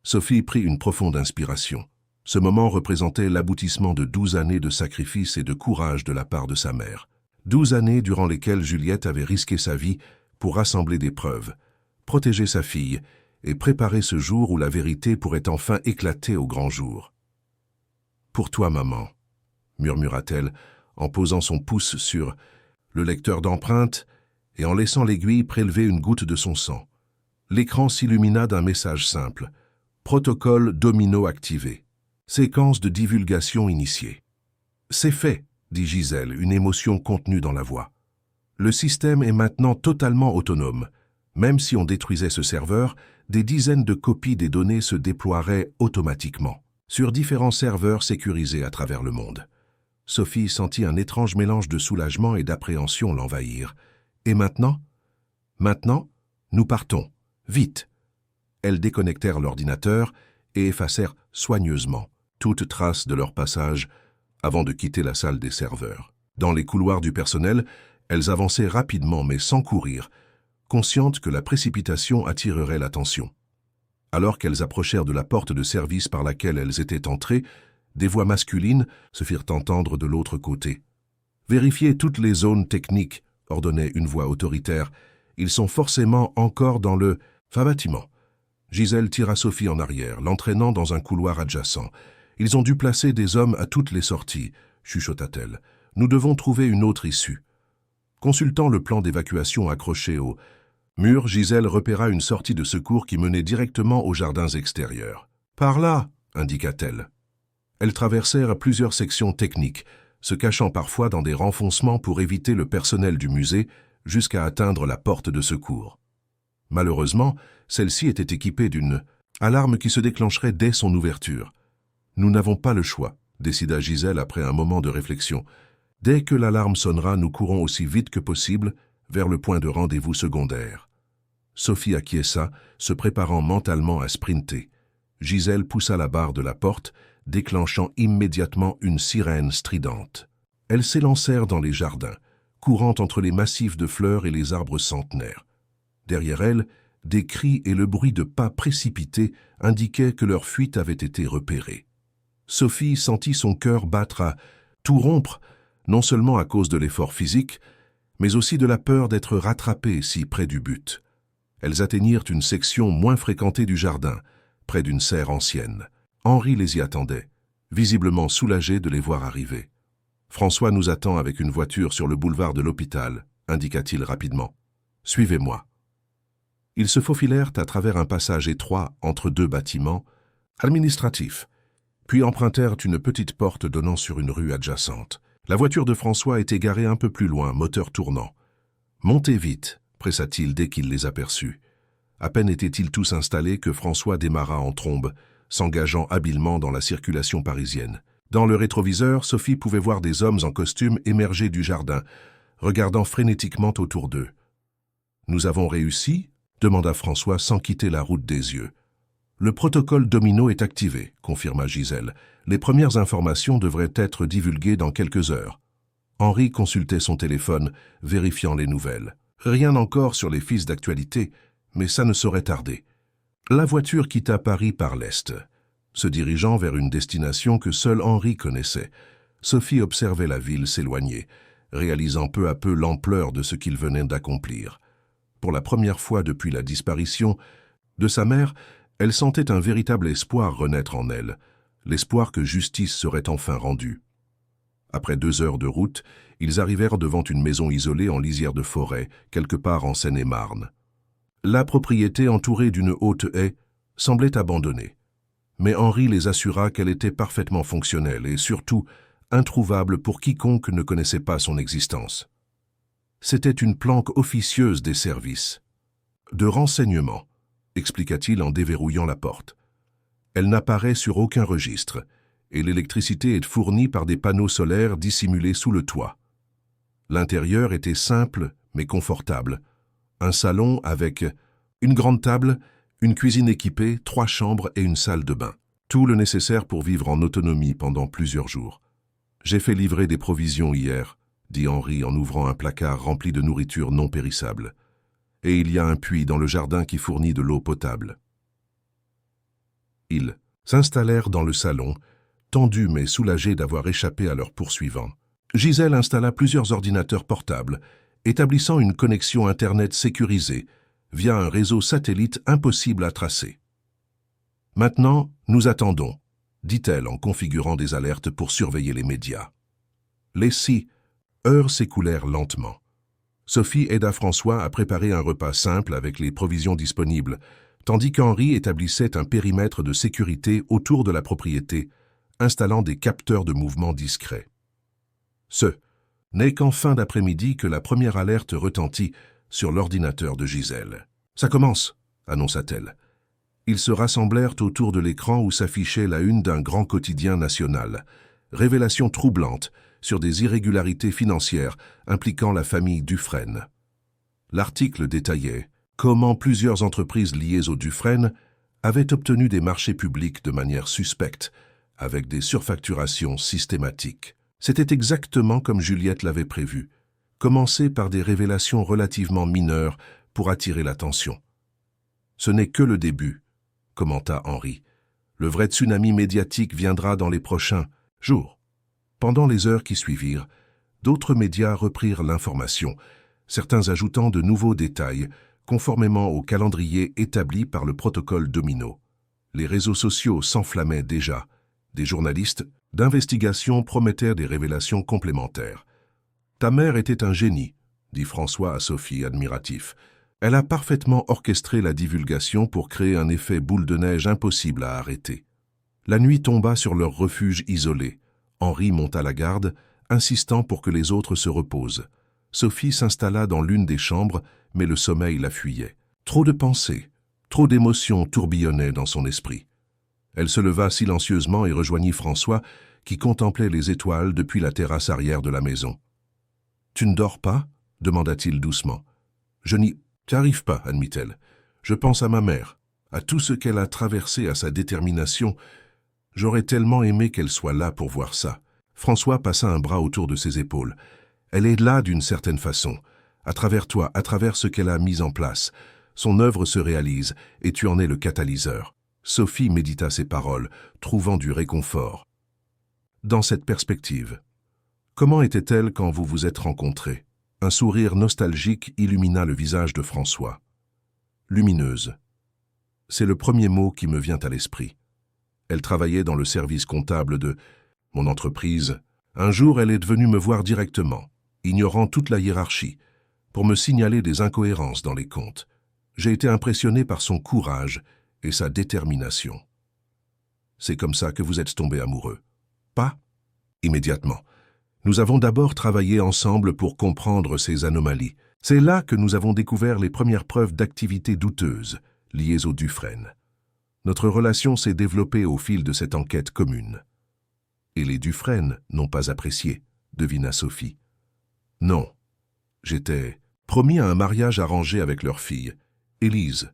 S1: Sophie prit une profonde inspiration. Ce moment représentait l'aboutissement de 12 années de sacrifice et de courage de la part de sa mère. 12 années durant lesquelles Juliette avait risqué sa vie pour rassembler des preuves, protéger sa fille et préparer ce jour où la vérité pourrait enfin éclater au grand jour. « Pour toi, maman », murmura-t-elle en posant son pouce sur le lecteur d'empreintes et en laissant l'aiguille prélever une goutte de son sang. L'écran s'illumina d'un message simple. « Protocole domino activé. Séquence de divulgation initiée. »« C'est fait », dit Gisèle, une émotion contenue dans la voix. « Le système est maintenant totalement autonome. Même si on détruisait ce serveur, des dizaines de copies des données se déploieraient automatiquement, sur différents serveurs sécurisés à travers le monde. » Sophie sentit un étrange mélange de soulagement et d'appréhension l'envahir. « Et maintenant ? Maintenant, nous partons. Vite !» Elles déconnectèrent l'ordinateur et effacèrent soigneusement toute trace de leur passage avant de quitter la salle des serveurs. Dans les couloirs du personnel, Elles avançaient rapidement mais sans courir, conscientes que la précipitation attirerait l'attention. Alors qu'elles approchèrent de la porte de service par laquelle elles étaient entrées, des voix masculines se firent entendre de l'autre côté. « Vérifiez toutes les zones techniques », ordonnait une voix autoritaire. « Ils sont forcément encore dans le bâtiment. » Gisèle tira Sophie en arrière, l'entraînant dans un couloir adjacent. « Ils ont dû placer des hommes à toutes les sorties, » chuchota-t-elle. « Nous devons trouver une autre issue. » Consultant le plan d'évacuation accroché au mur, Gisèle repéra une sortie de secours qui menait directement aux jardins extérieurs. « Par là !» indiqua-t-elle. Elles traversèrent plusieurs sections techniques, se cachant parfois dans des renfoncements pour éviter le personnel du musée, jusqu'à atteindre la porte de secours. Malheureusement, celle-ci était équipée d'une alarme qui se déclencherait dès son ouverture. « Nous n'avons pas le choix », décida Gisèle après un moment de réflexion. « Dès que l'alarme sonnera, nous courons aussi vite que possible vers le point de rendez-vous secondaire. » Sophie acquiesça, se préparant mentalement à sprinter. Gisèle poussa la barre de la porte, déclenchant immédiatement une sirène stridente. Elles s'élancèrent dans les jardins, courant entre les massifs de fleurs et les arbres centenaires. Derrière elles, des cris et le bruit de pas précipités indiquaient que leur fuite avait été repérée. Sophie sentit son cœur battre à tout rompre, non seulement à cause de l'effort physique, mais aussi de la peur d'être rattrapées si près du but. Elles atteignirent une section moins fréquentée du jardin, près d'une serre ancienne. Henri les y attendait, visiblement soulagé de les voir arriver. « François nous attend avec une voiture sur le boulevard de l'hôpital », indiqua-t-il rapidement. « Suivez-moi. » Ils se faufilèrent à travers un passage étroit entre deux bâtiments administratifs, puis empruntèrent une petite porte donnant sur une rue adjacente. La voiture de François était garée un peu plus loin, moteur tournant. « Montez vite », pressa-t-il dès qu'il les aperçut. À peine étaient-ils tous installés que François démarra en trombe, s'engageant habilement dans la circulation parisienne. Dans le rétroviseur, Sophie pouvait voir des hommes en costume émerger du jardin, regardant frénétiquement autour d'eux. « Nous avons réussi ?» demanda François sans quitter la route des yeux. « Le protocole Domino est activé », confirma Gisèle. « Les premières informations devraient être divulguées dans quelques heures. » Henri consultait son téléphone, vérifiant les nouvelles. Rien encore sur les fils d'actualité, mais ça ne saurait tarder. La voiture quitta Paris par l'est, se dirigeant vers une destination que seul Henri connaissait. Sophie observait la ville s'éloigner, réalisant peu à peu l'ampleur de ce qu'il venait d'accomplir. Pour la première fois depuis la disparition de sa mère, elle sentait un véritable espoir renaître en elle, l'espoir que justice serait enfin rendue. Après 2 heures de route, ils arrivèrent devant une maison isolée en lisière de forêt, quelque part en Seine-et-Marne. La propriété, entourée d'une haute haie, semblait abandonnée. Mais Henri les assura qu'elle était parfaitement fonctionnelle et surtout introuvable pour quiconque ne connaissait pas son existence. C'était une planque officieuse des services. De renseignement, expliqua-t-il en déverrouillant la porte. Elle n'apparaît sur aucun registre, et l'électricité est fournie par des panneaux solaires dissimulés sous le toit. L'intérieur était simple mais confortable. Un salon avec une grande table, une cuisine équipée, 3 chambres et une salle de bain. Tout le nécessaire pour vivre en autonomie pendant plusieurs jours. « J'ai fait livrer des provisions hier », dit Henri en ouvrant un placard rempli de nourriture non périssable. « Et il y a un puits dans le jardin qui fournit de l'eau potable. » Ils s'installèrent dans le salon, tendus mais soulagés d'avoir échappé à leurs poursuivants. Gisèle installa plusieurs ordinateurs portables, établissant une connexion Internet sécurisée via un réseau satellite impossible à tracer. « Maintenant, nous attendons », dit-elle en configurant des alertes pour surveiller les médias. Les 6 heures s'écoulèrent lentement. Sophie aida François à préparer un repas simple avec les provisions disponibles, tandis qu'Henri établissait un périmètre de sécurité autour de la propriété, installant des capteurs de mouvement discrets. Ce n'est qu'en fin d'après-midi que la première alerte retentit sur l'ordinateur de Gisèle. « Ça commence !» annonça-t-elle. Ils se rassemblèrent autour de l'écran où s'affichait la une d'un grand quotidien national. Révélation troublante sur des irrégularités financières impliquant la famille Dufresne. L'article détaillait comment plusieurs entreprises liées aux Dufresne avaient obtenu des marchés publics de manière suspecte, avec des surfacturations systématiques. C'était exactement comme Juliette l'avait prévu, commencez par des révélations relativement mineures pour attirer l'attention. Ce n'est que le début, commenta Henri. Le vrai tsunami médiatique viendra dans les prochains jours. Pendant les heures qui suivirent, d'autres médias reprirent l'information, certains ajoutant de nouveaux détails, conformément au calendrier établi par le protocole Domino. Les réseaux sociaux s'enflammaient déjà. Des journalistes d'investigation promettaient des révélations complémentaires. « Ta mère était un génie », dit François à Sophie, admiratif. « Elle a parfaitement orchestré la divulgation pour créer un effet boule de neige impossible à arrêter. » La nuit tomba sur leur refuge isolé. Henri monta la garde, insistant pour que les autres se reposent. Sophie s'installa dans l'une des chambres, mais le sommeil la fuyait. Trop de pensées, trop d'émotions tourbillonnaient dans son esprit. Elle se leva silencieusement et rejoignit François, qui contemplait les étoiles depuis la terrasse arrière de la maison. « Tu ne dors pas ?» demanda-t-il doucement. « Je n'y arrive pas, admit-elle. Je pense à ma mère, à tout ce qu'elle a traversé, à sa détermination. J'aurais tellement aimé qu'elle soit là pour voir ça. » François passa un bras autour de ses épaules. « Elle est là d'une certaine façon, à travers toi, à travers ce qu'elle a mis en place. Son œuvre se réalise, et tu en es le catalyseur. » Sophie médita ces paroles, trouvant du réconfort. Dans cette perspective, comment était-elle quand vous vous êtes rencontrés? Un sourire nostalgique illumina le visage de François. Lumineuse. C'est le premier mot qui me vient à l'esprit. Elle travaillait dans le service comptable de mon entreprise. Un jour, elle est venue me voir directement, ignorant toute la hiérarchie, pour me signaler des incohérences dans les comptes. J'ai été impressionné par son courage et sa détermination. C'est comme ça que vous êtes tombés amoureux. Pas immédiatement. Nous avons d'abord travaillé ensemble pour comprendre ces anomalies. C'est là que nous avons découvert les premières preuves d'activité douteuse liées aux Dufresne. Notre relation s'est développée au fil de cette enquête commune. Et les Dufresne n'ont pas apprécié, devina Sophie. Non. J'étais promis à un mariage arrangé avec leur fille, Élise.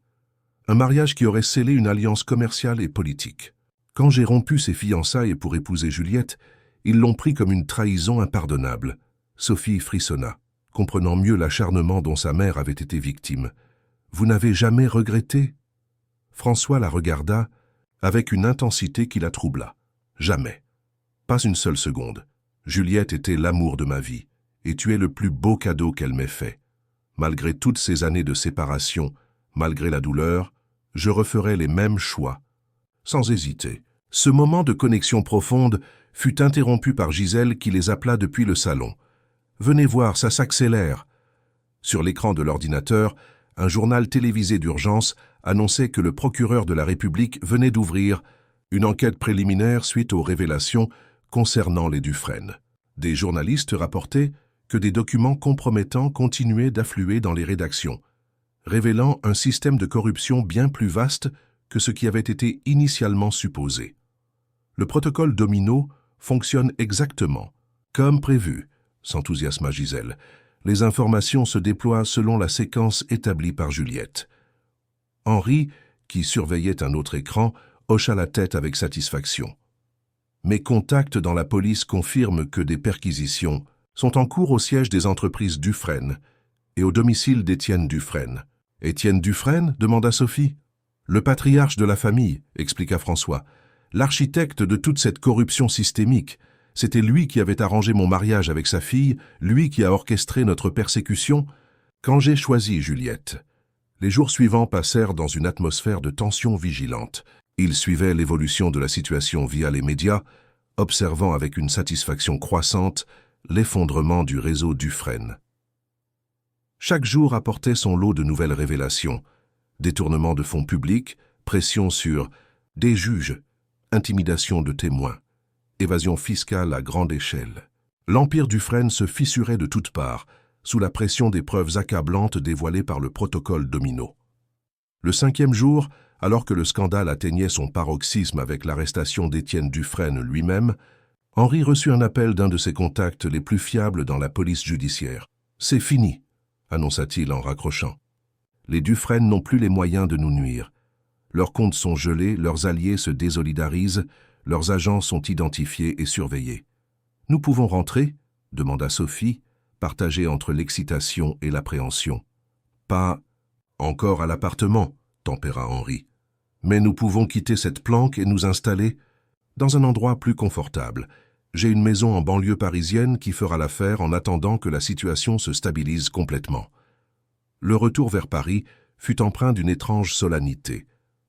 S1: Un mariage qui aurait scellé une alliance commerciale et politique. Quand j'ai rompu ses fiançailles pour épouser Juliette, ils l'ont pris comme une trahison impardonnable. Sophie frissonna, comprenant mieux l'acharnement dont sa mère avait été victime. « Vous n'avez jamais regretté ?» François la regarda avec une intensité qui la troubla. « Jamais. Pas une seule seconde. Juliette était l'amour de ma vie, et tu es le plus beau cadeau qu'elle m'ait fait. Malgré toutes ces années de séparation, malgré la douleur, je referai les mêmes choix. » Sans hésiter. Ce moment de connexion profonde fut interrompu par Gisèle qui les appela depuis le salon. « Venez voir, ça s'accélère !» Sur l'écran de l'ordinateur, un journal télévisé d'urgence annonçait que le procureur de la République venait d'ouvrir une enquête préliminaire suite aux révélations concernant les Dufresne. Des journalistes rapportaient que des documents compromettants continuaient d'affluer dans les rédactions, révélant un système de corruption bien plus vaste que ce qui avait été initialement supposé. Le protocole Domino fonctionne exactement comme prévu, s'enthousiasma Gisèle. Les informations se déploient selon la séquence établie par Juliette. Henri, qui surveillait un autre écran, hocha la tête avec satisfaction. Mes contacts dans la police confirment que des perquisitions sont en cours au siège des entreprises Dufresne et au domicile d'Étienne Dufresne. « Étienne Dufresne » demanda Sophie. « Le patriarche de la famille », expliqua François. « L'architecte de toute cette corruption systémique. C'était lui qui avait arrangé mon mariage avec sa fille, lui qui a orchestré notre persécution. Quand j'ai choisi Juliette, les jours suivants passèrent dans une atmosphère de tension vigilante. Il suivait l'évolution de la situation via les médias, observant avec une satisfaction croissante l'effondrement du réseau Dufresne. Chaque jour apportait son lot de nouvelles révélations, détournement de fonds publics, pression sur des juges, intimidation de témoins, évasion fiscale à grande échelle. L'empire Dufresne se fissurait de toutes parts, sous la pression des preuves accablantes dévoilées par le protocole Domino. Le 5e jour, alors que le scandale atteignait son paroxysme avec l'arrestation d'Étienne Dufresne lui-même, Henri reçut un appel d'un de ses contacts les plus fiables dans la police judiciaire. « C'est fini », annonça-t-il en raccrochant. « Les Dufresne n'ont plus les moyens de nous nuire. Leurs comptes sont gelés, leurs alliés se désolidarisent, leurs agents sont identifiés et surveillés. »« Nous pouvons rentrer ?» demanda Sophie, partagée entre l'excitation et l'appréhension. « Pas encore à l'appartement, tempéra Henri. Mais nous pouvons quitter cette planque et nous installer dans un endroit plus confortable. J'ai une maison en banlieue parisienne qui fera l'affaire en attendant que la situation se stabilise complètement. » Le retour vers Paris fut empreint d'une étrange solennité.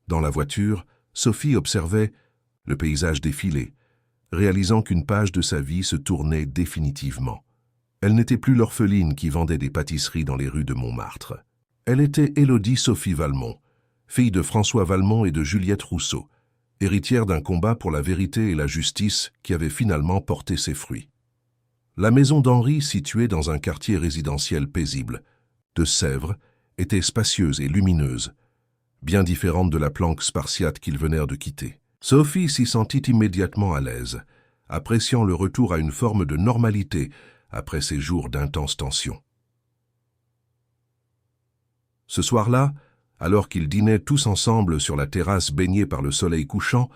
S1: Dans la voiture, Sophie observait le paysage défiler, réalisant qu'une page de sa vie se tournait définitivement. Elle n'était plus l'orpheline qui vendait des pâtisseries dans les rues de Montmartre. Elle était Élodie Sophie Valmont, fille de François Valmont et de Juliette Rousseau, héritière d'un combat pour la vérité et la justice qui avait finalement porté ses fruits. La maison d'Henri, située dans un quartier résidentiel paisible, de Sèvres, était spacieuse et lumineuse, bien différente de la planque spartiate qu'ils venèrent de quitter. Sophie s'y sentit immédiatement à l'aise, appréciant le retour à une forme de normalité après ces jours d'intense tension. Ce soir-là, alors qu'ils dînaient tous ensemble sur la terrasse baignée par le soleil couchant,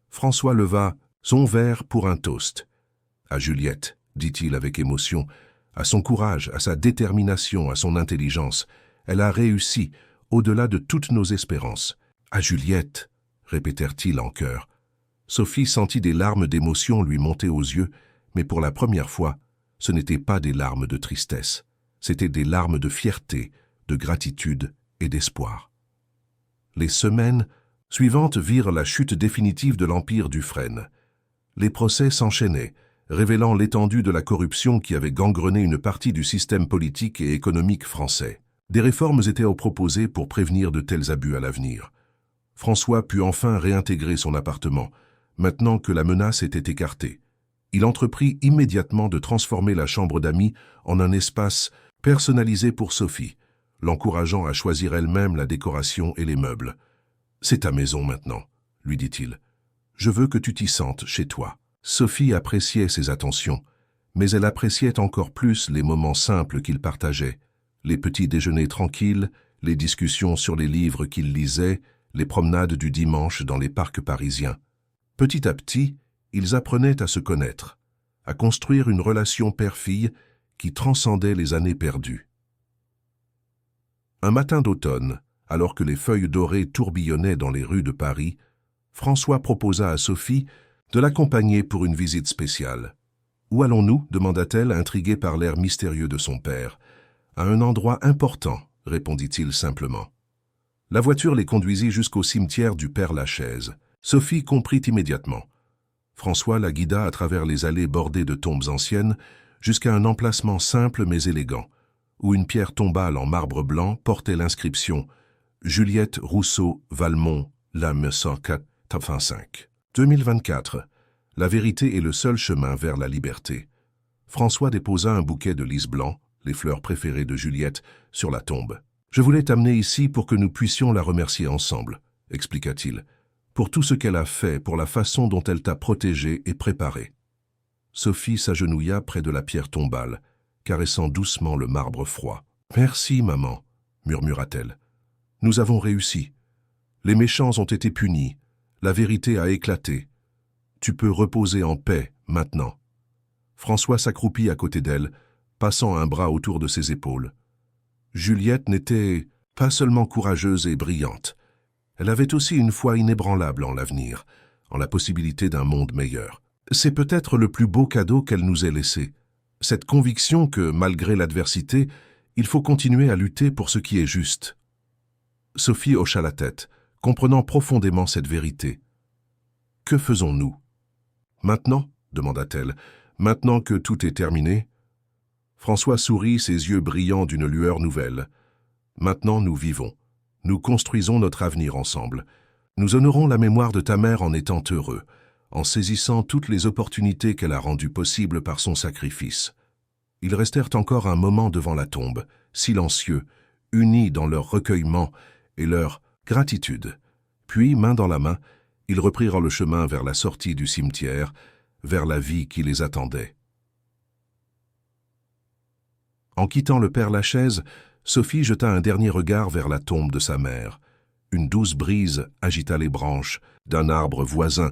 S1: François leva son verre pour un toast. « À Juliette », dit-il avec émotion, « à son courage, à sa détermination, à son intelligence. Elle a réussi, au-delà de toutes nos espérances. »« À Juliette », répétèrent-ils en chœur. Sophie sentit des larmes d'émotion lui monter aux yeux, mais pour la première fois, ce n'étaient pas des larmes de tristesse, c'étaient des larmes de fierté, de gratitude et d'espoir. Les semaines suivantes virent la chute définitive de l'empire Dufresne. Les procès s'enchaînaient, révélant l'étendue de la corruption qui avait gangrené une partie du système politique et économique français. Des réformes étaient proposées pour prévenir de tels abus à l'avenir. François put enfin réintégrer son appartement, maintenant que la menace était écartée. Il entreprit immédiatement de transformer la chambre d'amis en un espace personnalisé pour Sophie, l'encourageant à choisir elle-même la décoration et les meubles. « C'est ta maison maintenant, » lui dit-il. « Je veux que tu t'y sentes chez toi. » Sophie appréciait ses attentions, mais elle appréciait encore plus les moments simples qu'ils partageaient, les petits déjeuners tranquilles, les discussions sur les livres qu'ils lisaient, les promenades du dimanche dans les parcs parisiens. Petit à petit, ils apprenaient à se connaître, à construire une relation père-fille qui transcendait les années perdues. Un matin d'automne, alors que les feuilles dorées tourbillonnaient dans les rues de Paris, François proposa à Sophie de l'accompagner pour une visite spéciale. « Où allons-nous » demanda-t-elle, intriguée par l'air mystérieux de son père. « À un endroit important » répondit-il simplement. La voiture les conduisit jusqu'au cimetière du Père-Lachaise. Sophie comprit immédiatement. François la guida à travers les allées bordées de tombes anciennes jusqu'à un emplacement simple mais élégant, où une pierre tombale en marbre blanc portait l'inscription « Juliette Rousseau Valmont, la 1985. 2024. La vérité est le seul chemin vers la liberté. » François déposa un bouquet de lys blanc, les fleurs préférées de Juliette, sur la tombe. « Je voulais t'amener ici pour que nous puissions la remercier ensemble, » expliqua-t-il, « pour tout ce qu'elle a fait, pour la façon dont elle t'a protégé et préparé. » Sophie s'agenouilla près de la pierre tombale, caressant doucement le marbre froid. « Merci, maman, » murmura-t-elle. « Nous avons réussi. Les méchants ont été punis. La vérité a éclaté. Tu peux reposer en paix, maintenant. » François s'accroupit à côté d'elle, passant un bras autour de ses épaules. Juliette n'était pas seulement courageuse et brillante. Elle avait aussi une foi inébranlable en l'avenir, en la possibilité d'un monde meilleur. C'est peut-être le plus beau cadeau qu'elle nous ait laissé. Cette conviction que, malgré l'adversité, il faut continuer à lutter pour ce qui est juste. Sophie hocha la tête, comprenant profondément cette vérité. « Que faisons-nous ?»« Maintenant » demanda-t-elle. « Maintenant que tout est terminé ?» François sourit, ses yeux brillants d'une lueur nouvelle. « Maintenant nous vivons. Nous construisons notre avenir ensemble. Nous honorons la mémoire de ta mère en étant heureux, en saisissant toutes les opportunités qu'elle a rendues possibles par son sacrifice. » Ils restèrent encore un moment devant la tombe, silencieux, unis dans leur recueillement et leur gratitude. Puis, main dans la main, ils reprirent le chemin vers la sortie du cimetière, vers la vie qui les attendait. En quittant le Père-Lachaise, Sophie jeta un dernier regard vers la tombe de sa mère. Une douce brise agita les branches d'un arbre voisin,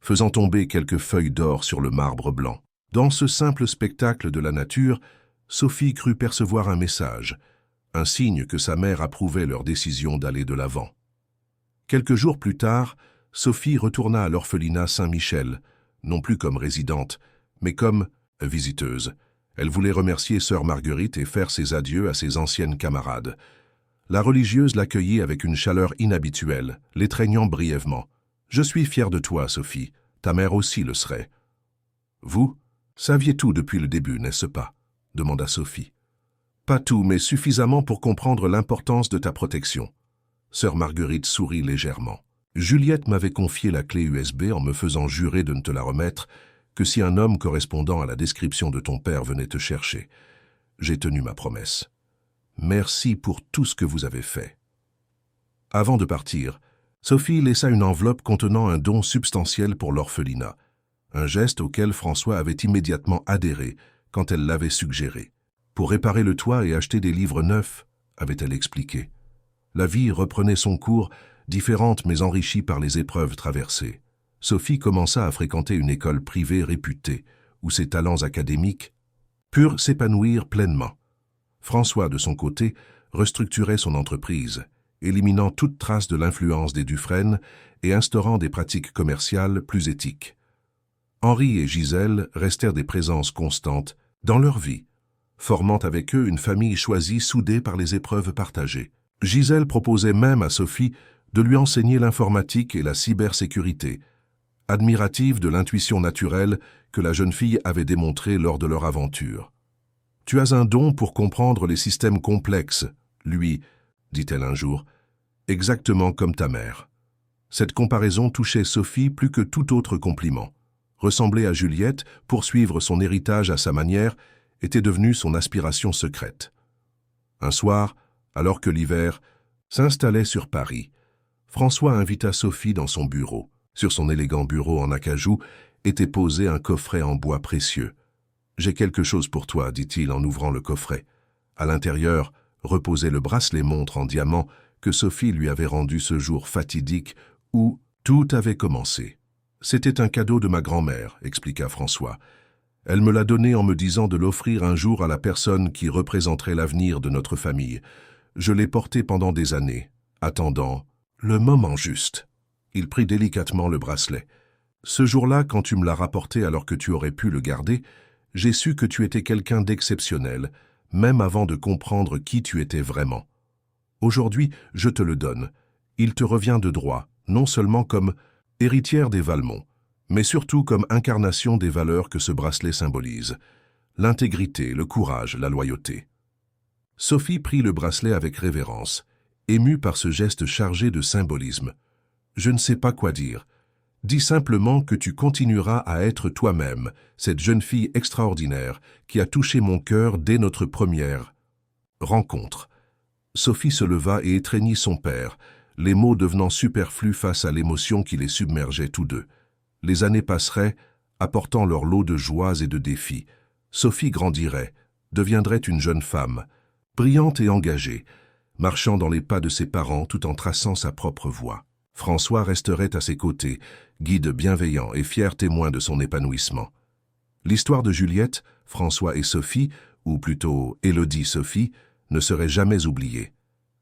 S1: faisant tomber quelques feuilles d'or sur le marbre blanc. Dans ce simple spectacle de la nature, Sophie crut percevoir un message, un signe que sa mère approuvait leur décision d'aller de l'avant. Quelques jours plus tard, Sophie retourna à l'orphelinat Saint-Michel, non plus comme résidente, mais comme visiteuse. Elle voulait remercier sœur Marguerite et faire ses adieux à ses anciennes camarades. La religieuse l'accueillit avec une chaleur inhabituelle, l'étreignant brièvement. « Je suis fière de toi, Sophie. Ta mère aussi le serait. »« Vous saviez tout depuis le début, n'est-ce pas ?» demanda Sophie. « Pas tout, mais suffisamment pour comprendre l'importance de ta protection. » Sœur Marguerite sourit légèrement. « Juliette m'avait confié la clé USB en me faisant jurer de ne te la remettre que si un homme correspondant à la description de ton père venait te chercher. J'ai tenu ma promesse. Merci pour tout ce que vous avez fait. » Avant de partir, Sophie laissa une enveloppe contenant un don substantiel pour l'orphelinat, un geste auquel François avait immédiatement adhéré quand elle l'avait suggéré. « Pour réparer le toit et acheter des livres neufs », avait-elle expliqué. La vie reprenait son cours, différente mais enrichie par les épreuves traversées. Sophie commença à fréquenter une école privée réputée, où ses talents académiques purent s'épanouir pleinement. François, de son côté, restructurait son entreprise, éliminant toute trace de l'influence des Dufresne et instaurant des pratiques commerciales plus éthiques. Henri et Gisèle restèrent des présences constantes dans leur vie, formant avec eux une famille choisie soudée par les épreuves partagées. Gisèle proposait même à Sophie de lui enseigner l'informatique et la cybersécurité, admirative de l'intuition naturelle que la jeune fille avait démontrée lors de leur aventure. « Tu as un don pour comprendre les systèmes complexes, lui, dit-elle un jour, exactement comme ta mère. » Cette comparaison touchait Sophie plus que tout autre compliment. Ressembler à Juliette, poursuivre son héritage à sa manière, était devenu son aspiration secrète. Un soir, alors que l'hiver s'installait sur Paris, François invita Sophie dans son bureau. Sur son élégant bureau en acajou était posé un coffret en bois précieux. « J'ai quelque chose pour toi, dit-il en ouvrant le coffret. À l'intérieur reposait le bracelet-montre en diamant que Sophie lui avait rendu ce jour fatidique où tout avait commencé. « C'était un cadeau de ma grand-mère, expliqua François. Elle me l'a donné en me disant de l'offrir un jour à la personne qui représenterait l'avenir de notre famille. Je l'ai porté pendant des années, attendant le moment juste. » Il prit délicatement le bracelet. « Ce jour-là, quand tu me l'as rapporté alors que tu aurais pu le garder, j'ai su que tu étais quelqu'un d'exceptionnel, même avant de comprendre qui tu étais vraiment. Aujourd'hui, je te le donne. Il te revient de droit, non seulement comme héritière des Valmont, mais surtout comme incarnation des valeurs que ce bracelet symbolise. L'intégrité, le courage, la loyauté. » Sophie prit le bracelet avec révérence, émue par ce geste chargé de symbolisme. « Je ne sais pas quoi dire. Dis simplement que tu continueras à être toi-même, cette jeune fille extraordinaire qui a touché mon cœur dès notre première rencontre. » Sophie se leva et étreignit son père, les mots devenant superflus face à l'émotion qui les submergeait tous deux. Les années passeraient, apportant leur lot de joies et de défis. Sophie grandirait, deviendrait une jeune femme, brillante et engagée, marchant dans les pas de ses parents tout en traçant sa propre voie. François resterait à ses côtés, guide bienveillant et fier témoin de son épanouissement. L'histoire de Juliette, François et Sophie, ou plutôt Élodie-Sophie, ne serait jamais oubliée.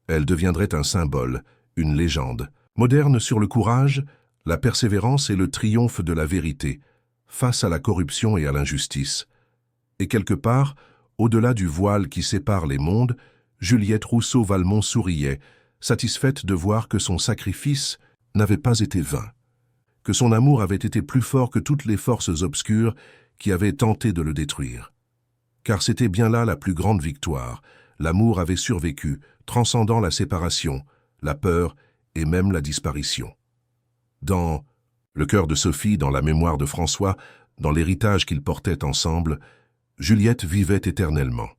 S1: Elle deviendrait un symbole, une légende, moderne sur le courage, la persévérance et le triomphe de la vérité, face à la corruption et à l'injustice. Et quelque part, au-delà du voile qui sépare les mondes, Juliette Rousseau-Valmont souriait, satisfaite de voir que son sacrifice n'avait pas été vain, que son amour avait été plus fort que toutes les forces obscures qui avaient tenté de le détruire. Car c'était bien là la plus grande victoire, l'amour avait survécu, transcendant la séparation, la peur et même la disparition. Dans le cœur de Sophie, dans la mémoire de François, dans l'héritage qu'ils portaient ensemble, Juliette vivait éternellement.